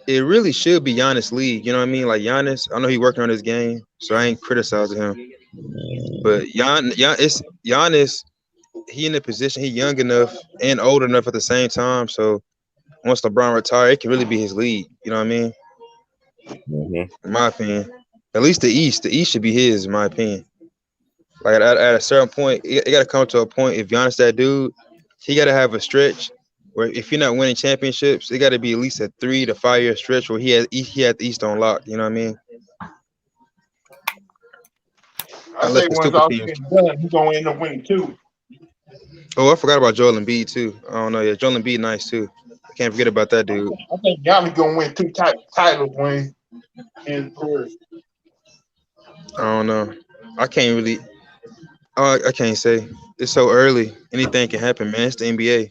it really should be Giannis' league. You know what I mean? Like Giannis, I know he's working on his game, so I ain't criticizing him. But Giannis, he in a position, he young enough and old enough at the same time. So once LeBron retire, it can really be his league. You know what I mean? Mm-hmm. In my opinion, at least the East should be his. In my opinion, like at a certain point, it got to come to a point. If Giannis that dude, he got to have a stretch where if you're not winning championships, it got to be at least a 3 to 5 year stretch where he had the East on lock. You know what I mean? I say once all this done, he's gonna end up winning too. Oh, I forgot about Joel Embiid too. I don't know. Yeah, Joel Embiid nice too. I can't forget about that dude. I think Giannis gonna win 2 titles when in his career. I don't know. I can't really. I can't say. It's so early. Anything can happen, man. It's the NBA.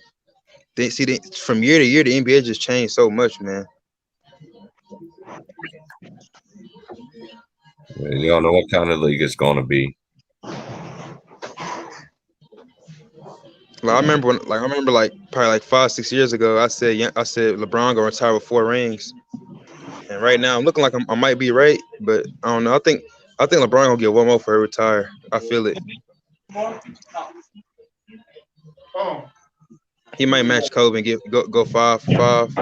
From year to year, the NBA just changed so much, man. You don't know what kind of league it's going to be. Like I remember probably 5-6 years ago, I said LeBron gonna retire with 4 rings, and right now I'm looking like I might be right, but I don't know. I think LeBron gonna get one more before he retire. I feel it. He might match Kobe and go 5 for 5.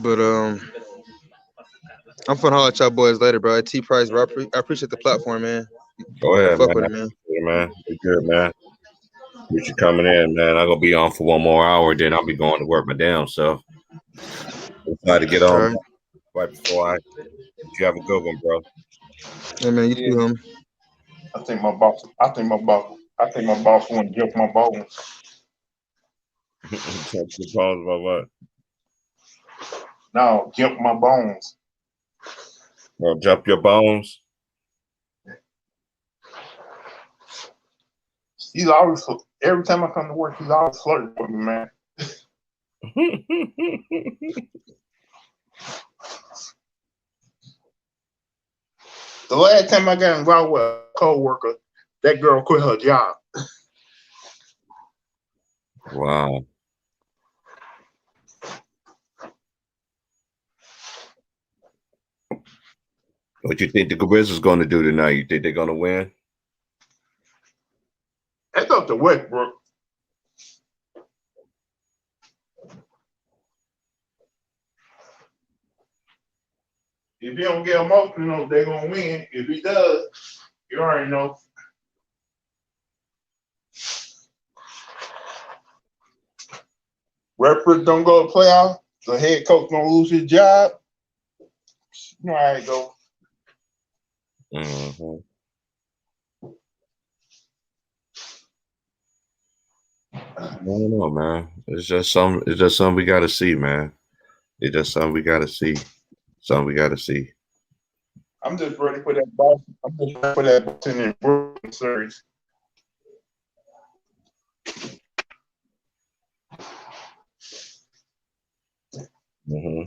But I'm finna holler at y'all boys later, bro. T Price, bro. I appreciate the platform, man. Go ahead, Fuck man. with it, man. Yeah, man. You good, man. Appreciate you coming in, man. I'm gonna be on for 1 more hour, then I'll be going to work my damn self. I'll try to get on right before I. You have a good one, bro. Yeah, man. You too, I think my boss want to jump my bones. Jump your bones about what? No, jump my bones. Well, jump your bones. He's always, every time I come to work, he's always flirting with me, man. The last time I got involved with a coworker, that girl quit her job. Wow. What you think the Grizzlies going to do tonight? You think they're going to win? That's up to Westbrook. If he don't get emotional, they're gonna win. If he does, you already know. Westbrook don't go to playoff, the head coach gonna lose his job. You know how it go. Mm-hmm. I don't know, man. It's just something we got to see, man. It's just something we got to see. Something we got to see. I'm just ready for that Boston. I'm just ready for that Boston and Brooklyn series. Mm-hmm.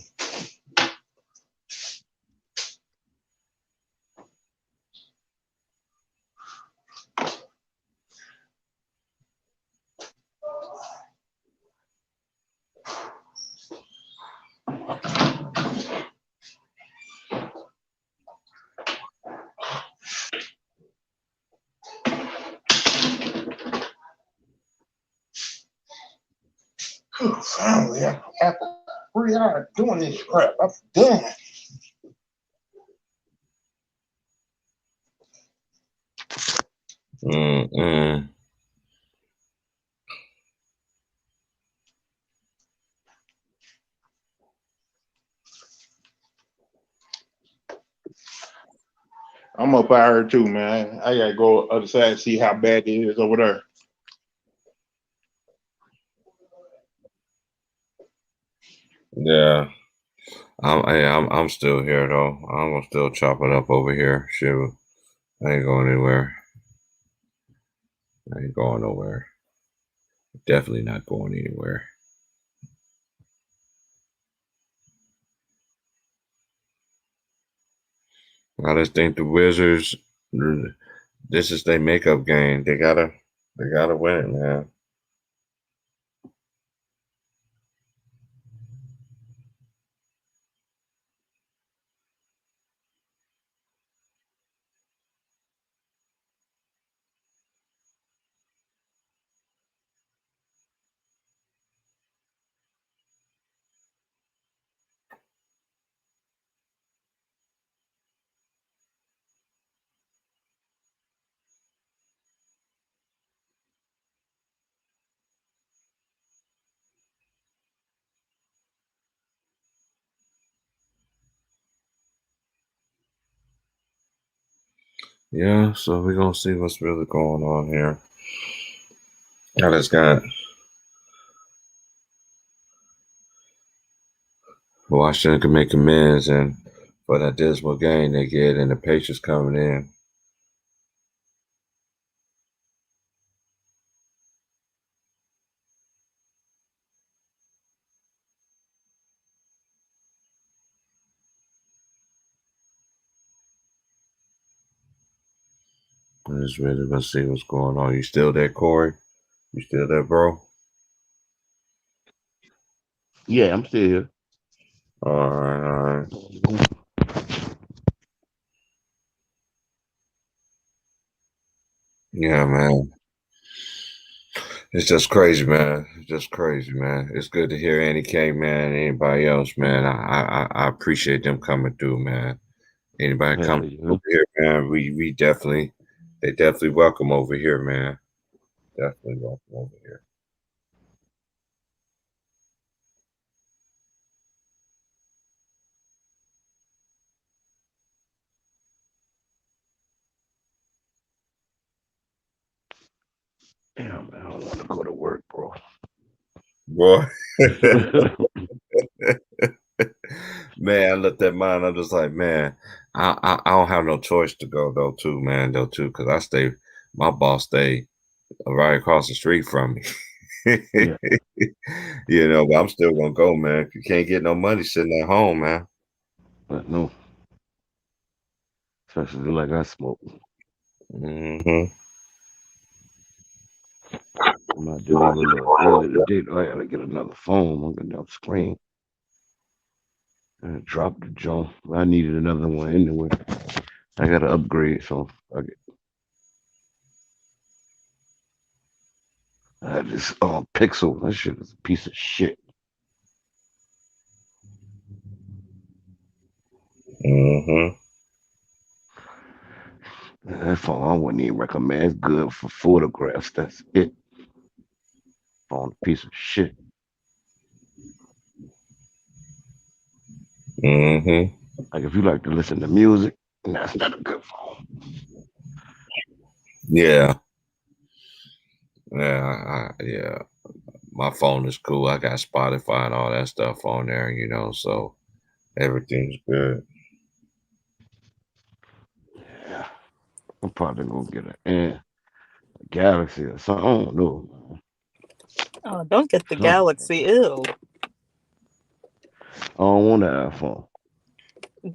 Finally, after 3 hours doing this crap, I'm done. Mm-mm. I'm up out here too, man. I gotta go other side and see how bad it is over there. Yeah. I'm still here though. I'm gonna still chop it up over here. Shoot. I ain't going anywhere. I ain't going nowhere. Definitely not going anywhere. I just think the Wizards, this is their makeup game. They gotta win it, man. Yeah, so we're gonna see what's really going on here. I just got Washington can make amends and for that dismal game they get and the Patriots coming in. I'm just really gonna see what's going on. You still there, Corey? You still there, bro? Yeah, I'm still here. All right. Yeah, man. It's just crazy, man. It's just crazy, man. It's good to hear Andy K, man, and anybody else, man. I appreciate them coming through, man. Anybody come over here, man, we definitely, they definitely welcome over here, man. Definitely welcome over here. Damn, man, I don't want to go to work, bro. Boy. Man, I looked at mine. I'm just like, man, I don't have no choice to go though, too, because I stay. My boss stay right across the street from me. Yeah. You know, but I'm still gonna go, man. You can't get no money sitting at home, man. But no. Especially like I smoke. Mm-hmm. I'm not doing a little early today. I gotta get another phone. I'm gonna screen. I dropped the joint. I needed another one anyway. I gotta upgrade, so I had this Pixel. That shit is a piece of shit. Mm-hmm. That phone I wouldn't even recommend. It's good for photographs. That's it. Phone a piece of shit. Mm-hmm. Like if you like to listen to music, that's not a good phone. Yeah. Yeah. My phone is cool. I got Spotify and all that stuff on there, so everything's good. Yeah. I'm probably gonna get a Galaxy or something. I don't know. Oh, don't get the Something. Galaxy. Ew. I don't want an iPhone.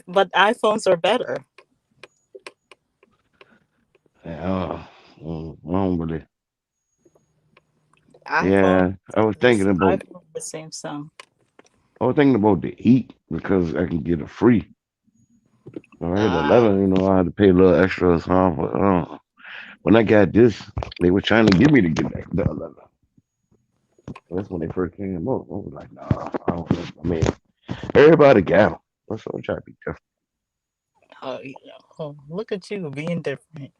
But iPhones are better. Yeah, I don't really. iPhone. Yeah, I was thinking about. iPhone with Samsung. I was thinking about the Heat because I can get it free. All right, 11. I had to pay a little extra or something. But when I got this, they were trying to get me to get back the 11. That's when they first came up. I was like, nah, I don't think. I mean, everybody got them. That's what I'm trying to be different. Oh, yeah. Oh, look at you being different.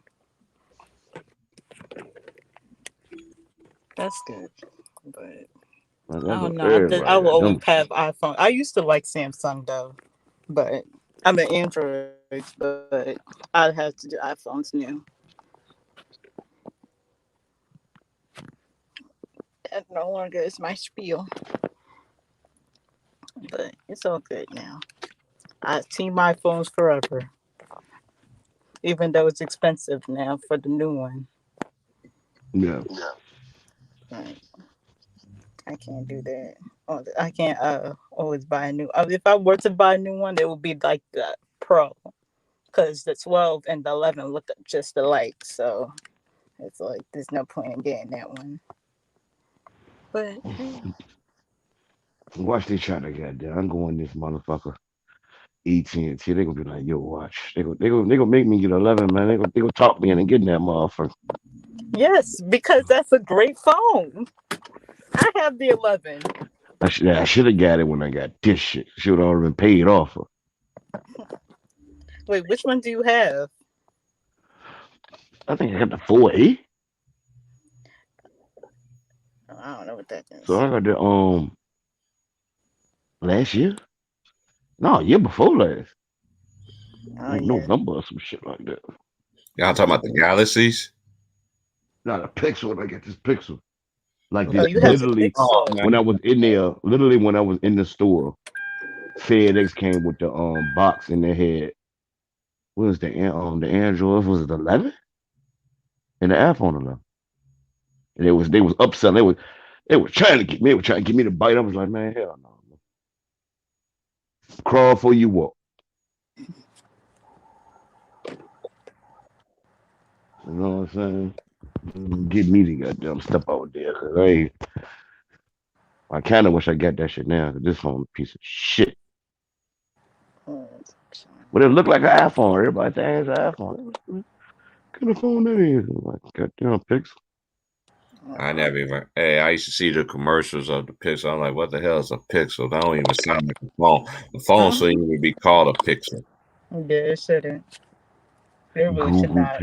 That's good. But I don't know. I will always have iPhone. I used to like Samsung though, but I'm an Android. But I have to do iPhones now. That no longer is my spiel, but it's all good now. I team my phones forever, even though it's expensive now for the new one. Yeah. Right. I can't do that. I can't always buy a new. If I were to buy a new one, it would be like the Pro, because the 12 and the 11 look just alike. So it's like there's no point in getting that one. But watch they try to get there. I'm going this motherfucker. AT&T. They gonna be like, yo, watch. They gonna make me get 11, man. They gonna talk me into getting that motherfucker. yes, because that's a great phone. I have the 11. I should have got it when I got this shit. Should have already been paid off. Wait, which one do you have? I think I got the 4A. I don't know what that is. So I got the last year. No, year before last. Like November or some shit like that. Y'all talking about the Galaxies? Not a Pixel. I got this Pixel. Like Oh, you have the literally Pixel. when I was in there, literally when I was in the store, FedEx came with the box in their head. What was the Android? Was it 11? And the iPhone 11. And they was upselling. They were trying to get me. They were trying to get me to bite. I was like, man, hell no. Crawl before you walk. You know what I'm saying? Get me to goddamn step out there, cause I kind of wish I got that shit now. Cause this phone a piece of shit. But it looked like an iPhone. Everybody thinks it's an iPhone. What kind of phone that is? Like goddamn Pixel. I never even. Hey, I used to see the commercials of the Pixel. I'm like, what the hell is a Pixel? That don't even sound like a phone. The phone shouldn't even be called a Pixel. Yeah, it shouldn't. It really should not.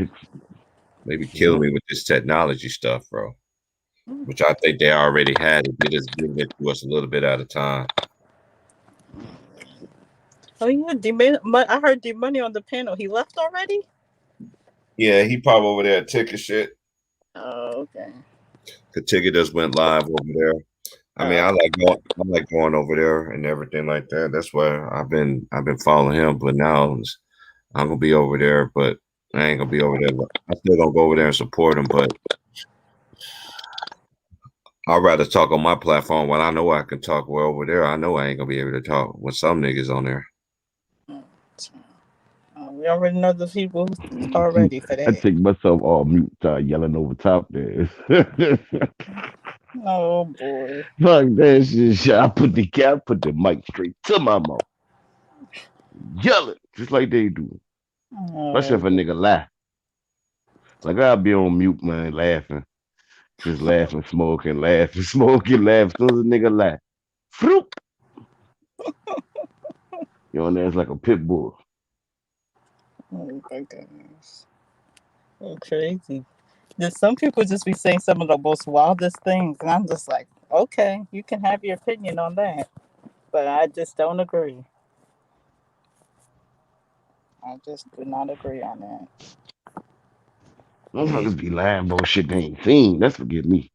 They be killing me with this technology stuff, bro. Which I think they already had it. They just giving it to us a little bit at a time. Oh yeah, I heard D-Money on the panel. He left already? Yeah, he probably over there at Ticket shit. Oh, okay. The Ticket just went live over there. I mean, I like going over there and everything like that. That's why I've been following him. But now I'm gonna be over there, but I ain't gonna be over there. I still gonna go over there and support him, but I'd rather talk on my platform when I know I can talk well over there. I know I ain't gonna be able to talk with some niggas on there. We already know the people are ready for I that. take myself off mute, start yelling over top there. Oh boy. Fuck that shit. I put the mic straight to my mouth. Yell it, just like they do. Especially Oh if a boy. nigga laugh. Like I'll be on mute, man, laughing. Just laughing, smoking, laughing, smoking, laughing. As soon as a nigga laugh. Floop. You know, that's like a pit bull. Oh my goodness. So crazy. Just some people just be saying some of the most wildest things, and I'm just like, okay, you can have your opinion on that, but I just don't agree. I just do not agree on that. Motherfuckers be lying about shit they ain't seen. That's what get me.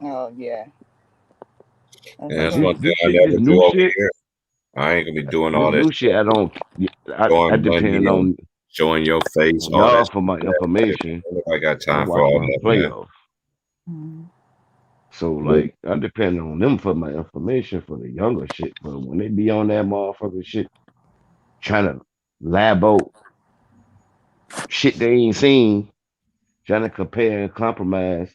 Oh yeah. And that's This one thing this I shit, this never do new over shit, here. I ain't gonna be doing this all that new shit. stuff, I don't. I showing depend money and on showing your face, all that y'all for my stuff. information. I got I time for watch all my that, man. playoffs. Mhm. So like I depend on them for my information for the younger shit. But when they be on that motherfucking shit trying to lab out shit they ain't seen, trying to compare and compromise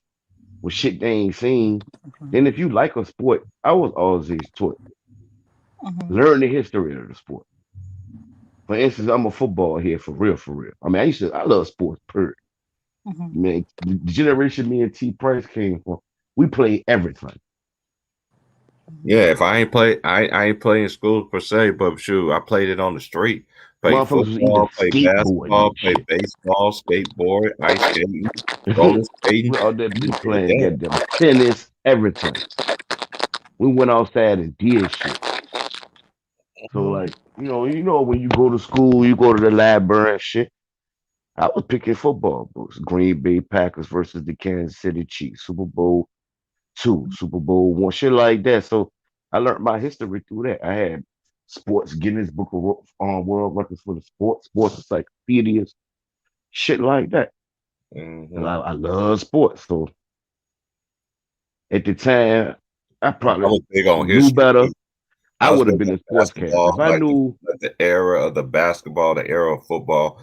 with shit they ain't seen, then if you like a sport, I was always taught Mhm. learn the history of the sport. For instance, I'm a football here for real, for real. I mean, I love sports, period. Mhm. Man, the generation me and T Price came from, we played everything. Yeah, if I ain't play, I ain't playing school per se, but shoot, I played it on the street. Played Motherfuckers was even football, played skateboarding basketball, and played shit. baseball, skateboard, ice skating, roller skating. We out there We be did playing that. goddamn tennis, everything. We went outside and did shit. So like, you know when you go to school, you go to the library and shit. I was picking football books. Green Bay Packers versus the Kansas City Chiefs, Super Bowl II, Super Bowl I, shit like that. So I learned my history through that. I had sports Guinness Book of World Records for the sports encyclopedias, shit like that. And Hmm. I love sports. So at the time, I I probably was big on knew history better. too. I I was would big have been on a sportscaster. If basketball, I like knew, the era of the basketball, the era of football.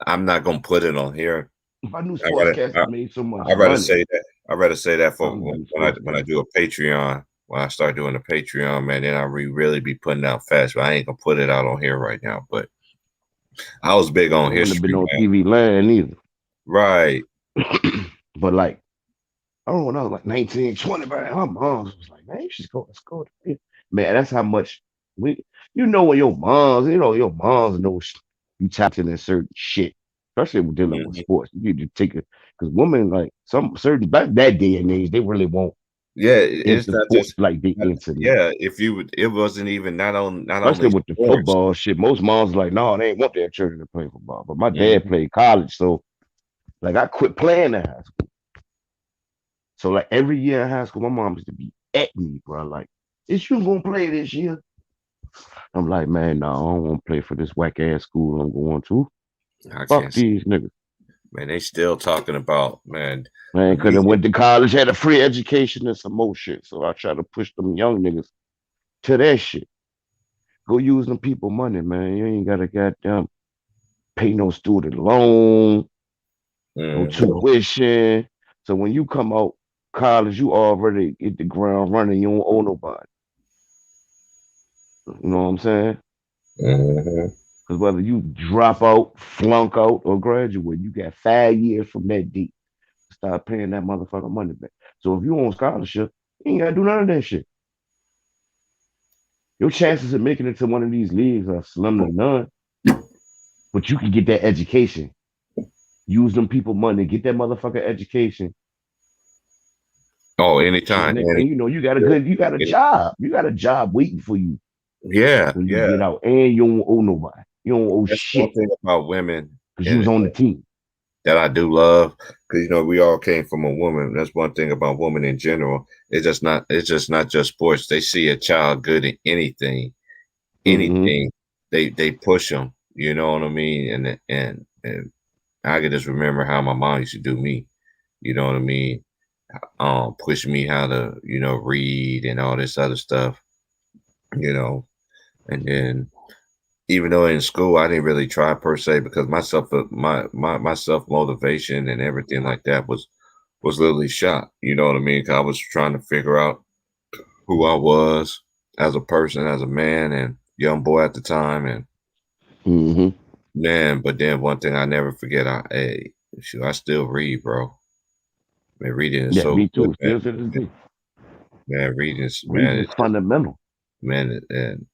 I'm not gonna put it on here. if I knew I gotta, sportscasters made so much I rather money, say that. I rather say that I for would have been a when I sportscaster. do a Patreon. When I start doing a Patreon, man, then I really be putting out fast. But I ain't gonna put it out on here right now. But I was big I on wouldn't have been history, on man. TV land either. Right. But like, I don't know, when I was like 19, 20, man, my mom was like, man, you should go, let's go. Man, that's how much when your moms know you tapped in certain shit, especially with dealing with Mhm. sports. You need to take it because women like some certain back that day and age, they really won't Yeah, it's into not just. sports like they into now. Yeah, if you would, it wasn't even not Especially only with the sports. football shit. Most moms like, no, they ain't want their children to play football. But my dad Mhm. played college, so like I quit playing in high school. So like every year in high school, my mom used to be at me, bro. Like, is you gonna play this year? I'm like, man, no, I don't want to play for this whack ass school I'm going to. I Fuck can't see, these niggas. man. They still talking about, man. Man, When could these have went to college, had a free education and some more shit. So I try to push them young niggas to that shit. Go use them people money, man. You ain't gotta goddamn pay no student loan, no Mhm. tuition. So when you come out college, you already hit the ground running. You don't owe nobody. You know what I'm saying? Mhm. Because whether you drop out, flunk out, or graduate, you got 5 years from that date to start paying that motherfucker money back. So if you on scholarship, you ain't gotta do none of that shit. Your chances of making it to one of these leagues are slim to none. But you can get that education. Use them people money, get that motherfucker education. Oh, So anytime, next thing you know, you got a any, job. You got a job waiting for you yeah, when you yeah. get out. And you don't owe nobody. You don't owe That's one shit thing about women, because you was and on the team. that I do love, because we all came from a woman. That's one thing about women in general. It's just not just sports. They see a child good in anything, Mm-hmm. anything. They push them. You know what I mean? And I can just remember how my mom used to do me. You know what I mean? Push me how to read and all this other stuff. You know, and then even though in school I didn't really try per se because my self motivation and everything like that was literally shot. You know what I mean? 'Cause I was trying to figure out who I was as a person, as a man, and young boy at the time, and Mm-hmm. man. But then one thing I never forget, I still read, bro. Man, reading is Yeah, so me good, too. Still to this day. man. Reading is Reading is fundamental. and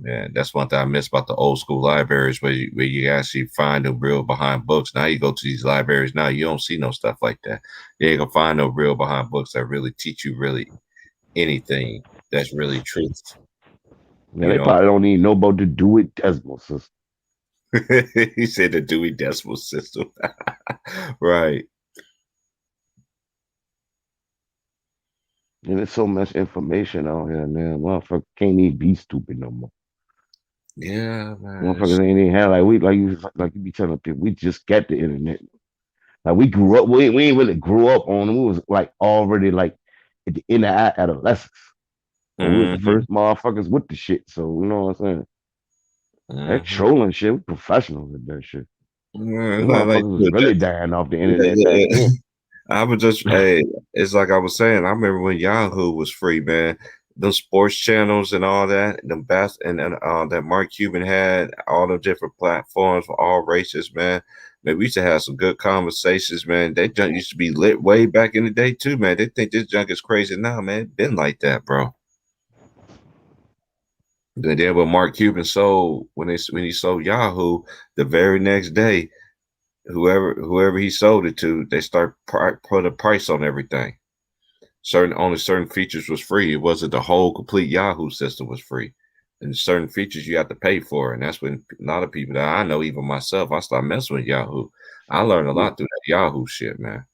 man, that's one thing I miss about the old school libraries where you actually find the real behind books. Now you go to these libraries now, you don't see no stuff like that. You ain't gonna find no real behind books that really teach you really anything that's really truth. Yeah, You they know, probably don't even know about the Dewey Decimal System. he said the Dewey Decimal System, right? And there's so much information out here, man. Motherfucker can't even be stupid no more. Yeah, man. Motherfuckers ain't even have like you be telling people, we just got the internet. Like we grew up, we ain't really grew up on it. We was like already like at the end of our adolescence. And we was the Mhm, first motherfuckers with the shit. So you know what I'm saying? That mhm. trolling shit, we professionals at that shit. Yeah, Them it's not like motherfuckers was really dying off the internet back that. then. I was just, hey, it's like I was saying. I remember when Yahoo was free, man. The sports channels and all that, the best, and that Mark Cuban had all the different platforms for all races, man. Man, we used to have some good conversations, man. They junk used to be lit way back in the day too, man. They think this junk is crazy now, man. It been like that, bro. Then what Mark Cuban sold when he sold Yahoo, the very next day, whoever he sold it to, they start put a price on everything. Only certain features was free. It wasn't the whole complete Yahoo system was free, and certain features you have to pay for. And that's when a lot of people that I know, even myself, I started messing with Yahoo. I learned a lot through that Yahoo shit, man.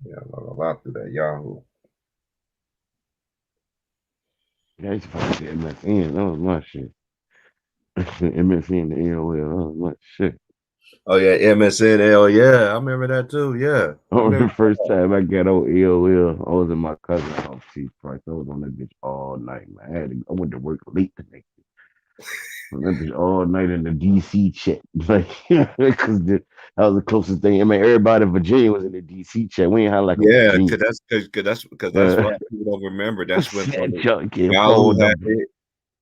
Yeah, I learned a lot through that Yahoo. Yeah, I used to fucking get MSN. That was my shit. MSN, the AOL, that was my shit. Oh yeah, MSN. Oh yeah, I remember that too. Yeah, I remember. The first time I got on AOL, I was in my cousin's house, T Price. I was on that bitch all night, man. I went to work late the next day. On that bitch all night in the DC chat. Like, because that was the closest thing. I mean, everybody in Virginia was in the DC chat. We ain't had like a Yeah, Virginia. because that's what people don't remember. That's when Yahoo phone had number. it.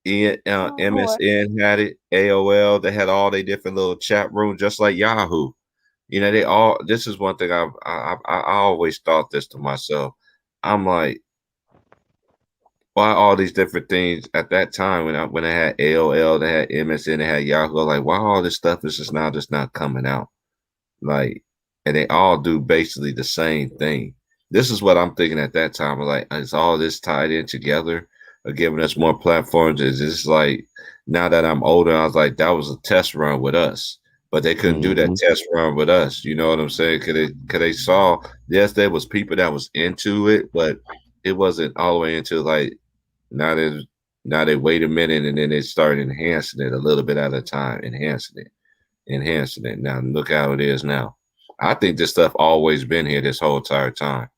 MSN had it, AOL, they had all their different little chat rooms, just like Yahoo. You know, they all. This is one thing I always thought this to myself. I'm like, why all these different things at that time when I had AOL, they had MSN, they had Yahoo. Like, why all this stuff is just not coming out? Like, and they all do basically the same thing. This is what I'm thinking at that time. Like, is all this tied in together, or giving us more platforms? Is this like now that I'm older? I was like, that was a test run with us, but they couldn't do that test run with us. You know what I'm saying? Cause they saw, yes, there was people that was into it, but it wasn't all the way into like now they wait a minute and then they start enhancing it a little bit at a time, enhancing it. Now look how it is now. I think this stuff always been here this whole entire time.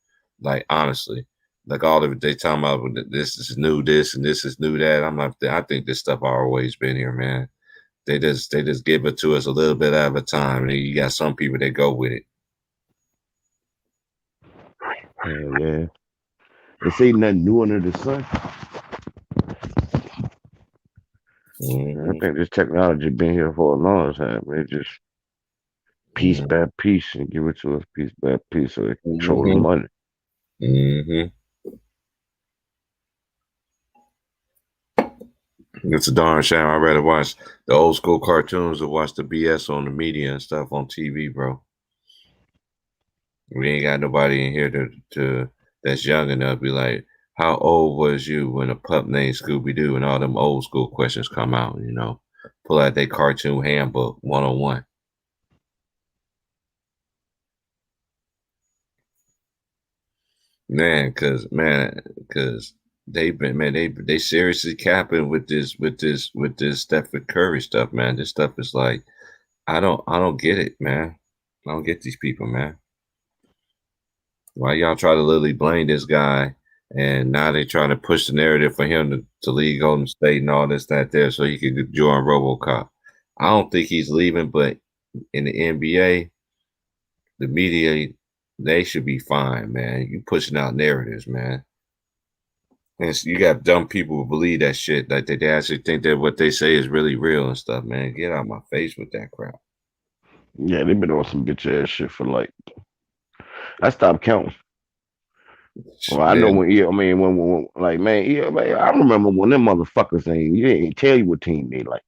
Like honestly, like all of it they talking about this is new this and this is new that. I think this stuff always been here, man. They just give it to us a little bit at a time, and you got some people that go with it. Yeah. This ain't nothing new under the sun. I think this technology been here for a long time. They just piece by piece and give it to us piece by piece so they control the money. It's a darn shame. I'd rather watch the old school cartoons or watch the BS on the media and stuff on TV, bro. We ain't got nobody in here to that's young enough to be like, how old was you when a pup named Scooby Doo and all them old school questions come out, you know? Pull out their cartoon handbook 101. Cause they've been they seriously capping with this Stephen Curry stuff, man. This stuff is like I don't get it, man. I don't get these people, man. Why y'all try to literally blame this guy, and now they trying to push the narrative for him to leave Golden State and all this, that, there, so he could join RoboCop. I don't think he's leaving, but in the NBA, the media, they should be fine, man. You pushing out narratives, man. And you got dumb people who believe that shit, like they actually think that what they say is really real and stuff, man. Get out of my face with that crap. Yeah, they've been on some bitch ass shit for like. I stopped counting. Well, I know when, yeah, I mean, when like, man, yeah, man, I remember when them motherfuckers ain't, you didn't tell you what team they like.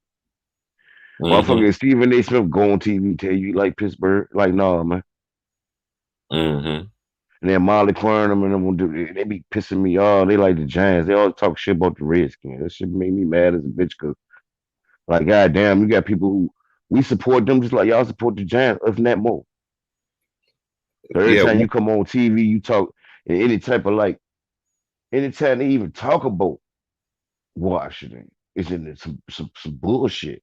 Motherfucking Stephen A. Smith go on TV, tell you like Pittsburgh. Like, no, man. And then Molly Quernam and them, they be pissing me off. They like the Giants. They always talk shit about the Redskins. That shit made me mad as a bitch because, like, goddamn, you got people who, we support them just like y'all support the Giants, if not more. So every time you come on TV, you talk any type of like, anytime they even talk about Washington, it's in some bullshit.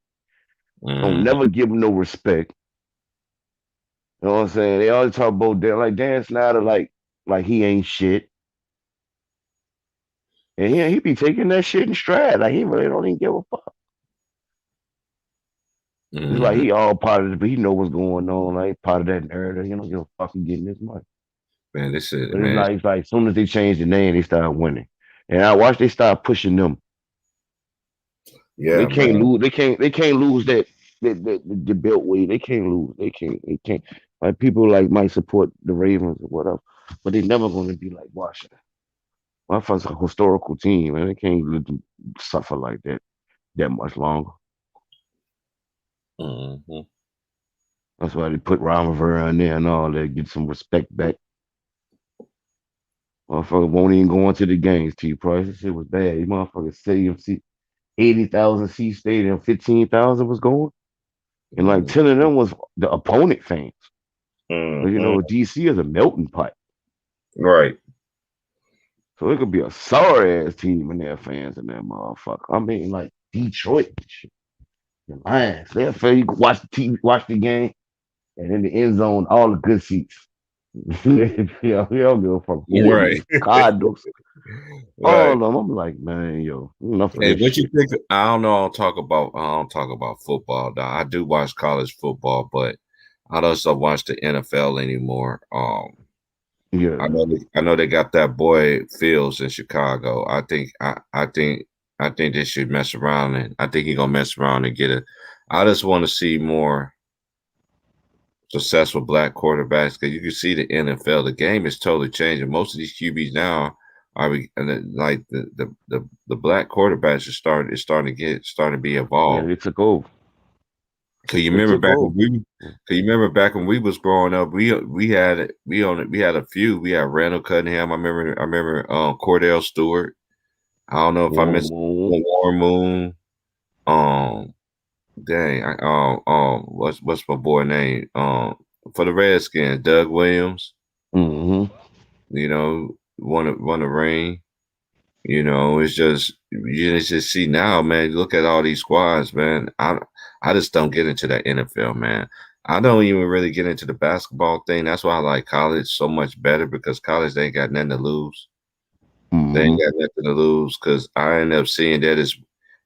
Don't never give them no respect. You know what I'm saying? They always talk about that, like Dan Snyder, like he ain't shit. And he be taking that shit in stride. Like he really don't even give a fuck. It's like he all part of it, but he know what's going on. Like part of that narrative. He don't give a fuck he getting this money. Man, this is, but man. It's like as soon as they change the name, they start winning. And I watch they start pushing them. Yeah, they can't lose. They can't lose that the beltway. They can't lose. They can't. Like people like might support the Ravens or whatever, but they're never going to be like Washington. Motherfuckers a historical team, and they can't let them suffer like that much longer. That's why they put Ron Rivera in there and all that, get some respect back. Motherfucker won't even go into the games, T. Price. This shit was bad. You motherfuckers stadium seat, 80,000 seat stadium, 15,000 was going. And like 10 of them was the opponent fans. You know, DC is a melting pot. Right. So it could be a sorry ass team and their fans in that motherfucker. I mean, like Detroit and shit. The Lions. They're fair. You can watch the TV, watch the game, and in the end zone, all the good seats. Yeah, we don't give a fuck. Right. Cardinals. Right. All of them. I'm like, man, yo, enough of Hey, this what shit. you think? I don't know. I don't talk about football. Though. I do watch college football, but I don't watch the NFL anymore. Yeah, I know they got that boy Fields in Chicago. I think they should mess around, and I think he's gonna mess around and get it. I just want to see more successful black quarterbacks because you can see the NFL. The game is totally changing. Most of these QBs now are like the black quarterbacks are starting to be evolved. Yeah, it took over. Cause you remember back when we was growing up, we had a few. We had Randall Cunningham. I remember Cordell Stewart. I don't know if I missed Warren Moon. What's my boy name? For the Redskins, Doug Williams. You know, won a ring. You know, it's just you just see now, man. Look at all these squads, man. I just don't get into that NFL, man. I don't even really get into the basketball thing. That's why I like college so much better because college they ain't got nothing to lose. They ain't got nothing to lose because I end up seeing that as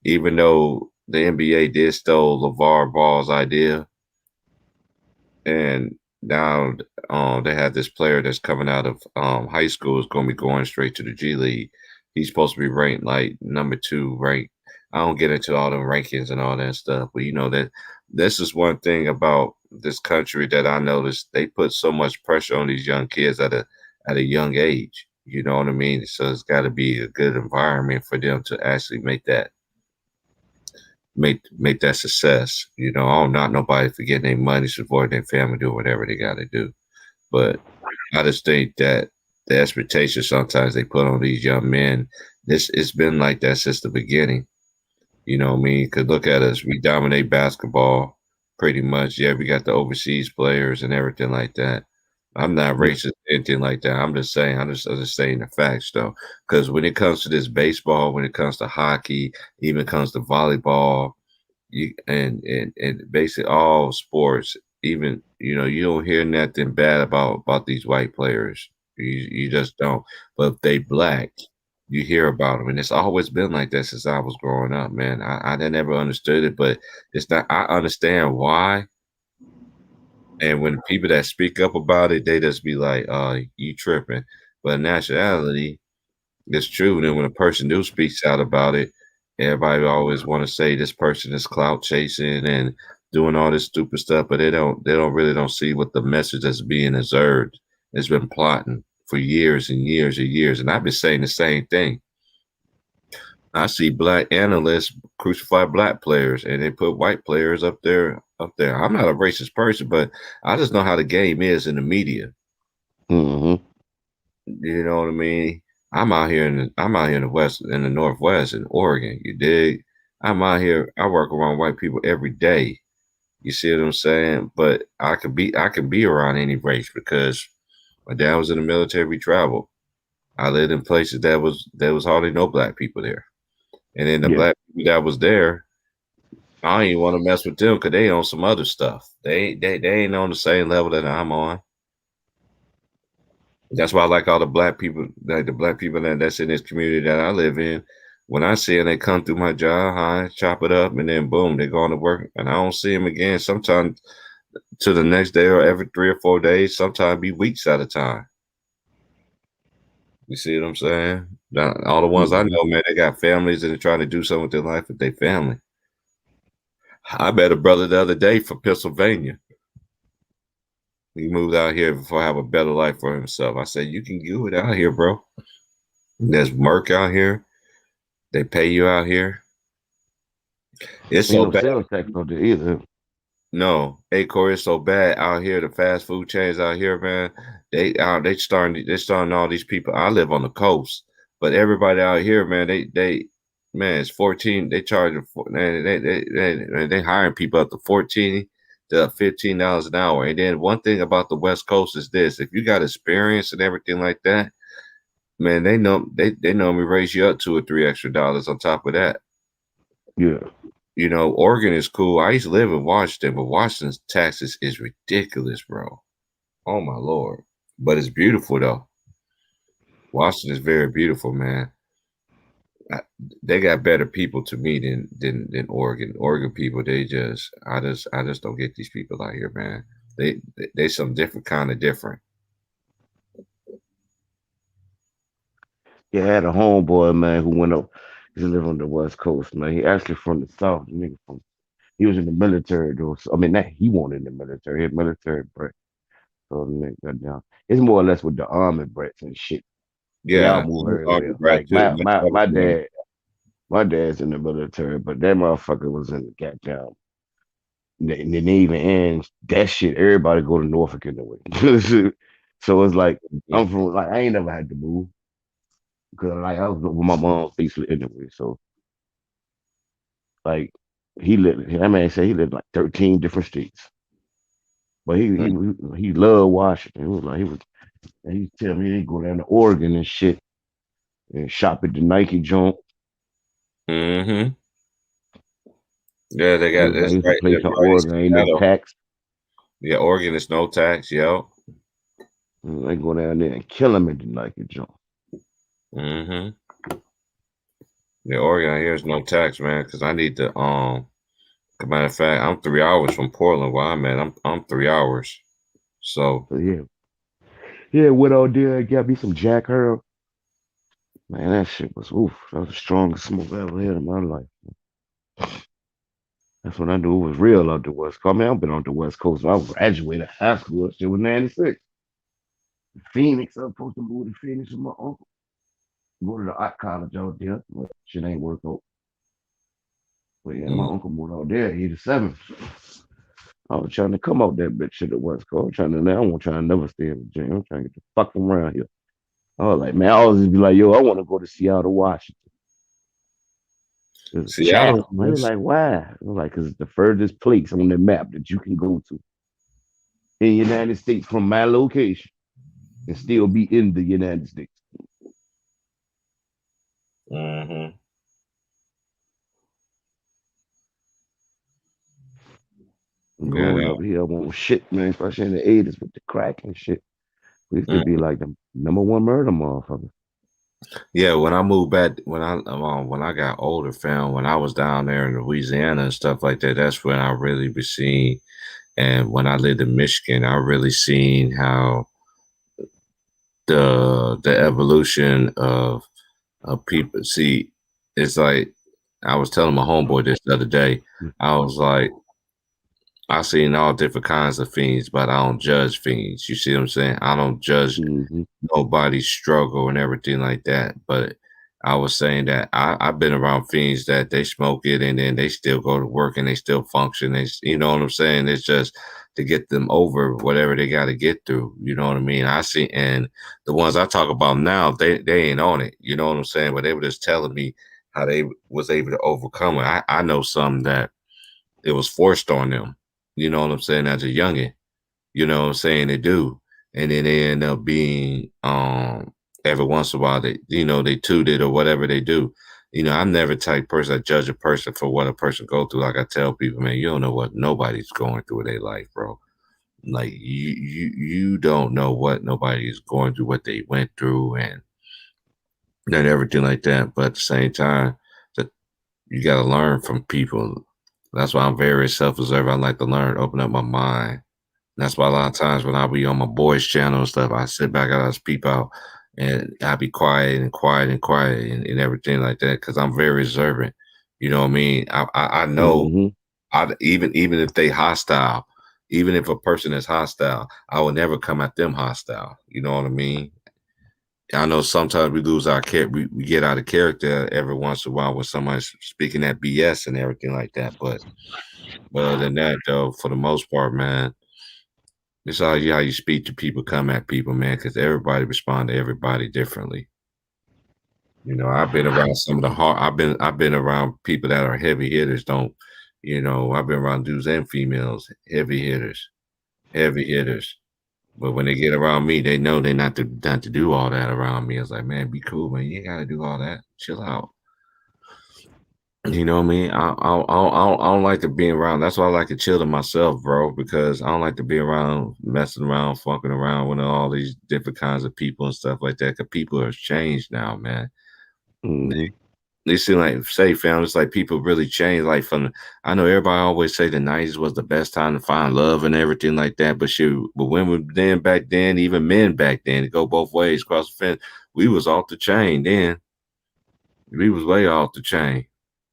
even though the NBA did steal LeVar Ball's idea, and now they have this player that's coming out of high school is going to be going straight to the G League. He's supposed to be ranked like number 2, right? I don't get into all them rankings and all that stuff, but you know that this is one thing about this country that I noticed. They put so much pressure on these young kids at a young age. You know what I mean? So it's got to be a good environment for them to actually make that success. You know, I'm not nobody for getting their money, supporting their family, do whatever they got to do. But I just think that the expectations sometimes they put on these young men, it's been like that since the beginning. You know what I mean? Because look at us. We dominate basketball pretty much. Yeah, we got the overseas players and everything like that. I'm not racist or anything like that. I'm just saying the facts, though. Because when it comes to this baseball, when it comes to hockey, even comes to volleyball, and basically all sports, even you don't hear nothing bad about these white players. You just don't. But if they black, you hear about them, and it's always been like that since I was growing up, man. I never understood it, but it's not. I understand why. And when people that speak up about it, they just be like, you tripping." But nationality, it's true. And then when a person do speaks out about it, everybody always want to say this person is clout chasing and doing all this stupid stuff, but they don't really don't see what the message that's being observed has been plotting for years and years and years. And I've been saying the same thing. I see black analysts crucify black players and they put white players up there. I'm not a racist person, but I just know how the game is in the media. Mm-hmm. You know what I mean? I'm out here in the West, in the Northwest, in Oregon. You dig? I'm out here. I work around white people every day. You see what I'm saying? But I can be around any race because my dad was in the military. We traveled. I lived in places that was hardly no black people there, and then the Yeah. black people that was there, I don't even want to mess with them because they on some other stuff. They ain't on the same level that I'm on. That's why I like all the black people, like the black people that's in this community that I live in. When I see them, they come through my job, hi, chop it up, and then boom, they go on to work, and I don't see them again. Sometimes to the next day or every 3 or 4 days. Sometimes be weeks at a time. You see what I'm saying? Now, all the ones I Mm-hmm. know, man, they got families and they're trying to do something with their life with their family. I met a brother the other day from Pennsylvania. He moved out here before have a better life for himself. I said, you can do it out here, bro. There's work out here. They pay you out here. It's Ain't so no bad. sales tax out there either. No, Acor is so bad out here. The fast food chains out here, man. They starting all these people. I live on the coast, but everybody out here, man. Man, it's 14. They charging they hiring people up to 14 to $15 an hour. And then one thing about the West Coast is this: if you got experience and everything like that, man, they normally raise you up $2 or $3 extra on top of that. Yeah. Oregon is cool. I used to live in Washington, but Washington's taxes is ridiculous, bro. Oh my lord! But it's beautiful though. Washington is very beautiful, man. I, they got better people to me than Oregon. Oregon people, I just don't get these people out here, man. They some different kind of different. Yeah, I had a homeboy, man, who went up. He live on the West Coast, man. He actually from the South. The nigga he was in the military, though. So, I mean, that he wanted in the military. He had military brat. So the nigga got down. It's more or less with the army brats and shit. Y'all Yeah, move I'm very Army well. brat Like too. my dad's in the military, but that motherfucker was in the goddamn the Navy and that shit. Everybody go to Norfolk anyway. So it's like I'm from like I ain't never had to move because like I was with my mom basically anyway. So like that man said he lived like 13 different states. But he loved Washington. He tell me he go down to Oregon and shit and shop at the Nike joint. Mm-hmm. Yeah, they He got was like, this it's a right there, place in right in Oregon, ain't no Seattle. tax. Yeah, Oregon is no tax, yo. They go down there and kill him at the Nike joint. Mm-hmm. Yeah, Oregon here is no tax, man, because I need to as a matter of fact, I'm 3 hours from Portland where I'm at. I'm 3 hours. So So yeah. Yeah, went out there and got me some Jack Earl. Man, that shit was oof. That was the strongest smoke I ever had in my life. That's when I knew it was real out the West Coast. I mean, I've been on the West Coast. I graduated high school. That shit was 96. Phoenix, I was supposed to move to Phoenix with my uncle. Go to the art college out there, but shit ain't work out. But yeah, my mm, uncle moved out there, 87. I was trying to come out that bitch to the West Coast. I won't try to never stay in Virginia. I'm trying to get the fuck from around here. I was like, man, I always be like, yo, I want to go to Seattle, Washington. It's Seattle, Chatham. I was like, why? I was like, because it's the furthest place on the map that you can go to in the United States from my location and still be in the United States. mm-hmm. Yeah, Growing no. up here, won't shit, man, especially in the 80s with the crack and shit. We used to Mm. be like the #1 murder motherfucker. Yeah, when I moved back, when I got older, fam, when I was down there in Louisiana and stuff like that, that's when I really was seeing. And when I lived in Michigan, I really seen how the evolution of people. See, it's like I was telling my homeboy this the other day. I was like, I seen all different kinds of fiends, but I don't judge fiends. You see what I'm saying? I don't judge Mm-hmm. nobody's struggle and everything like that. But I was saying that I've been around fiends that they smoke it and then they still go to work and they still function. You know what I'm saying? It's just to get them over whatever they got to get through. You know what I mean? I see, and the ones I talk about now, they ain't on it. You know what I'm saying? But they were just telling me how they was able to overcome it. I know some that it was forced on them. You know what I'm saying? As a youngin', you know what I'm saying? They do. And then they end up being every once in a while they tooted or whatever they do. You know, I'm never the type person that judge a person for what a person go through. Like I tell people, man, you don't know what nobody's going through in their life, bro. Like you don't know what nobody is going through, what they went through and everything like that. But at the same time, that you gotta learn from people. That's why I'm very self-observant. I like to learn, open up my mind. That's why a lot of times when I be on my boys' channel and stuff, I sit back, I just peep out, and I be quiet and quiet and quiet and everything like that because I'm very observant. You know what I mean? I know Mm-hmm. even if they hostile, even if a person is hostile, I will never come at them hostile. You know what I mean? I know sometimes we lose our we get out of character every once in a while when somebody's speaking that BS and everything like that. But other than that, though, for the most part, man, it's all how you speak to people, come at people, man, because everybody respond to everybody differently. You know, I've been around some of the hard. I've been around people that are heavy hitters. Don't you know? I've been around dudes and females, heavy hitters, heavy hitters. But when they get around me, they know they not to do all that around me. It's like, man, be cool, man. You ain't gotta do all that. Chill out. You know what I mean? I don't like to be around. That's why I like to chill to myself, bro, because I don't like to be around, messing around, fucking around with all these different kinds of people and stuff like that. Because people have changed now, man. Mm-hmm. They seem like, say, fam, it's like people really changed. Like I know everybody always say the '90s was the best time to find love and everything like that. But women then back then, even men back then, to go both ways across the fence, we was off the chain then. We was way off the chain.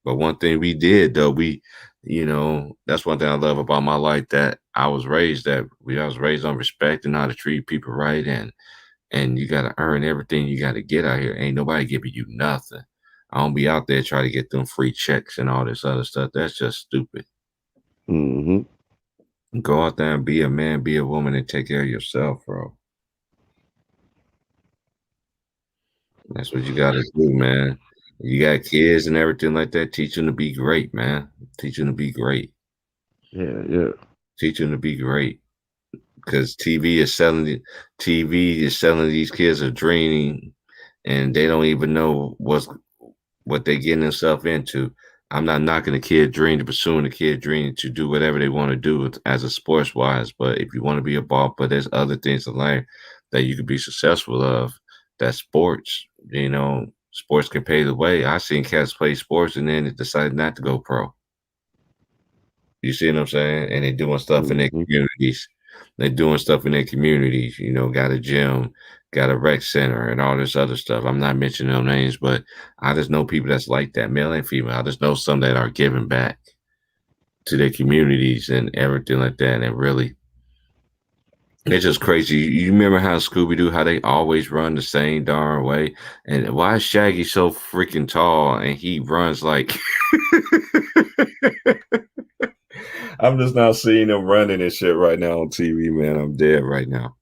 But one thing we did though, that's one thing I love about my life that I was raised on respect and how to treat people right and you gotta earn everything you gotta get out here. Ain't nobody giving you nothing. I don't be out there trying to get them free checks and all this other stuff. That's just stupid. Mm-hmm. Go out there and be a man, be a woman, and take care of yourself, bro. That's what you gotta do, man. You got kids and everything like that. Teach them to be great, man. Teach them to be great. Yeah. Teach them to be great. Because TV is selling these kids a dream, and they don't even know what they're getting themselves into. I'm not knocking a kid dream to pursuing a kid dream to do whatever they want to do as a sports wise, but if you want to be a ball, but there's other things in life that you could be successful of. That sports, sports can pay the way. I seen cats play sports and then they decided not to go pro. You see what I'm saying? And they're doing stuff in their Mm-hmm. communities. They're doing stuff in their communities, got a gym, got a rec center, and all this other stuff. I'm not mentioning no names, but I just know people that's like that, male and female. I just know some that are giving back to their communities and everything like that. And really, it's just crazy. You remember how Scooby-Doo, how they always run the same darn way? And why is Shaggy so freaking tall and he runs like... I'm just not seeing them running and shit right now on TV, man. I'm dead right now.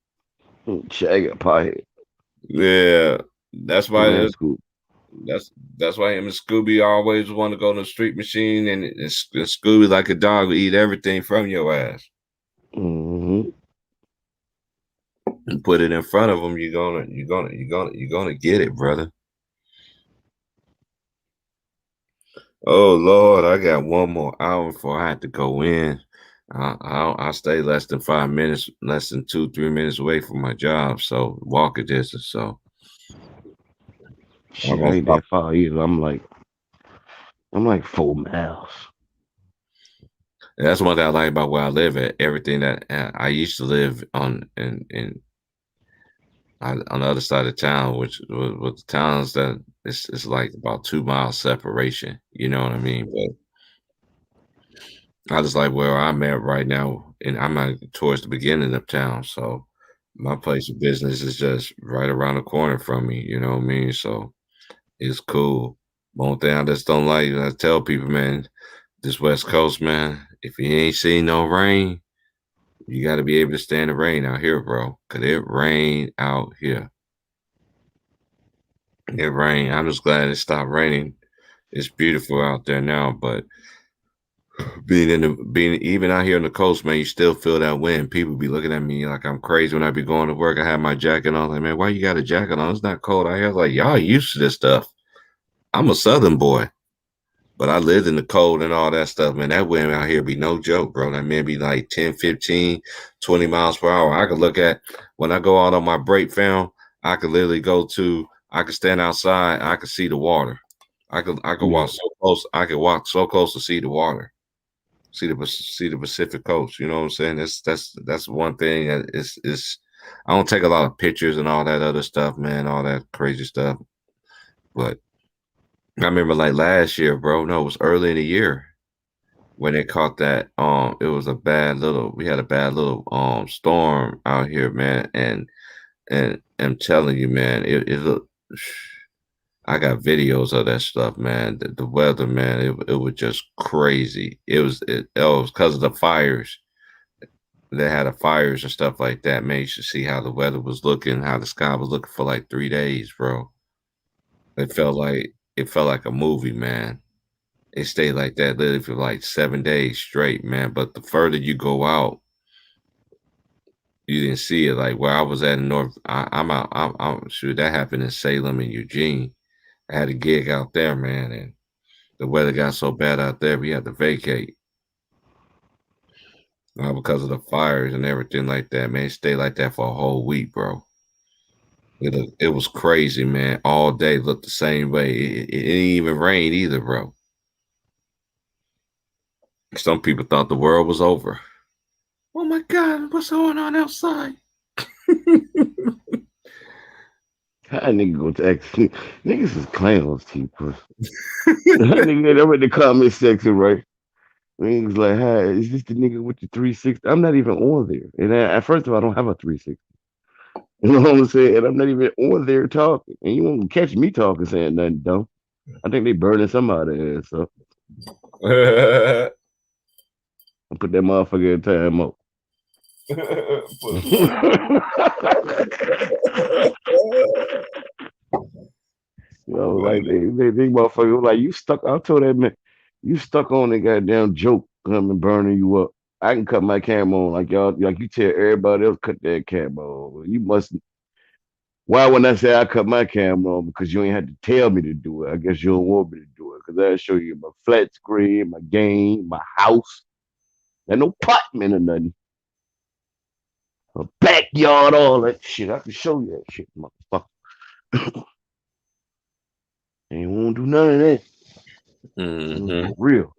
Shaggy a pothead. Yeah, that's why Man, that's why him and Scooby always want to go to the street machine and Scooby like a dog will eat everything from your ass. Mm-hmm. You put it in front of them, you're gonna get it, brother. Oh Lord, I got one more hour before I have to go in. I stay less than 5 minutes, less than 2-3 minutes away from my job, so walking distance. So I Shit, I won't ain't stop. that far either. I'm like 4 miles. That's one thing I like about where I live at. Everything that I used to live on on the other side of town, which with the towns that it's like about 2 miles separation. You know what I mean? But I just like where I'm at right now, and I'm at towards the beginning of town, so my place of business is just right around the corner from me. You know what I mean? So it's cool. One thing I just don't like, I tell people, man, this West Coast, man, if you ain't seen no rain, you got to be able to stand the rain out here, bro. Cause it rain out here. It rain. I'm just glad it stopped raining. It's beautiful out there now, but being even out here on the coast, man, you still feel that wind. People be looking at me like I'm crazy when I be going to work. I have my jacket on. Like, man, why you got a jacket on? It's not cold out here. Like, y'all used to this stuff. I'm a Southern boy, but I lived in the cold and all that stuff, man. That wind out here be no joke, bro. That man be like 10, 15, 20 miles per hour. I could look at when I go out on my break film, I could literally I could stand outside, I could see the water. I could walk so close. I could walk so close to see the water. See the Pacific Coast. You know what I'm saying? That's one thing that is I don't take a lot of pictures and all that other stuff, man, all that crazy stuff. But I remember like last year, bro. No, it was early in the year when they caught that. It was we had a bad little storm out here, man. And I'm telling you, man, it looked. I got videos of that stuff, man. The weather, man, it was just crazy. It was because of the fires. They had the fires and stuff like that. Man, you should see how the weather was looking, how the sky was looking for like 3 days, bro. It felt like a movie, man. It stayed like that literally for like 7 days straight, man. But the further you go out, you didn't see it. Like where I was at in North, I'm out. I'm sure that happened in Salem and Eugene. I had a gig out there, man, and the weather got so bad out there, we had to vacate. Because of the fires and everything like that, man. It stayed like that for a whole week, bro. It was crazy, man. All day looked the same way. It didn't even rain either, bro. Some people thought the world was over. Oh my God, what's going on outside? How nigga go to X? Niggas is clowns, T-Puss. That nigga over in the comment section, right? Niggas like, hi, is this the nigga with the 360? I'm not even on there. And at first of all, I don't have a 360. You know what I'm saying? And I'm not even on there talking. And you won't catch me talking saying nothing dumb. I think they burning somebody ass up. I put that motherfucker in time up. You know, like they motherfucker like you stuck. I told that man, you stuck on the goddamn joke coming burning you up. I can cut my camera on like y'all, like you tell everybody else cut that camera on. You must. Why when I say I cut my camera on because you ain't had to tell me to do it. I guess you don't want me to do it because I'll show you my flat screen, my game, my house, and no apartment or nothing. A backyard, all that shit. I can show you that shit, motherfucker. Ain't won't do none of that. For real.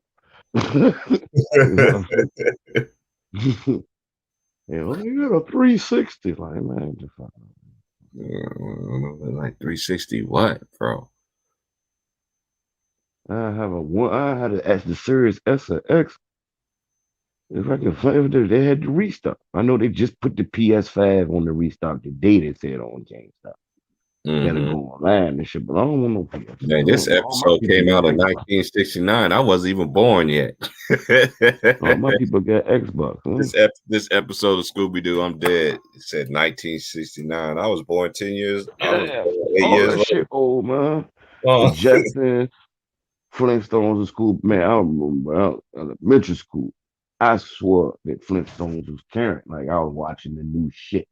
You got a 360, like man. Like 360 what, bro? I had the Series S or X. If I can find it, they had to restock. I know they just put the PS5 on the restock today. They said on GameStop. Gotta go online and shit, but I don't want no PS5. Man, this episode came out in 1969. I wasn't even born yet. All my people got Xbox. This episode of Scooby Doo, I'm dead. It said 1969. I was born 10 years. I was born 8 years old. Shit old, man. Jetsons, Flintstones in school. Man, I remember elementary school. I swore that Flintstones was current. Like I was watching the new shit.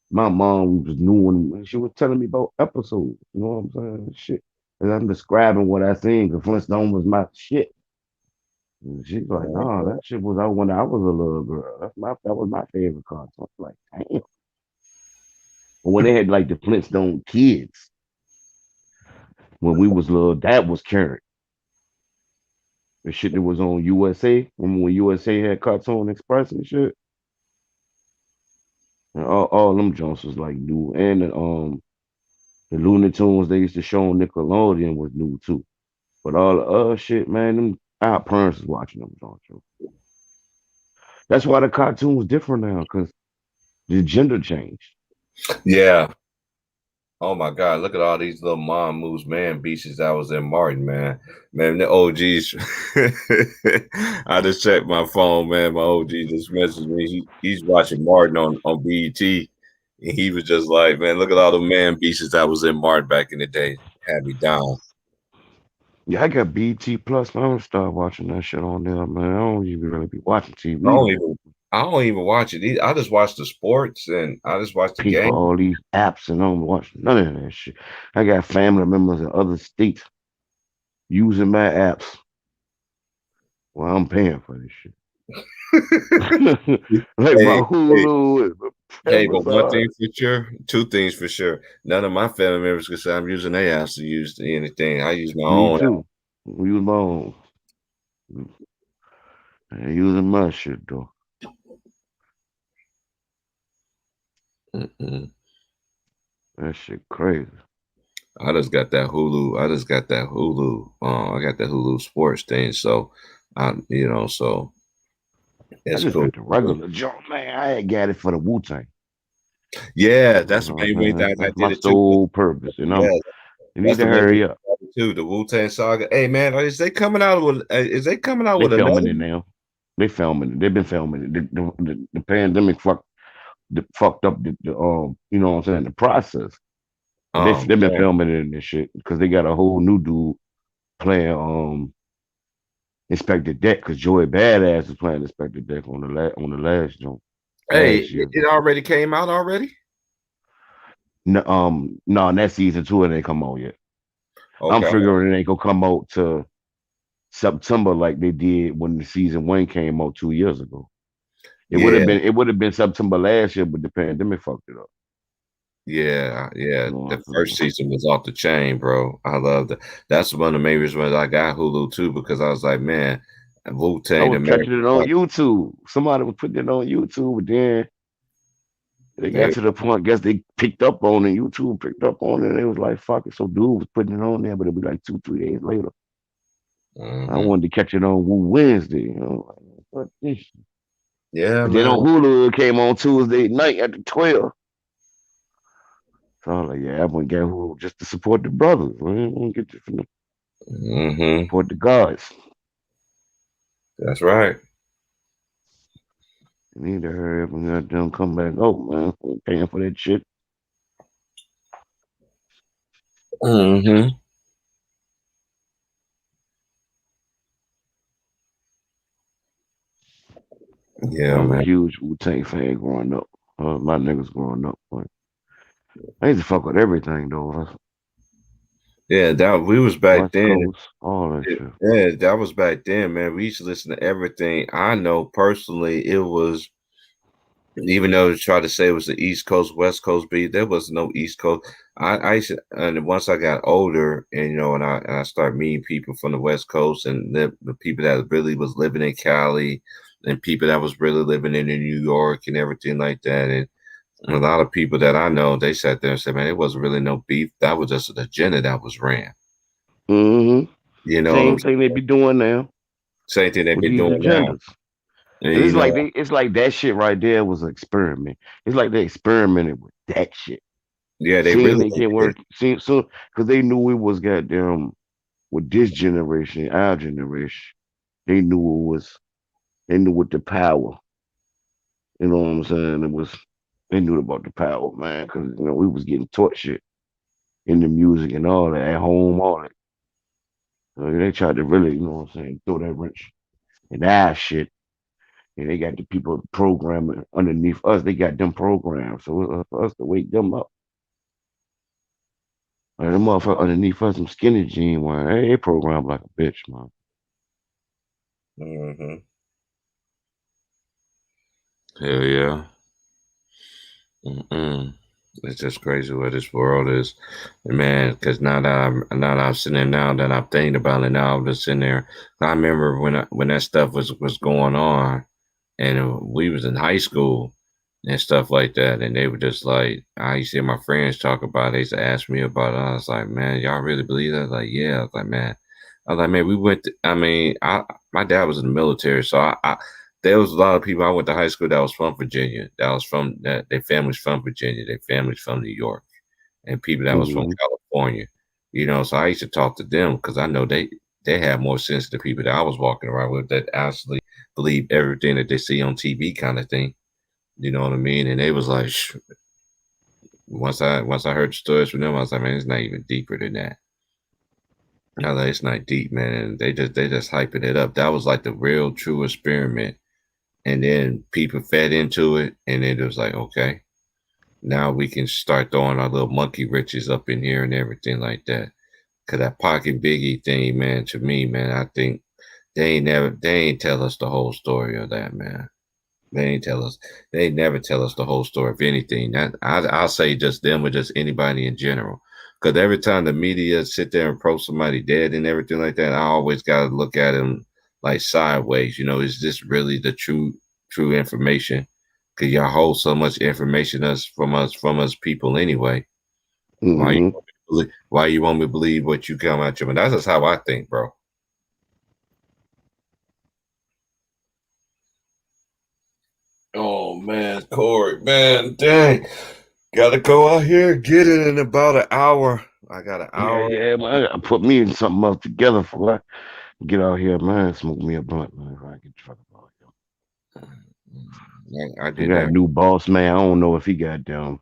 My mom was new and she was telling me about episodes. You know what I'm saying? Shit. And I'm describing what I seen because Flintstone was my shit. And she's like, no, that shit was out when I was a little girl. That was my favorite cartoon. I was like, damn. But when they had like the Flintstone kids, when we was little, that was current. The shit that was on USA, remember when USA had Cartoon Express and shit? And all them Jones was like new. And the Looney Tunes they used to show on Nickelodeon was new too. But all the other shit, man, them our parents was watching them Jones. That's why the cartoon's different now, because the gender changed. Yeah. Oh my God! Look at all these little mom moves, man, beaches that was in Martin, man. Man, the OGs. I just checked my phone, man. My OG just messaged me. He's watching Martin on BET, and he was just like, man, look at all the man beaches that was in Martin back in the day. Had me down. Yeah, I got BT Plus. Man, I'm gonna start watching that shit on there, man. I don't even really be watching TV. I don't even watch it. I just watch the sports and I just watch the Pay for game. all these apps and I don't watch none of that shit. I got family members in other states using my apps. Well, I'm paying for this shit. Like my Hulu. Hey, but one thing for sure, two things for sure. None of my family members can say I'm using their apps to use anything. I use my own. Me too. I use my own. I ain't using my shit though. That shit crazy. I just got that Hulu. I got that Hulu sports thing. So, so it's cool. Got the regular jump, man. I ain't got it for the Wu-Tang. Yeah, that's the main way that I did my it sole purpose. You know, you need to hurry up. Too the Wu-Tang Saga. Hey man, is they coming out with? Is they coming out with? They filming it now. They filming it. They've been filming it. The pandemic fucked up the you know what I'm saying, the process. They've been filming it and this shit because they got a whole new dude playing Inspector Deck because Joey Badass is playing Inspector Deck on the last joint. Hey, it already came out already? No, that season 2 it ain't come out yet. Okay. I'm figuring it ain't gonna come out to September like they did when the season 1 came out 2 years ago. It would have been September last year, but the pandemic fucked it up. Yeah. The first season was off the chain, bro. I love that. That's one of the main reasons I got Hulu too, because I was like, man, Wu-Tang. I was catching it on YouTube. Somebody was putting it on YouTube, but then they got to the point. I guess they picked up on it. YouTube picked up on it. And it was like, fuck it. So dude was putting it on there, but it'd be like 2-3 days later. I wanted to catch it on Wednesday. You know, like, what this shit? Yeah, but then on Hulu, it came on Tuesday night at 12. So I was like, yeah, I went to get Hulu just to support the brothers. I want to get this from them. Support the guys. That's right. You need to hurry up and let them come back. Oh man, I'm paying for that shit. Yeah, I'm man. a huge Wu-Tang fan growing up. My niggas growing up, but I used to fuck with everything though. Yeah, we was back West then. Coast, all that shit. Yeah, that was back then, man. We used to listen to everything. I know personally, it was, even though they tried to say it was the East Coast, West Coast beat, there was no East Coast. I used to, and once I got older, and and I started meeting people from the West Coast, and the people that really was living in Cali, and people that was really living in New York and everything like that, and a lot of people that I know, they sat there and said, man, it wasn't really no beef. That was just an agenda that was ran. You know, same thing they be doing now. Same thing they be doing now. And it's like that shit right there was an experiment. It's like they experimented with that shit. Yeah, they really can't work. So because they knew it was goddamn with this generation, our generation, they knew what the power. You know what I'm saying? They knew about the power, man, because we was getting taught shit in the music and all that at home, all that. So they tried to really, you know what I'm saying, throw that wrench in our shit. And they got the people programming underneath us. They got them programmed. So it's for us to wake them up. Like them motherfuckers underneath us, some skinny jean wearing. They programmed like a bitch, man. Mm-hmm. Hell yeah. Mm-mm. It's just crazy where this world is, man. Because now that I'm sitting there, now that I'm thinking about it, now I'm just sitting there. I remember when that stuff was going on, and we was in high school and stuff like that, and they were just like, I used to hear my friends talk about it. They used to ask me about it. I was like, man, y'all really believe that? I was like, yeah. I was like, man, we went. I mean, my dad was in the military, so there was a lot of people I went to high school that was from Virginia. That their families from Virginia, their families from New York, and people that was from Mm-hmm. California. So I used to talk to them because I know they have more sense than people that I was walking around with that actually believe everything that they see on TV, kind of thing. You know what I mean? And they was like, once I heard the stories from them, I was like, man, it's not even deeper than that. I was like, it's not deep, man. And they just hyping it up. That was like the real true experiment. And then people fed into it, and then it was like, okay, now we can start throwing our little monkey riches up in here and everything like that. Cause that Pocket Biggie thing, man, to me, man, I think they ain't tell us the whole story of that, man. They never tell us the whole story of anything. I'll say just them or just anybody in general. Because every time the media sit there and approach somebody dead and everything like that, I always got to look at them like sideways. Is this really the true information? Because y'all hold so much information from us people anyway. Why you Mm-hmm. want me to believe, why you want me to believe what you come out your mouth? That's just how I think, bro. Oh man, Corey, man, dang. Gotta go out here, get it in about an hour. I got an Yeah, hour. yeah, man. I gotta put me in something else together for I get out here, man. Smoke me a blunt, man. If I get the fuck out Yeah, I here. I did got a that. new boss, man. I don't know if he got down.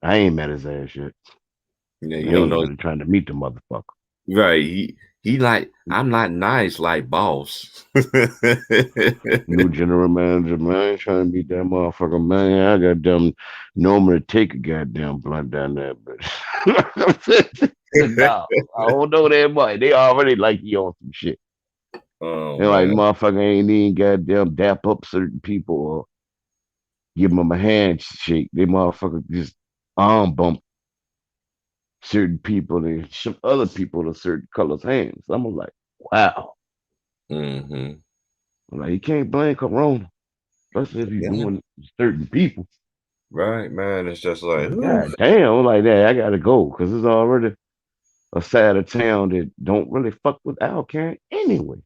I ain't met his ass yet. Yeah, I you don't ain't know. really trying to meet the motherfucker. Right. He like, I'm not nice like boss. New general manager, man. I ain't trying to meet that motherfucker, man. I got them normally take a goddamn blunt down there, but no, I don't know that much. They already like you on some shit. Oh And like man. motherfucker ain't even goddamn dap up certain people or give them a handshake. They motherfucker just arm bump certain people and shook other people to certain colors hands. I'm like, wow. Mm-hmm. I'm like, you can't blame Corona, especially if you're Yeah. doing certain people. Right, man. It's just like, whew. God damn, like that, I gotta go because it's already a side of town that don't really fuck with Alcan anyway.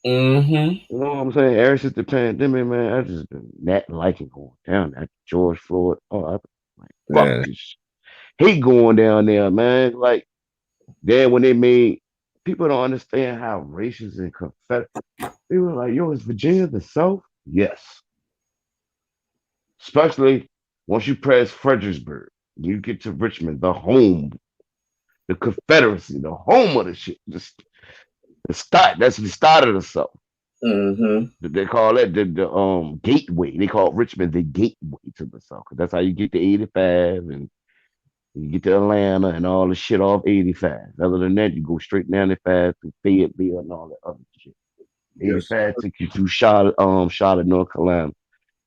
Mm-hmm. You know what I'm saying? Ever since the pandemic, man, I just been not liking going down there. George Floyd. Oh, I like fuck Man. this. Hate going down there, man. Like then when they made people don't understand how racist and Confederate. They were like, yo, is Virginia the South? Yes. Especially once you pass Fredericksburg, you get to Richmond, the home, the Confederacy, the home of the shit. The start. That's the start of the South. Mm-hmm. They call that the gateway. They call Richmond the gateway to the South. 'Cause that's how you get to 85 and you get to Atlanta and all the shit off 85. Other than that, you go straight 95 to Fayetteville and all that other shit. Yes, 85 took you to Charlotte, North Carolina,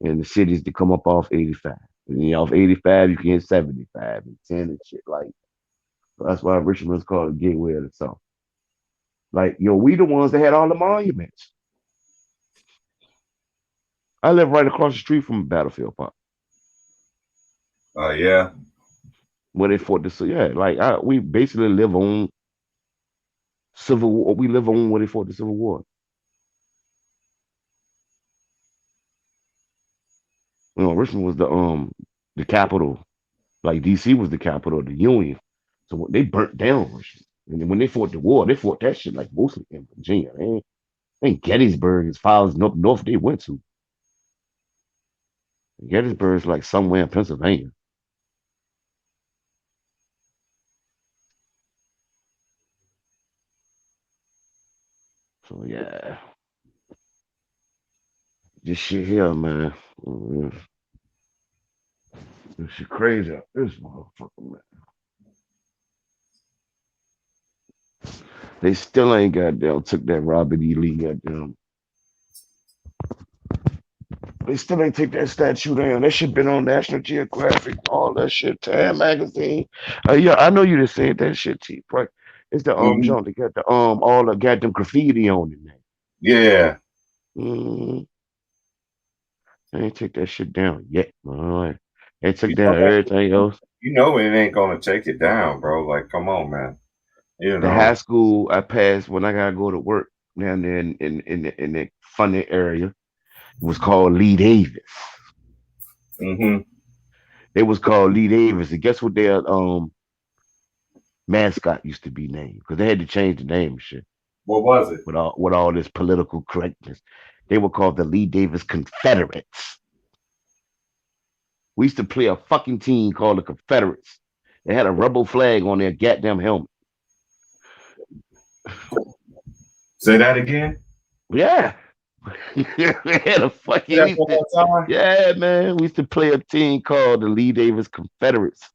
and the cities to come up off 85. And then off 85, you can hit 75 and 10 and shit like. So that's why Richmond's called the gateway of the South. Like, yo, we the ones that had all the monuments. I live right across the street from Battlefield Park yeah. where they fought this. So yeah, like we basically live on Civil War. We live on where they fought the Civil War. Richmond was the capital. Like DC was the capital of the Union. So when they burnt down Richmond, and then when they fought the war, they fought that shit like mostly in Virginia. Ain't Gettysburg as far as north they went to. Gettysburg's like somewhere in Pennsylvania. So yeah, this shit here, man. This shit crazy. This motherfucker, man. They still ain't goddamn took that Robert E. Lee goddamn They still ain't take that statue down. That shit been on National Geographic, all that shit, Time Magazine. Yeah, I know you just said that shit, T. Right? It's the joint that got the all the goddamn graffiti on it now. Yeah. They ain't take that shit down yet. All right. They took down everything else. You know it ain't gonna take it down, bro. Like, come on, man. You The know. high school I passed when I gotta go to work down there in the funny area was called Lee Davis. It was called Lee Davis, and guess what their mascot used to be named? Because they had to change the name and shit. What was it? With all this political correctness, they were called the Lee Davis Confederates. We used to play a fucking team called the Confederates. They had a rebel flag on their goddamn helmet. Say that again. Yeah. They had a fucking yeah, man. We used to play a team called the Lee Davis Confederates.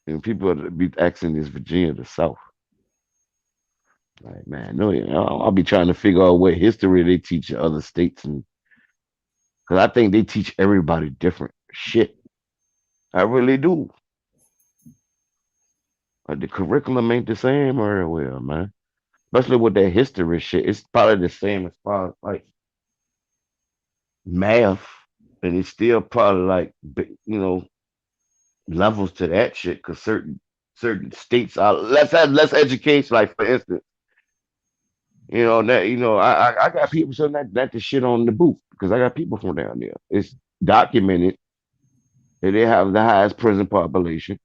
And people be asking this Virginia the South. Like, man, no, I'll be trying to figure out what history they teach in other states, and because I think they teach everybody different shit. I really do. Like, the curriculum ain't the same everywhere, man. Especially with that history shit, it's probably the same as far as like math, and it's still probably like levels to that shit. Because certain states are less education. Like, for instance, I got people saying that the shit on the booth because I got people from down there. It's documented that they have the highest prison population.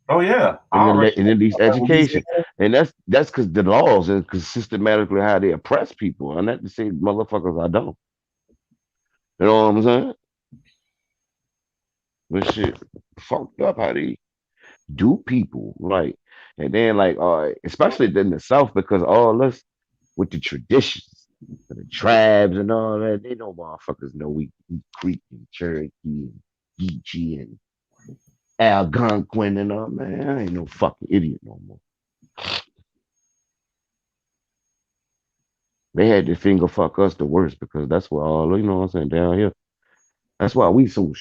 Oh yeah, and then these education, and that's because the laws and because systematically how they oppress people, and not to say motherfuckers I don't. You know what I'm saying? But shit, fucked up how they do people, like, and then like, all right, especially in the South because all us with the traditions, the tribes and all that, they know motherfuckers know we Creek and Cherokee and Geechee and Algonquin and all, man. I ain't no fucking idiot no more. They had to finger fuck us the worst because that's why all, you know what I'm saying, down here. That's why we so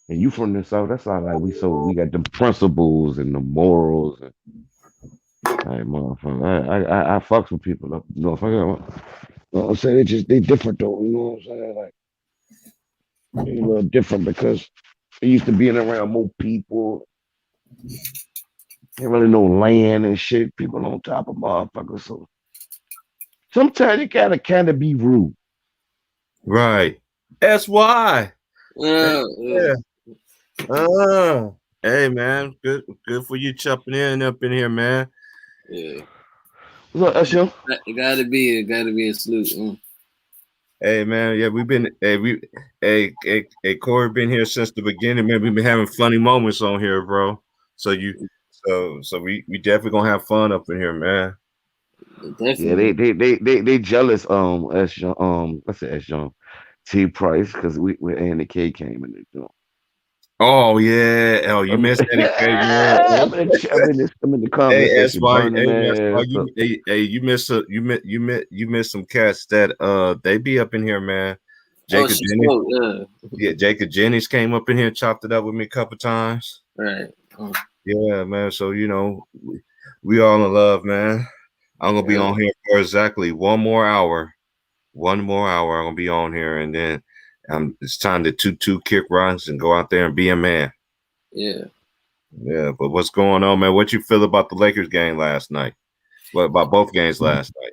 and you from the South, that's why like we got the principles and the morals and like motherfucker. I fucks with people up. You know what I'm saying? They different though, you know what I'm saying? Like they a little different because they used to being around more people. They really know land and shit. People on top of motherfuckers. So sometimes you gotta kind of be rude. Right. That's why. Yeah. Hey man, good for you chopping in up in here, man. Yeah. What's up, Usher? It gotta be a salute. Hey man, yeah, Corey been here since the beginning, man. We've been having funny moments on here, bro. So we definitely gonna have fun up in here, man. Definitely. Yeah, they jealous. S John T Price because we Andy K came in the joint. Oh yeah. Oh, you missed Andy K. I'm in the comments. You missed some cats that they be up in here, man. Jacob Jennings. Yeah, Jacob Jennings came up in here and chopped it up with me a couple times. Right. Yeah, man. So we all in love, man. I'm gonna be on here for exactly one more hour. I'm gonna be on here, and then it's time to 2-2 kick runs and go out there and be a man. Yeah. Yeah, but what's going on, man? What you feel about the Lakers game last night? What about both games last night?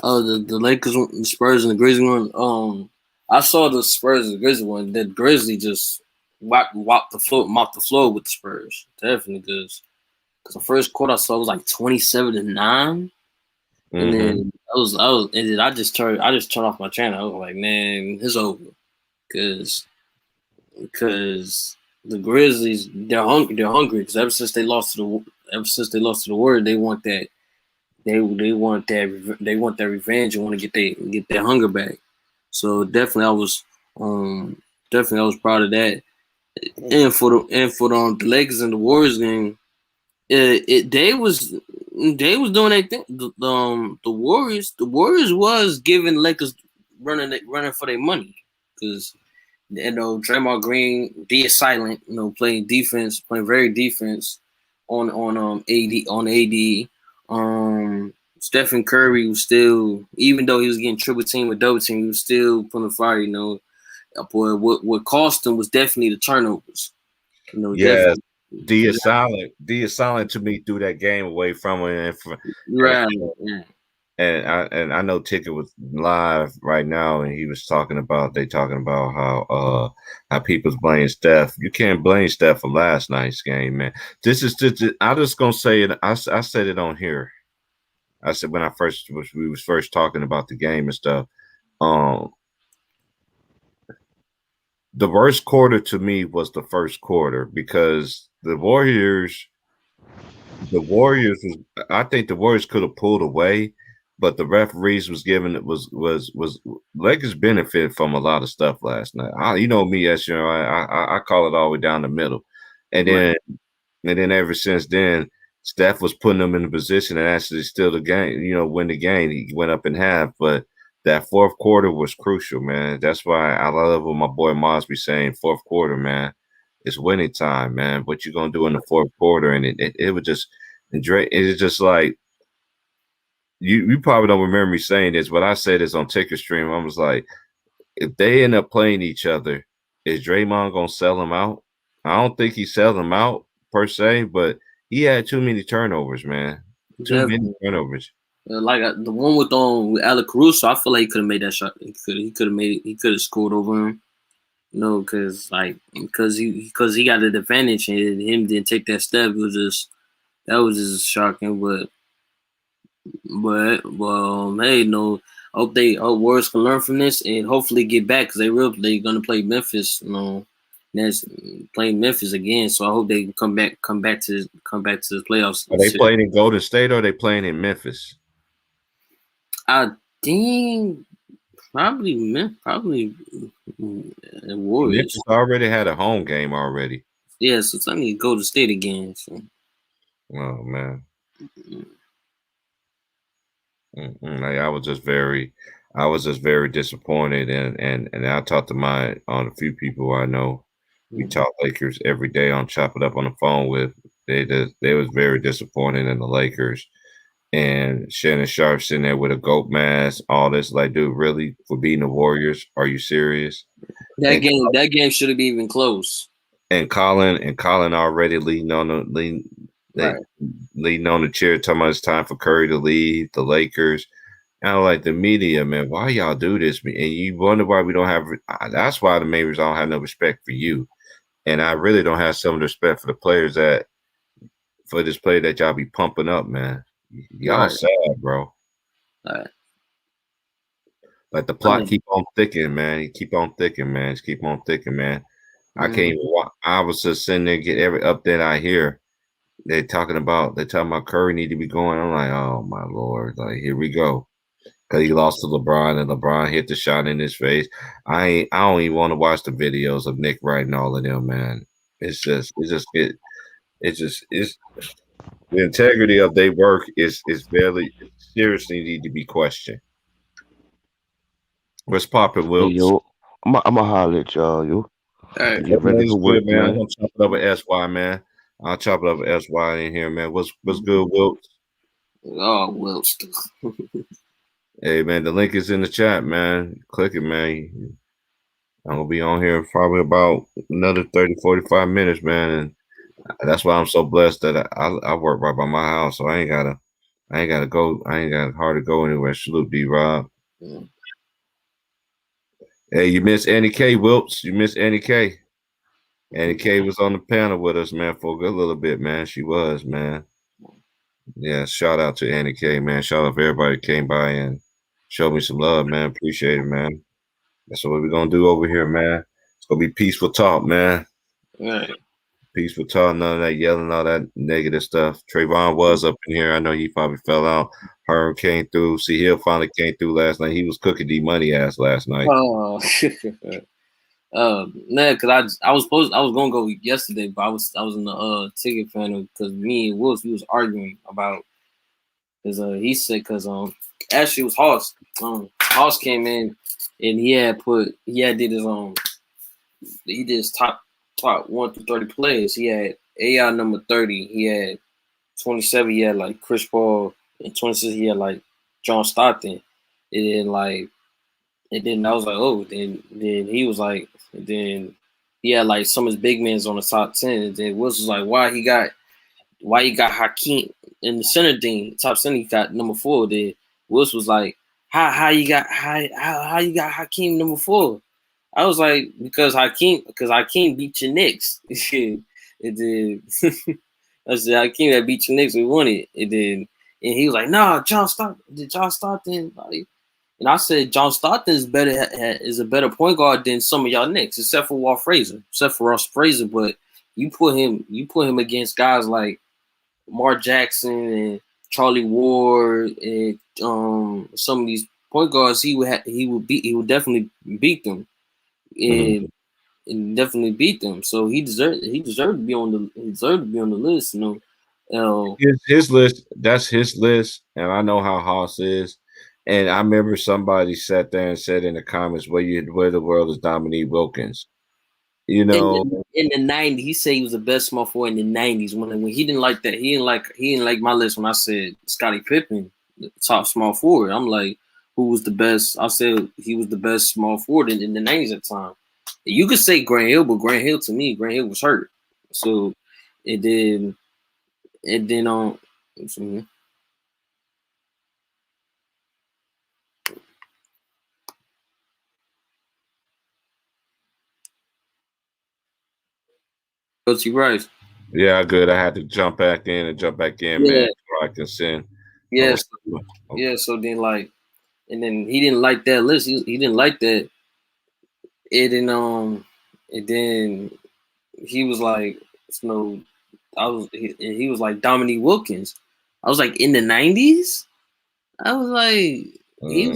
Oh, the Lakers, the Spurs, and the Grizzlies one. I saw the Spurs and the Grizzlies one. The Grizzlies just mopped the floor with the Spurs. Definitely because the first quarter I saw was like 27-9, and then I just turned off my channel. I was like, man, it's over, because the Grizzlies they're hungry because ever since they lost to the Warriors, they want that revenge and want to get their hunger back. So definitely I was proud of that. And for the Lakers and the Warriors game, they was They was doing their thing. The Warriors was giving Lakers running for their money because Draymond Green being silent, playing defense, playing very defense on AD. Stephen Curry was still, even though he was getting triple team or double team, he was still putting fire. Boy, what cost him was definitely the turnovers. Yes. Definitely. D is silent to me through that game away from him. Right. And I know Ticket was live right now, and he was talking about how people's blaming Steph. You can't blame Steph for last night's game, man. This is just I'm just gonna say it. I said it on here. I said when we was first talking about the game and stuff. The worst quarter to me was the first quarter because the Warriors I think the Warriors could have pulled away, but the referees was giving it was Lakers benefit from a lot of stuff last night. You know me, as you know, I call it all the way down the middle, and then ever since then, Steph was putting them in a position and actually steal the game, win the game. He went up in half, but that fourth quarter was crucial, man. That's why I love what my boy Mosby saying. Fourth quarter, man, it's winning time, man. What you gonna do in the fourth quarter? And it was just, it's just like you probably don't remember me saying this, but I said this on Ticker Stream. I was like, if they end up playing each other, is Draymond gonna sell them out? I don't think he sell them out per se, but he had too many turnovers, man. Too many turnovers. Like the one with Alec Caruso, I feel like he could have made that shot. He could have scored over him. Because he got the advantage and him didn't take that step. That was just shocking. But hey, I hope Warriors can learn from this and hopefully get back because they're gonna play Memphis. That's playing Memphis again. So I hope they can come back to the playoffs. Are they playing in Golden State or are they playing in Memphis? I think probably Warriors. Memphis already had a home game already. Yeah, so I need to go to State again. So. Oh man. I was just very disappointed, and I talked to on a few people I know. We talk Lakers every day on Chop It Up on the phone with. They was very disappointed in the Lakers. And Shannon Sharp sitting there with a goat mask, all this. Like, dude, really? For beating the Warriors? Are you serious? That game should have been even close. And Colin already leading on the chair, talking about it's time for Curry to leave the Lakers. And I'm like, the media, man, why y'all do this? And you wonder why we don't have. That's why the main reason I don't have no respect for you, and I really don't have some respect for the players for this player that y'all be pumping up, man. Y'all sad, bro. Right. Like the plot keep on thickening, man. Keep on thickening, man. Just keep on thickening, man. I can't even walk. I was just sitting there, get every update I hear. They're talking about Curry need to be going. I'm like, oh my Lord, like here we go. Because he lost to LeBron and LeBron hit the shot in his face. I don't even want to watch the videos of Nick writing all of them, man. The integrity of their work is very seriously need to be questioned. What's poppin', Will? Hey, yo, I'm a holler at y'all, yo. Hey, Get ready to work, man. I'm man. gonna chop it up with SY, man. I'll chop it up with SY in here, man. What's good, Wilt? Oh, Wilt. Hey, man, the link is in the chat, man. Click it, man. I'm gonna be on here probably about another 30, 45 minutes, man. And that's why I'm so blessed that I work right by my house, so I ain't gotta go. I ain't got hard to go anywhere. Salute, D-Rob. Yeah. Hey, you miss Annie K, Wilts. You miss Annie K. Annie K was on the panel with us, man, for a good little bit, man. She was, man. Yeah, shout out to Annie K, man. Shout out for everybody that came by and showed me some love, man. Appreciate it, man. That's what we're gonna do over here, man. It's gonna be peaceful talk, man. Right. Peaceful talk, none of that yelling, all that negative stuff. Trayvon was up in here. I know he probably fell out. Herm came through. See, Hill finally came through last night. He was cooking D Money ass last night. Oh, man, because I was gonna go yesterday, but I was in the ticket panel because me and Wills we was arguing about Because he said, because actually it was Hoss. Hoss came in and he had did his he did his top 1 through 30 players. He had AI number 30. He had 27. He had like Chris Paul, and 26. He had like John Stockton. And then I was like, oh, then he was like, then he had like some of his big men on the top 10. And then Wilson was like, why he got Hakeem in the center thing, top center, he got number 4. Then Wilson was like, how you got Hakeem number 4? I was like, because Hakeem beat your Knicks. And then I said, Hakeem that beat your Knicks, we won it. And he was like, nah, John Stockton. Like, and I said, John Stockton is a better point guard than some of y'all Knicks, except for Ross Fraser. But you put him against guys like Mark Jackson and Charlie Ward and some of these point guards, he would definitely beat them. And definitely beat them. So he deserved to be on the list, you know. His list, that's his list, and I know how Hoss is. And I remember somebody sat there and said in the comments, where the world is Dominique Wilkins? You know, in the 90s, he said he was the best small forward in the 90s. When he didn't like that, he didn't like my list when I said Scottie Pippen, the top small forward. I'm like, who was the best? I said he was the best small forward in the 90s at the time. You could say Grant Hill, but Grant Hill to me, Grant Hill was hurt. So it did. Coachy Rice. Yeah, good. I had to jump back in, man, so I can send. Yes. Yeah. So then, and then he didn't like that list. He didn't like that. And then he was like, he was like Dominique Wilkins. I was like, in the 90s? I was like, he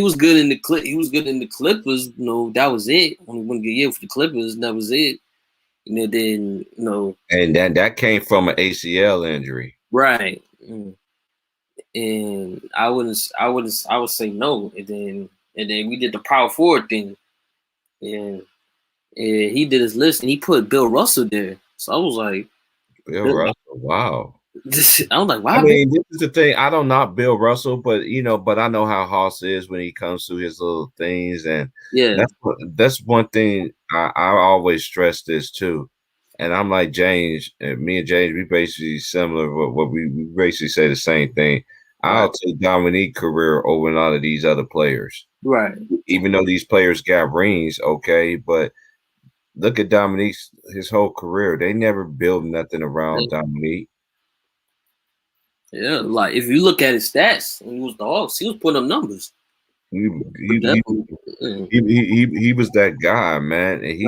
was good in the He was good in the Clippers. That was it. Only one good year for the Clippers. That was it. And that came from an ACL injury, right? And I would say no. And then we did the power forward thing, and he did his list and he put Bill Russell there. So I was like, Bill Russell, wow. I was like, wow. I mean, this is the thing. I don't knock Bill Russell, but I know how Hoss is when he comes to his little things, and that's one thing I always stress this too. And I'm like James, and me and James, we basically similar. What we basically say the same thing. I'll take Dominique's career over a lot of these other players, right? Even though these players got rings, okay, but look at Dominique's his whole career. They never built nothing around Dominique. Yeah, like if you look at his stats when he was the Hawks, he was putting up numbers. He was that guy, man. And he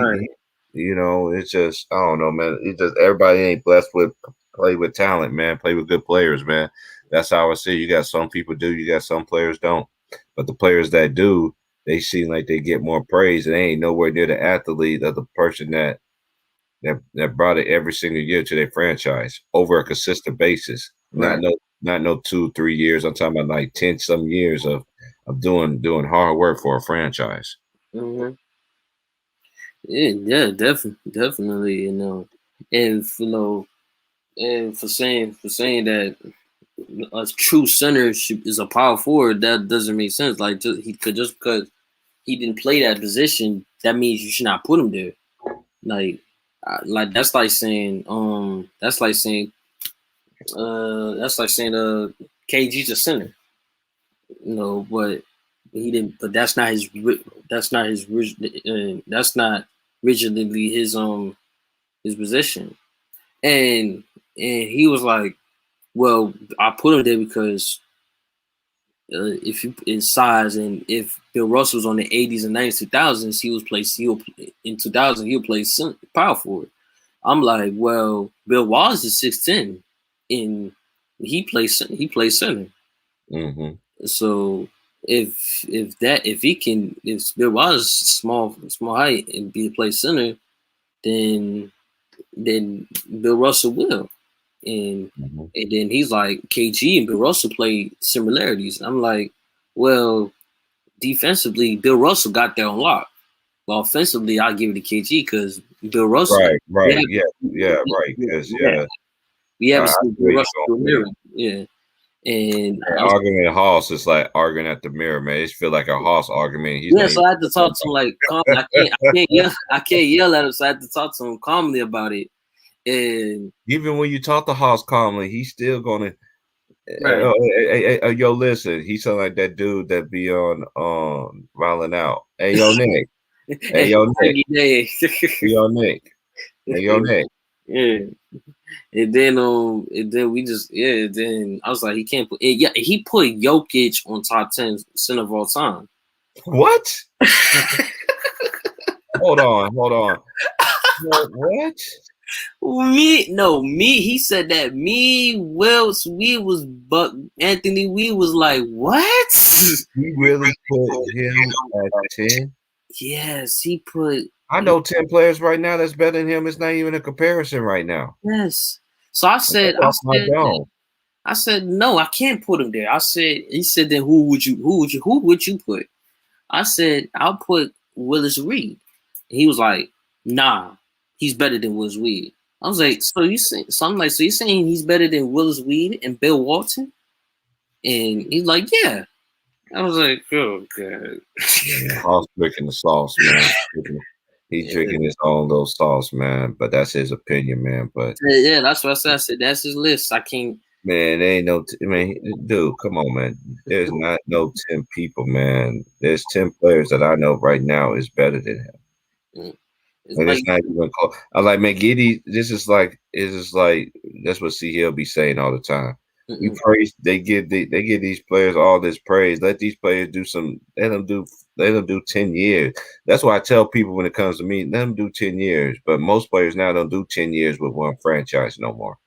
it's just I don't know, man. It's just everybody ain't blessed with play with talent, man. Play with good players, man. That's how I see. You got some people do, you got some players don't. But the players that do, they seem like they get more praise, and they ain't nowhere near the athlete of the person that brought it every single year to their franchise over a consistent basis. Not no 2-3 years. I'm talking about like 10 some years of doing hard work for a franchise. Mm-hmm. Yeah, definitely, and for saying that a true center is a power forward, that doesn't make sense. Like just because he didn't play that position, that means you should not put him there. Like that's like saying KG's a center, but he didn't. But that's not originally his position, and he was like, well, I put him there because if you in size, and if Bill Russell was on the 80s and 90s, 2000s, in 2000 he'll play power forward. I'm like, well, Bill Wallace is 6'10", and he plays center. Mm-hmm. So if Bill Wallace is small height and play center, then Bill Russell will. And Mhm. and then he's like, KG and Bill Russell play similarities. I'm like, well, defensively, Bill Russell got that on lock. But offensively, I'll give it to KG because Bill Russell. Right. Yeah, right. Because We haven't I seen see Bill where you're Russell going through a with it. mirror. Yeah. And Man, I was, arguing at Hoss is like arguing at the mirror, man. It feel like a Hoss argument. He's not yeah, so even. I had to talk to him like calmly. I can't yell at him, so I had to talk to him calmly about it. And Even when you talk to Hoss calmly, he's still gonna. right. Yo, listen. He sound like that dude that be on Violent Out. Hey, yo, Nick. Hey, yo, Nick. Hey, yo, Nick. Hey, yo, Nick. Yeah. And then we just then I was like, he can't put he put Jokic on top 10 center of all time. What? Hold on. What? He said that we was but Anthony we was like, what? You really put him at 10? Yes, he put I know 10 players right now that's better than him. It's not even a comparison right now. yes. So I said no, I can't put him there. He said then who would you put? I said I'll put Willis Reed. And he was like, nah, he's better than Willis Reed. I was like, so you're saying he's better than Willis Reed and Bill Walton? And he's like, yeah. I was like, oh god. Hoss drinking the sauce, man. He's drinking his own little sauce, man. But that's his opinion, man. But yeah, that's what I said. I said that's his list. I can't. Man, there ain't no. Dude, come on, man. There's not no 10 people, man. There's 10 players that I know right now is better than him. And it's not even close. I like McGiddy. This is like that's what C Hill be saying all the time. You praise. They give these players all this praise. Let these players do some. Let them do 10 years. That's why I tell people when it comes to me, let them do 10 years. But most players now don't do 10 years with one franchise no more.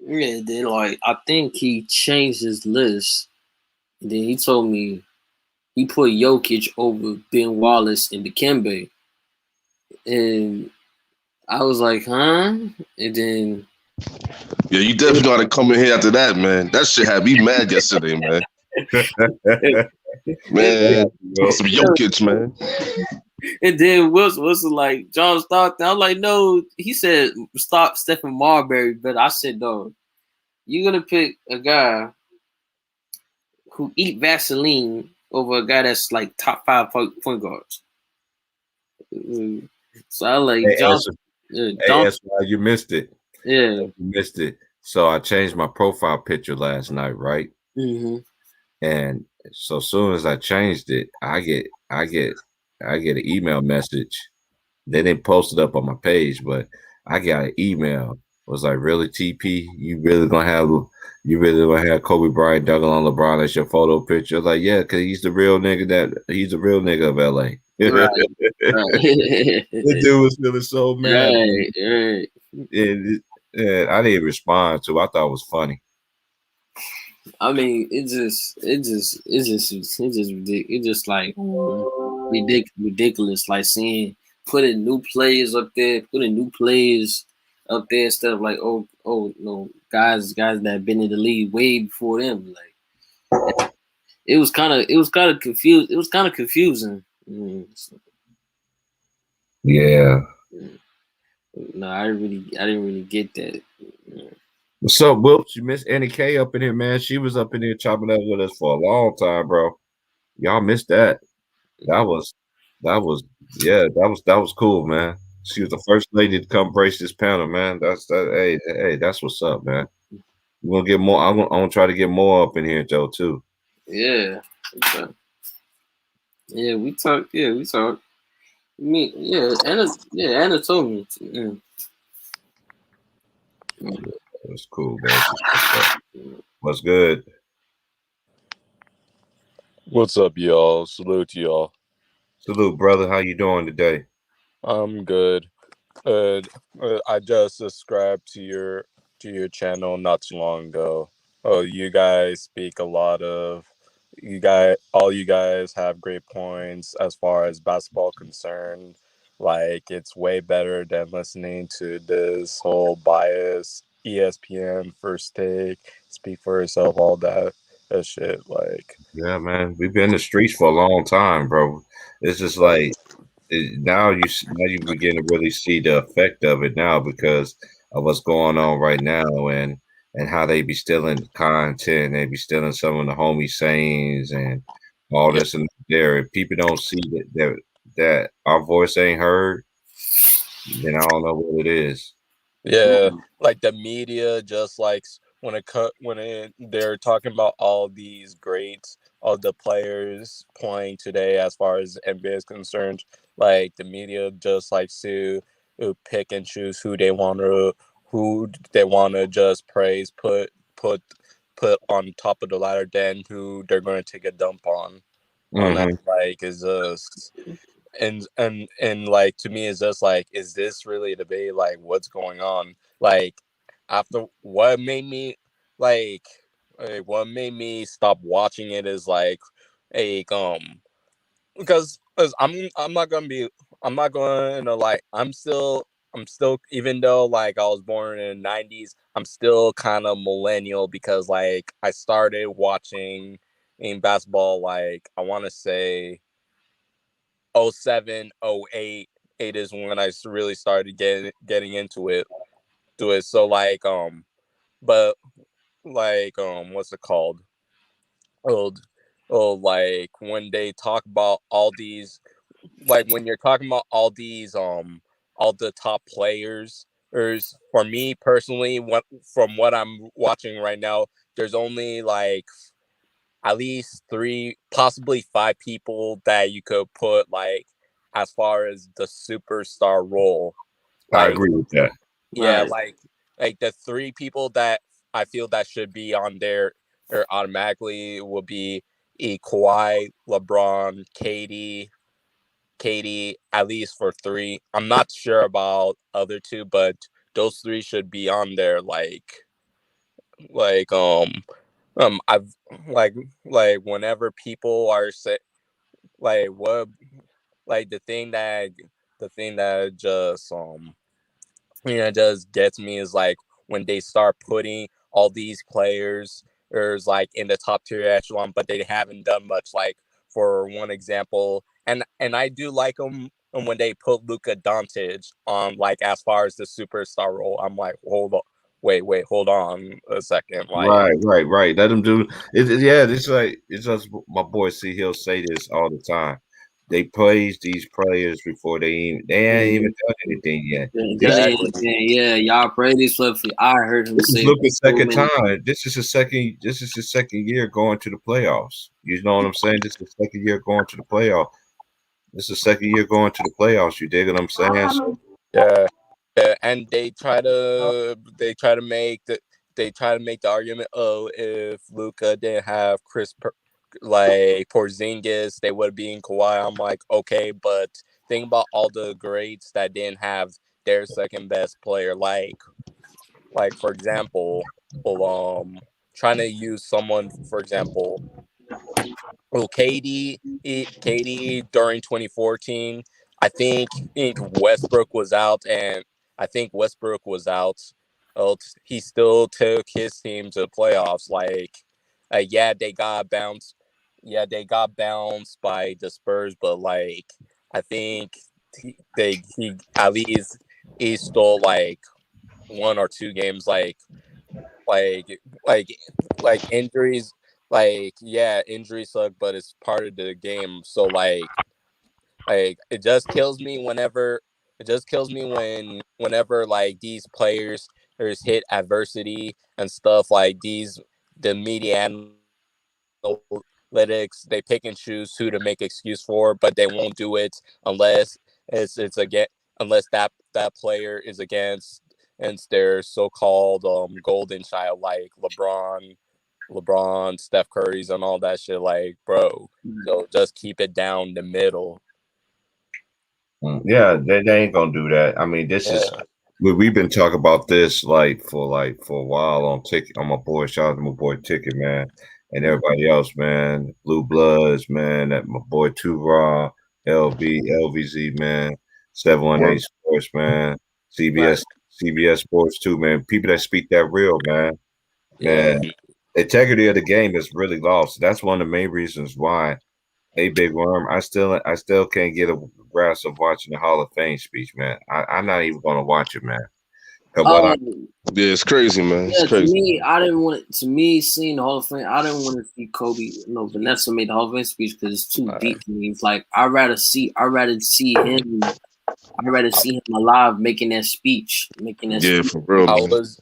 Yeah, then I think he changed his list. And then he told me he put Jokic over Ben Wallace and Dikembe. And I was like, huh? And then yeah, you definitely gotta come in here after that, man. That shit had me mad yesterday, man. Man, some Jokic, man. And then Wilson like John Stockton. I was like, no, he said stop Stephen Marbury, but I said, no, you're gonna pick a guy who eat Vaseline over a guy that's like top 5 point guards. So I like John. That's why you missed it. Yeah, you missed it. So I changed my profile picture last night, right? Mm-hmm. And so as soon as I changed it, I get an email message. They didn't post it up on my page, but I got an email. It was like, really, TP? You really gonna have Kobe Bryant dunking on LeBron as your photo picture? I was like, yeah, because he's the real nigga of LA. Right. The dude was feeling so mad. Right. And I didn't respond to it. I thought it was funny. I mean, it's just like ridiculous. Like putting new players up there instead of like no guys that have been in the league way before them. Like it was kind of confused. It was kind of confusing. Yeah. No, I didn't really get that. What's up, Wilps? You missed Annie K up in here, man. She was up in here chopping up with us for a long time, bro. Y'all missed that. That was cool, man. She was the first lady to come brace this panel, man. Hey, that's what's up, man. We're gonna get more. I'm gonna try to get more up in here, Joe, too. Yeah. Okay. Yeah, we talk. Anna told me. Yeah. That's cool, man. What's good? What's up, y'all? Salute to y'all. Salute, brother. How you doing today? I'm good. I just subscribed to your channel not too long ago. Oh, you guys speak a lot of all you guys have great points as far as basketball concerned. Like, it's way better than listening to this whole bias ESPN, First Take, Speak for Yourself, all that shit. Like, Yeah, man, we've been in the streets for a long time, bro. It's just like now you begin to really see the effect of it now because of what's going on right now and how they be stealing content, they be stealing some of the homie sayings and all this and there. If people don't see that our voice ain't heard, then I don't know what it is. yeah, like the media just likes they're talking about all these greats, all the players playing today as far as NBA is concerned. Like the media just likes to pick and choose who they want to just praise, put on top of the ladder, then who they're going to take a dump on that. Mhm. Like is just and like to me it's just like, is this really a debate? Like what's going on? Like after what made me like what made me stop watching it is like a because I'm not gonna like I'm still, even though like I was born in the 90s, I'm still kind of millennial because like I started watching in basketball like I want to say 07, 08. It is when I really started getting into it. So like but like what's it called? Oh, like when they talk about all these, like when you're talking about all the top players, for me personally, from what I'm watching right now, there's only like at least 3, possibly 5 people that you could put like as far as the superstar role. I Like agree with that. yeah, like the 3 people that I feel that should be on there or automatically will be Kawhi, LeBron, Katie, at least for 3. I'm not sure about other 2, but those 3 should be on there. Like I've like whenever people are say like what like the thing that just just gets me is like when they start putting all these players is like in the top tier echelon, but they haven't done much. Like for one example, and I do like them when they put Luka Doncic on like as far as the superstar role. I'm like, hold on, wait, hold on a second, like. Right. Let them do it. Yeah, it's like it's just my boy C. He'll say this all the time. They praise these players before they ain't even done anything yet. Exactly. Yeah, y'all pray these for. I heard him This is say Luka's so second many. time. This is his second year going to the playoffs. You know what I'm saying? This is his second year going to the playoff. This is the second year going to the playoffs. You dig what I'm saying? So, Yeah, and they try to make the argument, oh, if Luca didn't have like Porzingis, they would be in Kawhi. I'm like, okay, but think about all the greats that didn't have their second best player, like for example, trying to use someone for example. Well, Katie during 2014, I think Westbrook was out, and I think Westbrook was out. He still took his team to the playoffs. Yeah, they got bounced. Yeah, they got bounced by the Spurs, but like, I think he at least he stole like 1 or 2 games. Like like like injuries, like yeah, injuries suck, but it's part of the game. So like it just kills me whenever like these players hit adversity and stuff. Like the media analytics, they pick and choose who to make excuse for, but they won't do it unless it's again unless that player is against their so-called golden child, like LeBron, Steph Curry's, and all that shit. Like, bro, so just keep it down the middle. yeah, they ain't gonna do that. I mean, this is we've been talking about this for a while on Ticket on my boy. Shout out to my boy Ticket, man, and everybody else, man. Blue Bloods, man. That my boy Two Raw, LVZ, man. 718 Sports, man. CBS CBS Sports too, man. People that speak that real, man. Yeah. Man, integrity of the game is really lost. That's one of the main reasons why. Hey, Big Worm, I still can't get a grasp of watching the Hall of Fame speech, man. I'm not even gonna watch it, man. 'Cause what I Yeah, it's crazy, man. It's Yeah, to crazy. me, I didn't want it. To me, seeing the Hall of Fame, I didn't want to see Kobe. No, Vanessa made the Hall of Fame speech because it's too deep for me. It's like I'd rather see him. I'd rather see him alive making that speech, Yeah, for real, I man. was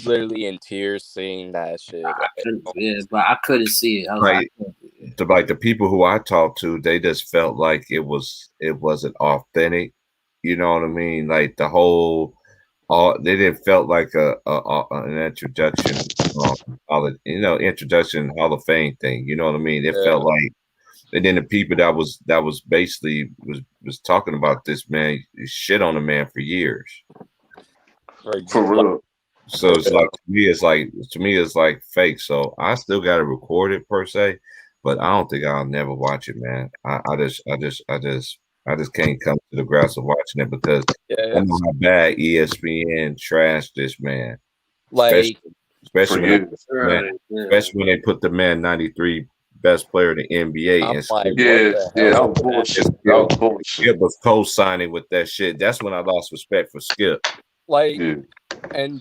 literally in tears seeing that shit. Yeah, but I couldn't see it. I was like the people who I talked to, they just felt like it wasn't authentic. You know what I mean? Like the whole, they didn't felt like an introduction, introduction Hall of Fame thing. You know what I mean? It felt like, and then the people that was basically was talking about this man shit on the man for years. For real. So it's like to me it's like fake. So I still got to record it per se, but I don't think I'll never watch it, man. I just can't come to the grasp of watching it because I know how bad ESPN trashed this man. Like, Especially when they put the man 93 best player in the NBA I'm and like, that was bullshit. That was bullshit. Skip was co-signing with that shit. That's when I lost respect for Skip. Like, and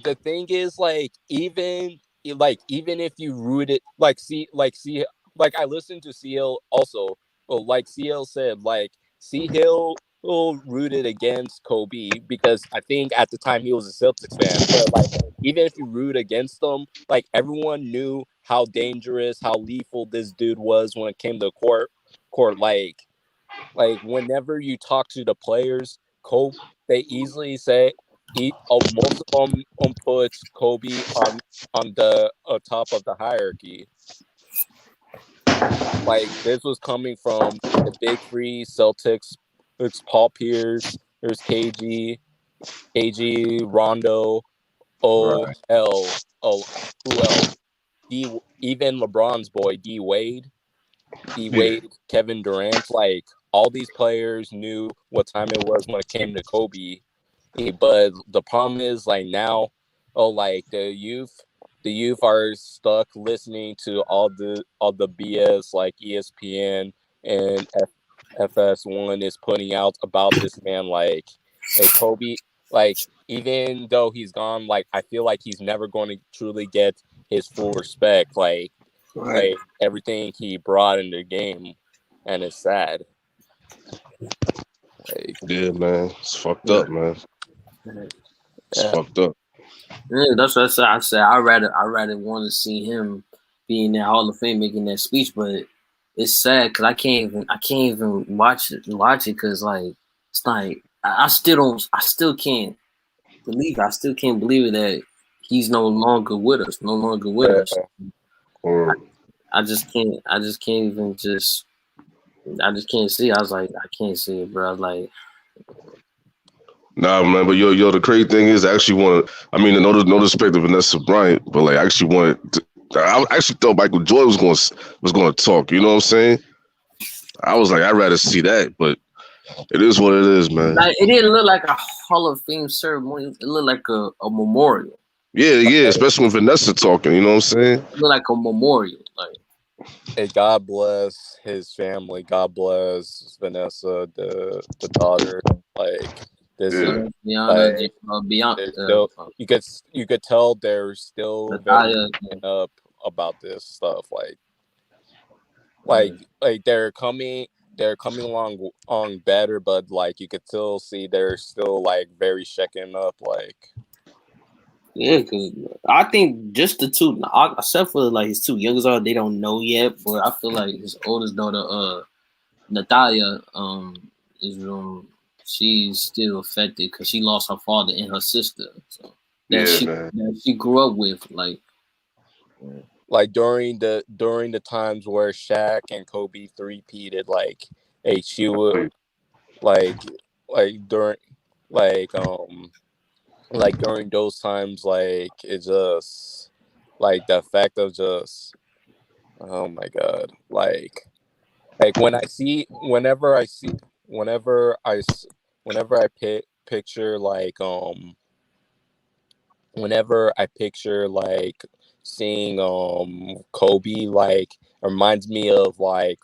the thing is, like, even if you root it, like I listened to CL also. Well, like CL said, like CL rooted against Kobe because I think at the time he was a Celtics fan. But like, even if you root against them, like everyone knew how dangerous, how lethal this dude was when it came to court. Like whenever you talk to the players, Kobe, they easily say. Most of them puts Kobe on the top of the hierarchy. Like this was coming from the big three Celtics. It's Paul Pierce. There's KG, Rondo. Who else? Even LeBron's boy D Wade. Kevin Durant. Like all these players knew what time it was when it came to Kobe. But the problem is like now, like the youth are stuck listening to all the BS like ESPN and FS1 is putting out about this man. Like Kobe, like even though he's gone, like I feel like he's never going to truly get his full respect. Like everything he brought in the game, and it's sad. Like, yeah, man, it's fucked up, man. It's fucked up. Yeah, that's what I said. I rather want to see him be in that Hall of Fame making that speech, but it's sad because I can't even watch it because like it's like I still can't believe it that he's no longer with us. I just can't see it. I was like, I can't see it, bro. I was like, nah, man, but yo, the crazy thing is, I actually want to. I mean, no disrespect to Vanessa Bryant, but like, I actually wanted. I actually thought Michael Jordan was going to talk. You know what I'm saying? I was like, I'd rather see that, but it is what it is, man. like it didn't look like a Hall of Fame ceremony. It looked like a memorial. Yeah, especially when Vanessa talking. You know what I'm saying? It looked like a memorial. Like, hey, God bless his family. God bless Vanessa, the daughter. Like this is Bianca, you could tell they're still very up about this stuff. Like they're coming along on better, but like you could still see they're still like very shaken up. Like yeah, because I think just the two, except for like his two youngest are, they don't know yet. But I feel like his oldest daughter, Natalia, is she's still affected because she lost her father and her sister. So that she grew up with, like during the times where Shaq and Kobe three-peated, like she would like during during those times, like it's just like the effect of just oh my god, like whenever I picture like whenever I picture like seeing Kobe, like it reminds me of like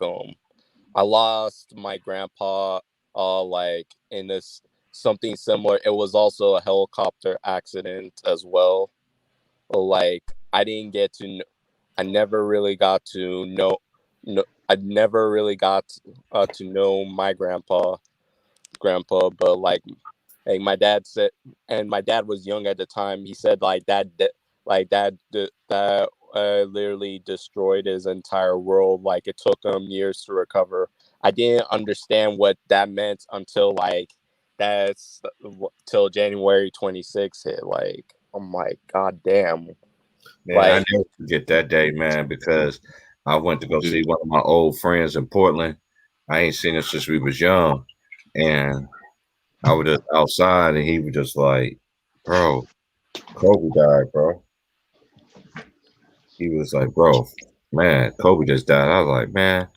I lost my grandpa like in this something similar. It was also a helicopter accident as well. Like I didn't get to I never really got to know I never really got to know my grandpa, but like my dad said, and my dad was young at the time. He said like that literally destroyed his entire world. Like it took him years to recover. I didn't understand what that meant until like that's till January 26th hit. Like, oh my god damn. Man, I Like never forget that day, man, because I went to go see one of my old friends in Portland. I ain't seen him since we was young, and I was just outside, and he was just like, "Bro, Kobe died, bro." He was like, "Bro, man, Kobe just died." I was like, "Man,"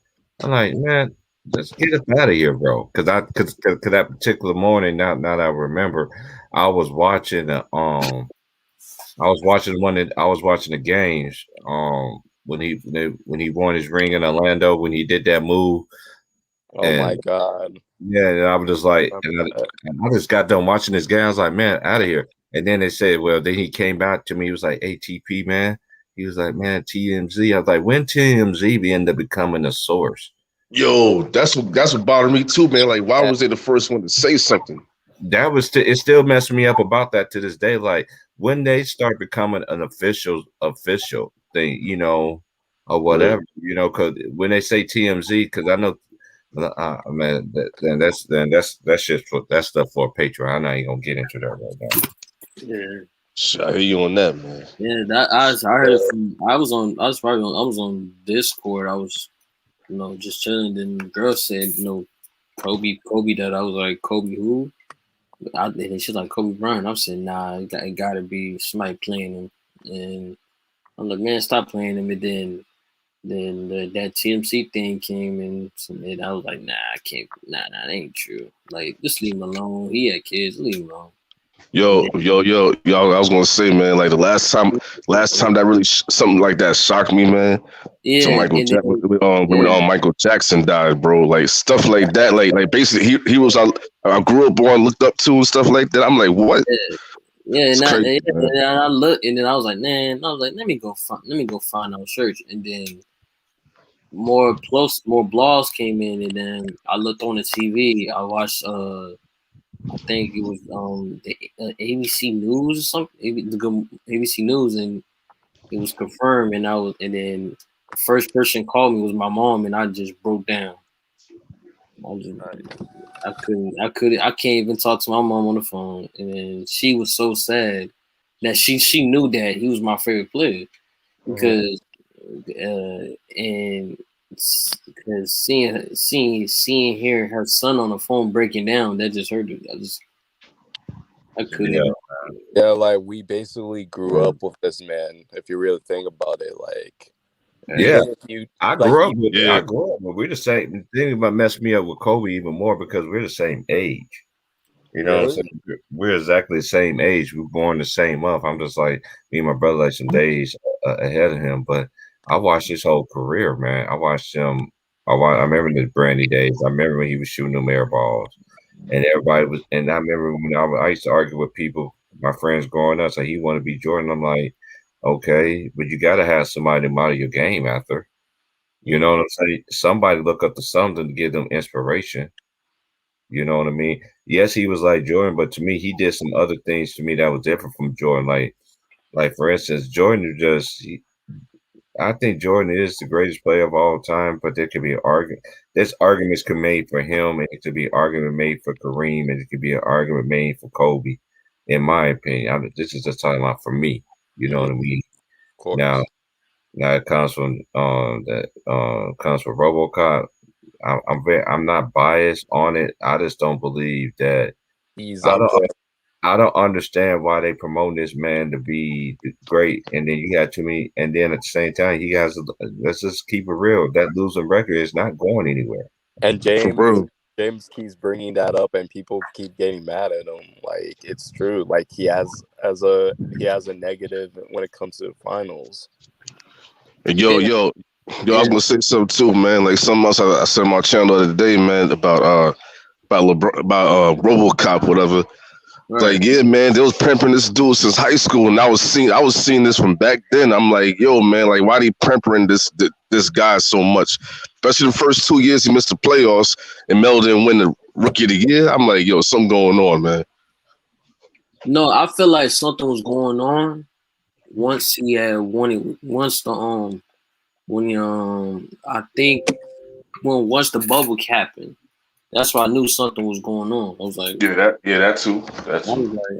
I'm like, "Man, just get us out of here, bro." Because that particular morning, now that I remember, I was watching I was watching the games when he won his ring in Orlando when he did that move. oh my god. Yeah, and I was just like, and I just got done watching this game. I was like, man, out of here. And then they said, well, then he came back to me. He was like, ATP, man. He was like, man, TMZ. I was like, when TMZ ended up becoming a source? Yo, that's what bothered me too, man. Like, why was they the first one to say something? That was it. Still messing me up about that to this day. Like when they start becoming an official thing, you know, or whatever, you know, because when they say TMZ, because I know. Man, that's just that's stuff for Patreon. I'm not even gonna get into that right now. Yeah, I hear you on that, man. yeah. That I heard it from. I was on Discord. I was, just chilling. Then the girl said, Kobe. That I was like, Kobe who? And she's like, Kobe Bryant. I said, nah, it gotta be somebody playing him. And I'm like, man, stop playing him. And then that TMC thing came and I was like, nah, I can't. Nah, that ain't true. Like, just leave him alone. He had kids. Leave him alone. Yo, I was gonna say, man, like the last time that really something like that shocked me, man. Yeah, So when Michael Jackson died, bro, like stuff like that, like basically he was I grew up on, looked up to, and stuff like that. I'm like, what? Yeah, It's crazy, and I looked, and then I was like, man, let me go find our church, and then more blogs came in, and then I looked on the TV. I watched I think it was the ABC News or something, the ABC News, and it was confirmed. And then the first person called me was my mom, and I just broke down. I can't even talk to my mom on the phone, and then she was so sad that she knew that he was my favorite player because because hearing her son on the phone breaking down, that just hurt her. I couldn't. Yeah, like we basically grew up with this man. If you really think about it, like yeah, I like, grew up with we're the same. The thing about messed me up with Kobe even more because we're the same age. You know what I'm saying? We're exactly the same age. We were born the same month. I'm just like me and my brother like some days ahead of him, but I watched his whole career, man. I watched him. I remember the Brandy days. I remember when he was shooting them air balls, and everybody was. And I remember when I used to argue with people, my friends growing up, say he wanted to be Jordan. I'm like, okay, but you got to have somebody to model your game after. You know what I'm saying? Somebody look up to something to give them inspiration. You know what I mean? Yes, he was like Jordan, but to me, he did some other things to me that was different from Jordan. Like for instance, Jordan I think Jordan is the greatest player of all time, but there could be an argument. There's arguments could be made for him, and it could be an argument made for Kareem, and it could be an argument made for Kobe. In my opinion, this is just talking about for me. You know what I mean? Now it comes from comes from RoboCop. I'm not biased on it. I just don't believe that. I don't understand why they promote this man to be great, and then you got too many. And then at the same time, he has. Let's just keep it real. That losing record is not going anywhere. And James, James keeps bringing that up, and people keep getting mad at him. Like it's true. Like he has a negative when it comes to the finals. And yo, I was gonna say something too, man. Like something else I said on my channel the other day, man, about LeBron, about RoboCop, whatever. Like, yeah, man, they was pampering this dude since high school, and I was seeing this from back then. I'm like, yo, man, like, why they pampering this guy so much? Especially the first 2 years he missed the playoffs, and Melo didn't win the Rookie of the Year. I'm like, yo, something going on, man. No, I feel like something was going on once he had won it. Once the I think once the bubble happened. That's why I knew something was going on. I was like, that too.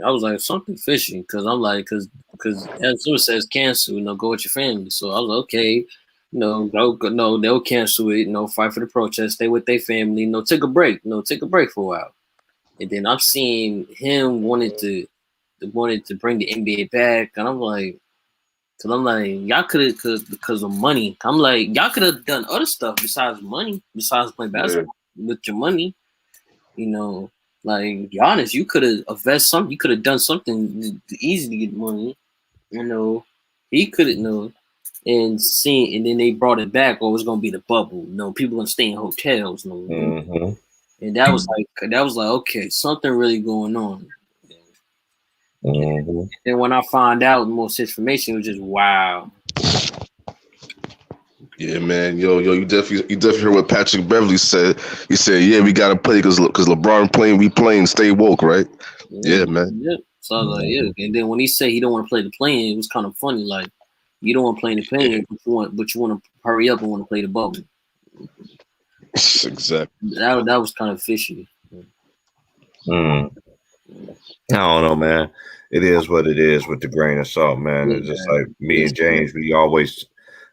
I was like something fishy because I'm like, because as soon as it says cancel, go with your family. So I was like, okay, no, they'll cancel it. Fight for the protest, stay with their family. Take a break. Take a break for a while. And then I'm seeing him wanted to bring the NBA back, and I'm like, y'all could have because of money. I'm like, y'all could have done other stuff besides money, besides playing basketball. With your money, like Giannis, you could have invested something. You could have done something easy to get money. He couldn't and then they brought it back. Or it was gonna be the bubble. People gonna stay in hotels. And that was like okay, something really going on. And when I found out most information, it was just wow. Yeah, man. Yo, you definitely heard what Patrick Beverly said. He said, yeah, we got to play because LeBron playing, we playing, stay woke, right? Yeah, man. Yeah. So I was like, yeah. And then when he said he don't want to play the play-in, it was kind of funny. Like, you don't want to play in the play-in, but you want to hurry up and want to play the bubble. Exactly. That was kind of fishy. I don't know, man. It is what it is with the grain of salt, man. It's just like me and James, we always...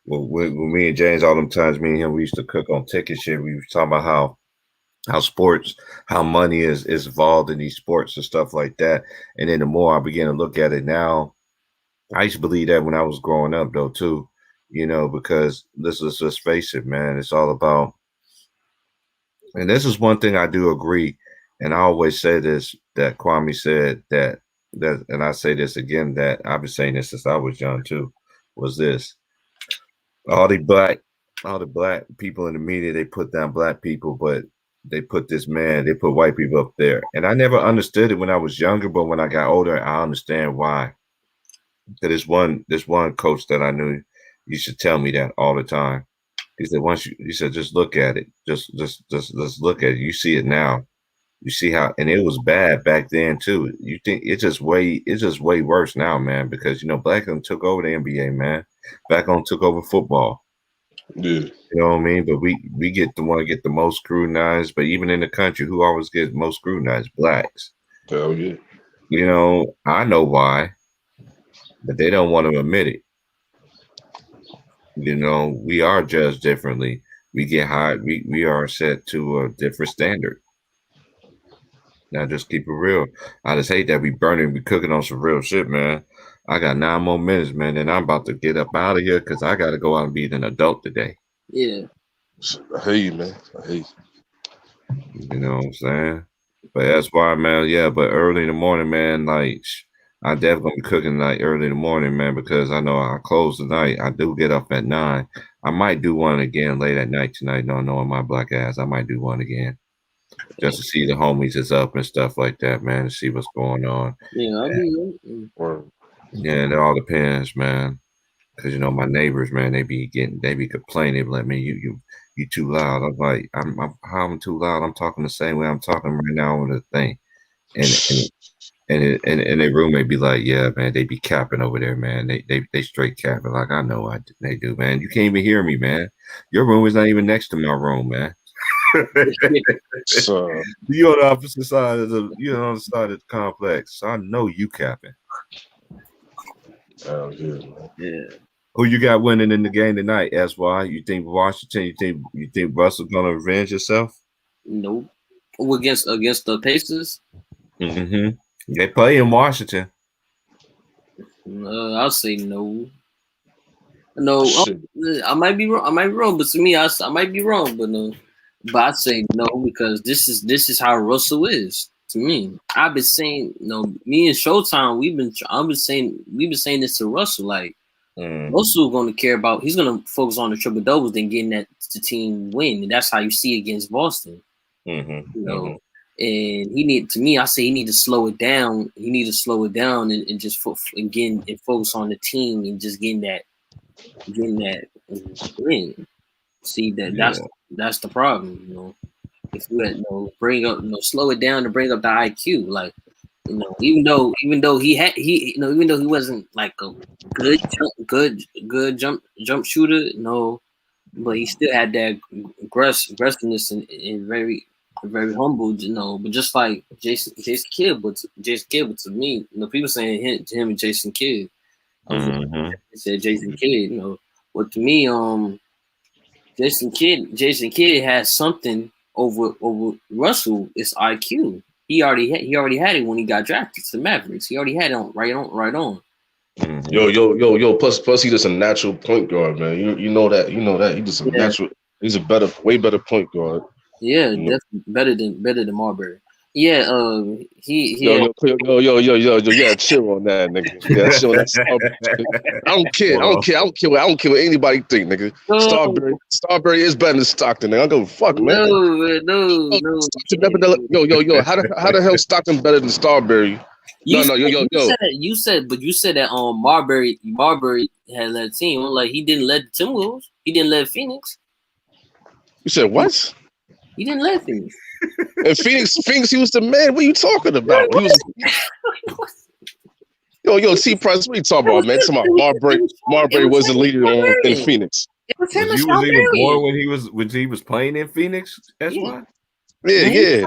With me and James, all them times me and him, we used to cook on ticket shit. We were talking about how sports, how money is involved in these sports and stuff like that. And then the more I begin to look at it now, I used to believe that when I was growing up, though, too. Because let's face it, man. It's all about, and this is one thing I do agree, and I always say this, that Kwame said that, and I say this again, that I've been saying this since I was young, too, was this. All the black people in the media, they put down black people, but they put white people up there. And I never understood it when I was younger, but when I got older, I understand why. There's one coach that I knew used to tell me that all the time. He said, just look at it. Just look at it. You see it now. You see how, and it was bad back then too. You think it's just way worse now, man, because black on took over the NBA, man. Black on took over football. Yeah. You know what I mean? But we want to get the most scrutinized, but even in the country, who always gets most scrutinized? Blacks. Hell yeah. I know why, but they don't want to admit it. We are judged differently. We get hired. We are set to a different standard. Now, just keep it real. I just hate that we cooking on some real shit, man. I got 9 more minutes, man, and I'm about to get up out of here because I got to go out and be an adult today. Yeah. I hate you, man. I hate you. You know what I'm saying? But that's why, man, yeah, but early in the morning, man, like, I definitely gonna be cooking like early in the morning, man, because I know I close tonight. I do get up at 9. I might do one again late at night tonight, not knowing my black ass. I might do one again. Just to see the homies is up and stuff like that, man, to see what's going on. Yeah, I'll be yeah, it all depends, man. Because my neighbors, man, they be complaining. They be like, man, you too loud. I'm like, I'm too loud. I'm talking the same way I'm talking right now on the thing. And their roommate be like, yeah, man, they be capping over there, man. They straight capping. Like, I know they do, man. You can't even hear me, man. Your room is not even next to my room, man. So you on the opposite side of on the side of the complex. So I know you capping. Oh yeah. Who you got winning in the game tonight? SY? You think Washington? You think Russell gonna revenge himself? Nope. Against the Pacers? Mm-hmm. They play in Washington. I'll say no. No, I might be wrong. But to me, I might be wrong. But no. But I say no because this is how Russell is to me. I've been saying, me and Showtime, we've been saying this to Russell. Like Russell going to care about. He's going to focus on the triple doubles than getting the team win, and that's how you see against Boston. And he need I say he need to slow it down. He need to slow it down and just focus on the team and just getting that win. See that's the problem, If you had bring up slow it down to bring up the IQ, like even though he wasn't like a good jump shooter, but he still had that aggressiveness and very humble, but just like Jason Kidd, but to me, people saying him and Jason Kidd. They said Jason Kidd, but to me, Jason Kidd has something over Russell. It's IQ. He already had it when he got drafted to the Mavericks. He already had it right on. Yo. Plus, he's just a natural point guard, man. You know that. He's just a natural. He's a way better point guard. Yeah, definitely better than Marbury. Yeah, Yo, chill on that, nigga. Yeah, chill on that. I don't care what anybody think, nigga. Starbury is better than Stockton, nigga. I don't give a fuck, man. No. How the hell Stockton better than Starbury? You said that Marbury had led the team. Like he didn't lead the Timberwolves. He didn't lead Phoenix. You said what? He didn't lead Phoenix. And Phoenix, he was the man. What are you talking about? Yo, T Price, what are you talking about, man? Talking about Marbury was the leader in Phoenix. It was him. You was even born when he was playing in Phoenix. That's why. Yeah.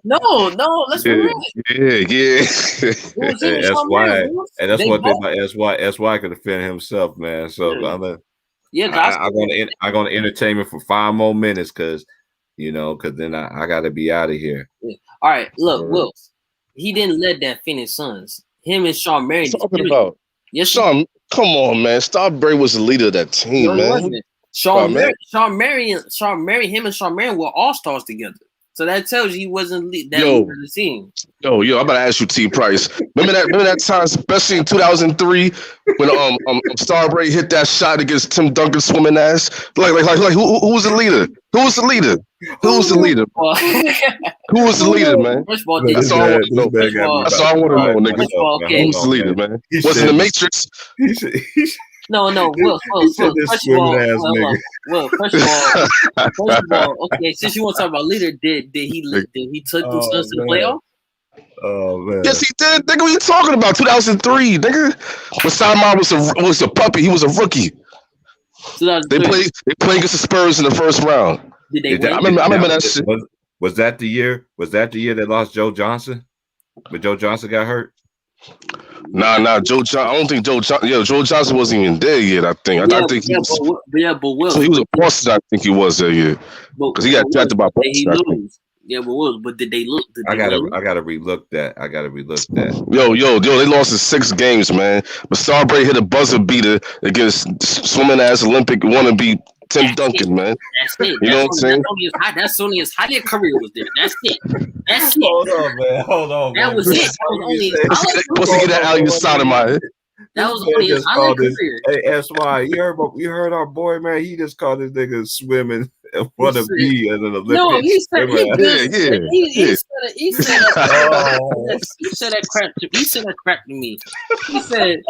No. Let's be real. Yeah. That's why I could defend himself, man. So I'm gonna entertain him for 5 more minutes because then I gotta be out of here. Yeah. All right, look, Will. He didn't let that Phoenix Suns. Him and Sean Marion. Talking about Sean. Come on, man. Starbury was the leader of that team, man. Sean Marion, him and Sean Marion were all-stars together. So that tells you he wasn't leader of the team. Yo, I'm about to ask you, T Price. Remember that time, especially in 2003, when Starbury hit that shot against Tim Duncan's swimming ass? Like who was the leader? Who was the leader? Who was the leader? Who was the leader, man? That's all I want to know. That's all I want to know, nigga. Who was the leader, man? Was it the Matrix? No. Will, first of all, okay. Since you want to talk about leader, did he took the Suns to the playoff? Oh man. Yes, he did. Nigga, what are you talking about? 2003, nigga. When Simon was a puppy, he was a rookie. They played against the Spurs in the first round. Did they win? I remember that shit. Was that the year? Was that the year they lost Joe Johnson? When Joe Johnson got hurt? Nah, Joe Johnson. I don't think Joe Johnson wasn't even there yet. I think. I think he was. But Will. So he was a Boston. I think he was there yet because he got drafted by Boston. Yeah, but did they look? I gotta relook that. Yo, they lost in 6 games, man. But Starbury hit a buzzer beater against swimming ass Olympic wannabe Tim Duncan, man. That's it. You know what I'm saying? That's only his Hollywood career was there. That's it. Hold on, man. That was it. Once he get that out of your side of my head. That was only his Hollywood career. Hey, SY, you heard our boy, man. He just called this nigga swimming and want to be as an Olympic. No, he said that crap. He said that crap to me. He said,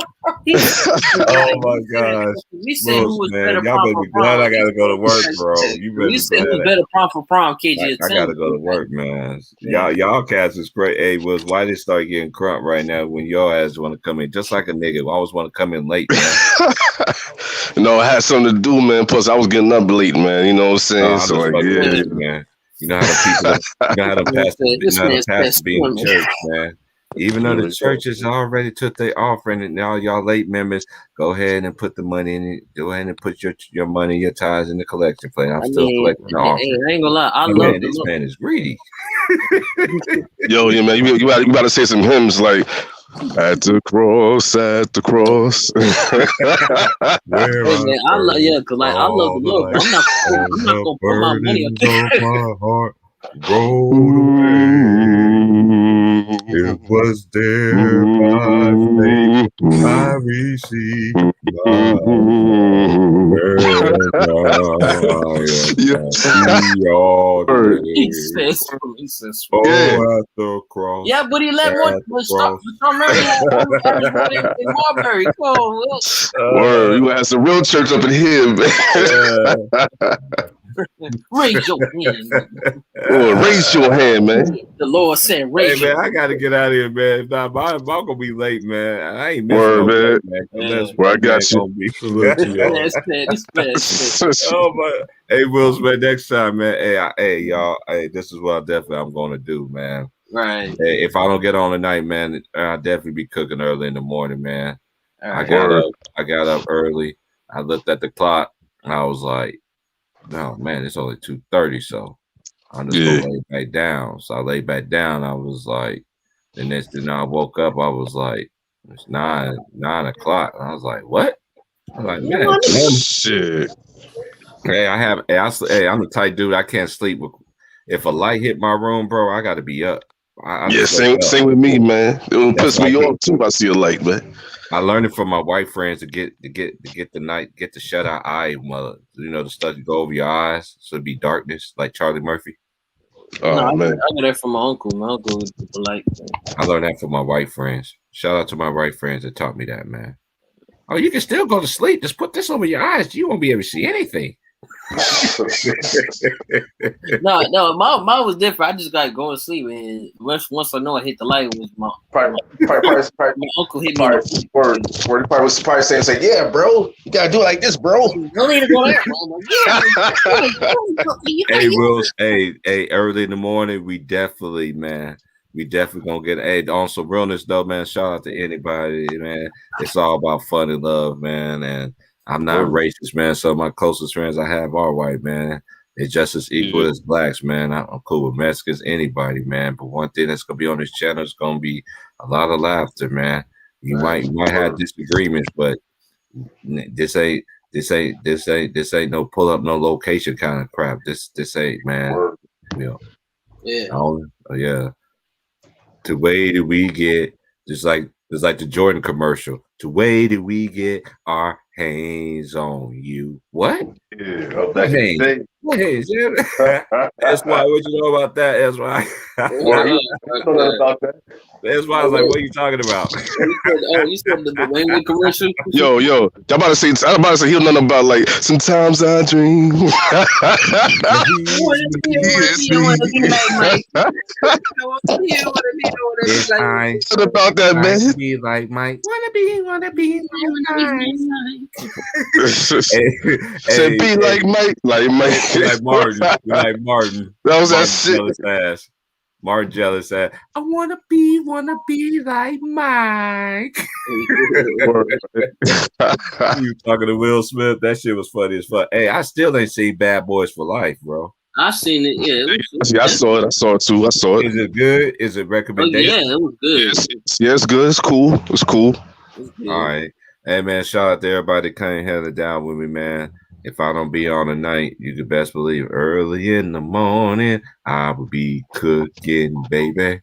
"Oh my gosh, we said who was better." Y'all better be glad I gotta go to work, bro. You said who was better prom for prom, KG. I gotta go to work, man. Y'all cats is great. Hey, why they start getting crunk right now when your ass want to come in just like a nigga? I always want to come in late, man. No, it had something to do, man. Plus, I was getting up late, man. You know what I'm saying? So like, yeah, man. You know how the pastor be in church, man. Even though the churches already took their offering, and now y'all late members, go ahead and put the money in it. Go ahead and put your money, your tithes in the collection plate. I'm still collecting the offering. I ain't gonna lie, I love this man is greedy. Yo, yeah, man, you gotta say some hymns like At the cross, at the cross. Where Hey I man, I love first cause like I love saw the the Lord, but light I'm and not the gonna put my money up burdens there. of my heart rolled away. It was there by faith I received my and now I am happy all He day. says, Oh, at the cross, yeah, but he let one. at the But stop. cross. But remember, he had everyone in Marbury. Come on, Will. Word, you gonna have some real church up in here, man. Raise your hand. Oh, raise your hand, man. The Lord said, Hey raise man, your I gotta get out of here, man. If not, I'm gonna be late, man. I ain't missing Word, no man. day, man. Unless Well, I one man got you. gonna be. Salute to y'all. That's bad. It's bad. Oh my! Hey, Will Smith. Next time, man. Hey, y'all. Hey, this is what I'm gonna do, man. Right. Hey, if I don't get on tonight, man, I'll definitely be cooking early in the morning, man. All I right. got Word. up. I got up early. I looked at the clock and I was like, "No, man, it's only 2:30, so I'm just Yeah. gonna lay back down." So I laid back down. I was like, the next thing I woke up, I was like, it's 9 o'clock. And I was like, what? I was like, man, Shit. hey, I'm the type dude. I can't sleep with. If a light hit my room, bro, I got to be up. I Yeah, just wake up. same with me, man. It That's puts me why off too if I see a light, man. I learned it from my white friends to get the shut out eye, the stuff to go over your eyes, so it'd be darkness, like Charlie Murphy. No, Oh I man. got that from my uncle. My uncle was like, I learned that from my white friends. Shout out to my white friends that taught me that, man. Oh, you can still go to sleep. Just put this over your eyes. You won't be able to see anything. no, mine was different. I just got to go to sleep, and once I know I hit the light, it was my uncle hit me. Word was probably saying, yeah, bro, you gotta do it like this, bro. No need to go there, bro. Hey, Will. Hey, early in the morning, we definitely gonna get. Hey, on some realness though, man. Shout out to anybody, man. It's all about fun and love, man. And I'm not racist, man. So my closest friends I have are white, man. It's just as equal as blacks, man. I'm cool with Mexicans, anybody, man. But one thing that's gonna be on this channel is gonna be a lot of laughter, man. You might have disagreements, but this ain't no pull up no location kind of crap. This ain't, man. Yeah. To way did we get just like the Jordan commercial? To way did we get our hands on you? What? Yeah, What hands? What hands? That's why. What you know about that? That's why. That's why I was like, "What are you talking about?" You said the Wayne commercial. Yo, I'm about to say he don't know about like sometimes I dream. About that, man. Be like Mike. Wanna be Said be like Mike, like Martin. Like Martin. That was that Martin shit. Jealous ass. Martin jealous ass. I wanna be like Mike. You talking to Will Smith? That shit was funny as fuck. Hey, I still ain't seen Bad Boys for Life, bro. I seen it. Yeah, I saw it too. I saw it. Is it good? Is it recommendation? Oh, yeah, it was good. It's good. It's cool. It's cool. All right. Hey man, shout out to everybody that came held it down with me, man. If I don't be on tonight, you can best believe early in the morning I will be cooking, baby.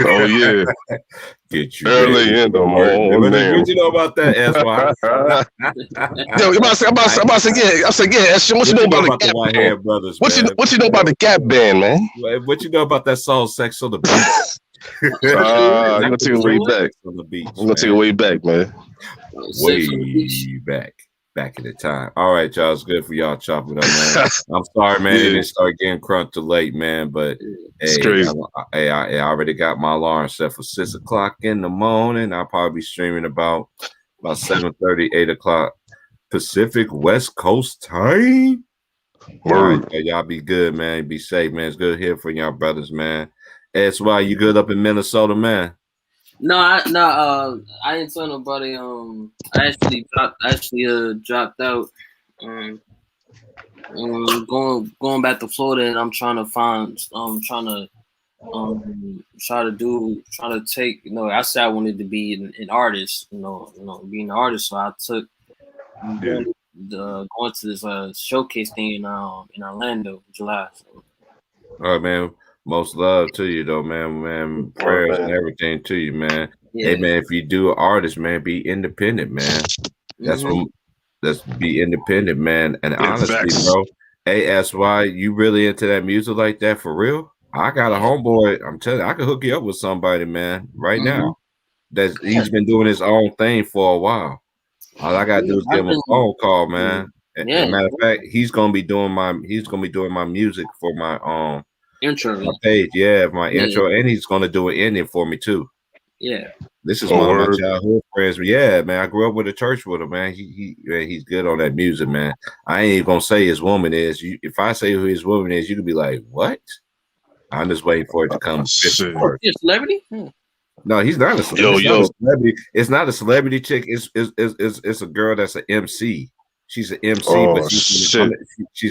Oh yeah. Get you early ready in the for work. morning. What you know about that, S.Y.? Yo, I'm about to say, yeah. What you know about the Gap White Band? Hair Brothers? What you know about the Gap Band, man? What you know about that song "Sex on the Beach"? You're gonna take it way back. On the beach, I'm gonna take it way back, man. Way back in the time. All right, y'all. It's good for y'all chopping up, man. I'm sorry, man. It didn't start getting crunked too late, man. But hey, I already got my alarm set for 6 o'clock in the morning. I'll probably be streaming about 7:30, 8 o'clock Pacific West Coast time. All right, y'all be good, man. Be safe, man. It's good here for y'all brothers, man. S.Y., you good up in Minnesota, man? No, I didn't tell nobody. I actually dropped out. Going back to Florida, and I'm trying to try to take, I said I wanted to be an artist, being an artist. So I took going to this showcase thing in Orlando in July. So. All right, man. Most love to you, though, man. Prayers and everything to you, man. Yeah. Hey, man, if you do an artist, man, be independent, man. That's what. Let's be independent, man. And honestly, bro, hey, SY, you really into that music like that for real? I got a homeboy. I'm telling you, I can hook you up with somebody, man, right now. He's been doing his own thing for a while. All I gotta do is give him a phone call, man. As a matter of fact, he's gonna be doing my music for my intro, my page, my intro, and he's gonna do an ending for me too. Yeah. This is one of my childhood friends. Yeah, man. I grew up with a church with him, man. He's good on that music, man. I ain't even gonna say his woman is. If I say who his woman is, you could be like, "What?" I'm just waiting for it to come. He's a celebrity? No, he's not a celebrity. It's not a celebrity chick. It's a girl that's an MC. She's an MC, but she's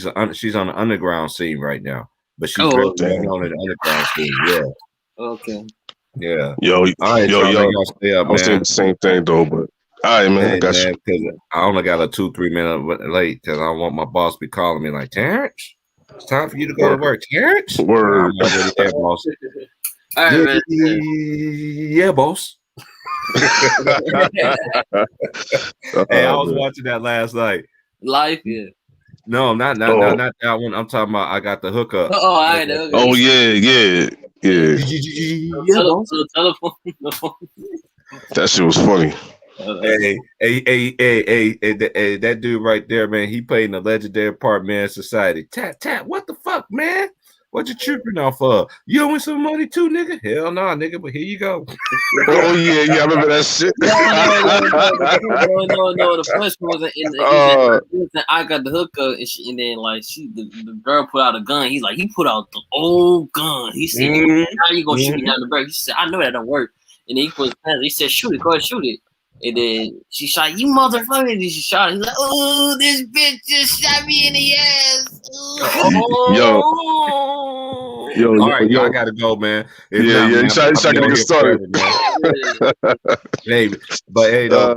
on the underground scene right now. But she's very well known in the underground scene. Yeah. Okay. Yeah. Yo, right, y'all stay up, I'm saying the same thing though, but all right, man. Hey, I got man, you. because I only got a 2-3 minute late because I want my boss to be calling me like, Terrence, it's time for you to go to work. Terrence? Word. I'm already there, boss. All right, Yeah, boss. Hey, I was watching that last night. Live, yeah. No, not that one. I'm talking about I got the hookup. Oh, all right. Okay. Oh yeah. Telephone. That shit was funny. Hey, that dude right there, man. He played in the legendary part, man. Society. Tat. What the fuck, man? What you tripping off of? You owe me some money too, nigga? Hell no, nigga. But here you go. Oh yeah, I remember that shit. No. The first one was in I got the hookup, and then like the girl put out a gun. He's like, he put out the old gun. He said, "How you gonna shoot me down the back?" He said, "I know that don't work." And then he put his hands. He said, "Shoot it, go ahead, shoot it." And then she shot, "You motherfucker!" And then she shot. He's like, "Oh, this bitch just shot me in the ass." Yo, all right, I gotta go, man. You trying to get started, hey, but I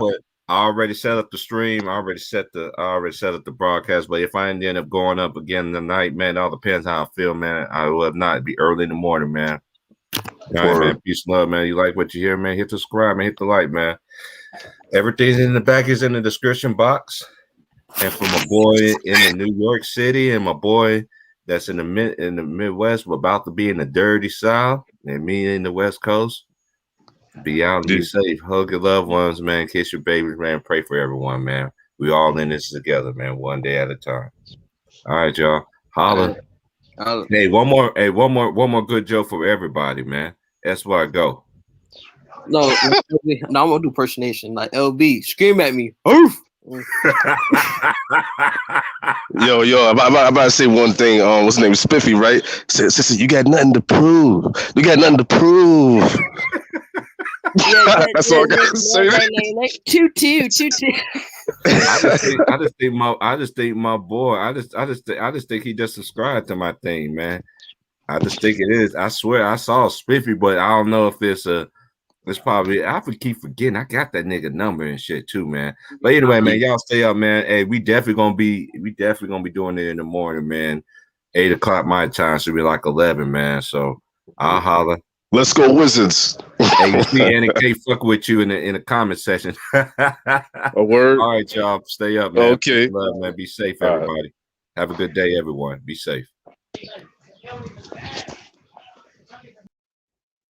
already set up the stream. I already set up the broadcast. But if I end up going up again tonight, man, it all depends how I feel, man. I will not be early in the morning, man. All right, man. Peace and love, man. You like what you hear, man? Hit the subscribe, man. Hit the like, man. Everything's in the back is in the description box. And for my boy in the New York City and my boy that's in the Midwest, we're about to be in the dirty South, and me in the West Coast. Be out and be safe. Hug your loved ones, man. Kiss your babies, man. Pray for everyone, man. We all in this together, man. One day at a time. All right, y'all. Holla. Hey, one more good joke for everybody, man. That's where I go. No, I'm gonna do impersonation like LB. Scream at me. Oof. Yo, I'm about to say one thing. What's his name? Spiffy, right? Sister, you got nothing to prove. You got nothing to prove. That's all I gotta say. Choo. I just think my boy. I just think he just subscribed to my thing, man. I just think it is. I swear I saw Spiffy, but I don't know if it's probably. I keep forgetting. I got that nigga number and shit too, man. But anyway, man, y'all stay up, man. Hey, we definitely gonna be doing it in the morning, man. 8 o'clock my time should be like 11, man. So I'll holler. Let's go Wizards. Hey, you see Annie K fuck with you in the comment section. A word. All right, y'all. Stay up, man. Okay. Love, man. Be safe, everybody. Have a good day, everyone. Be safe.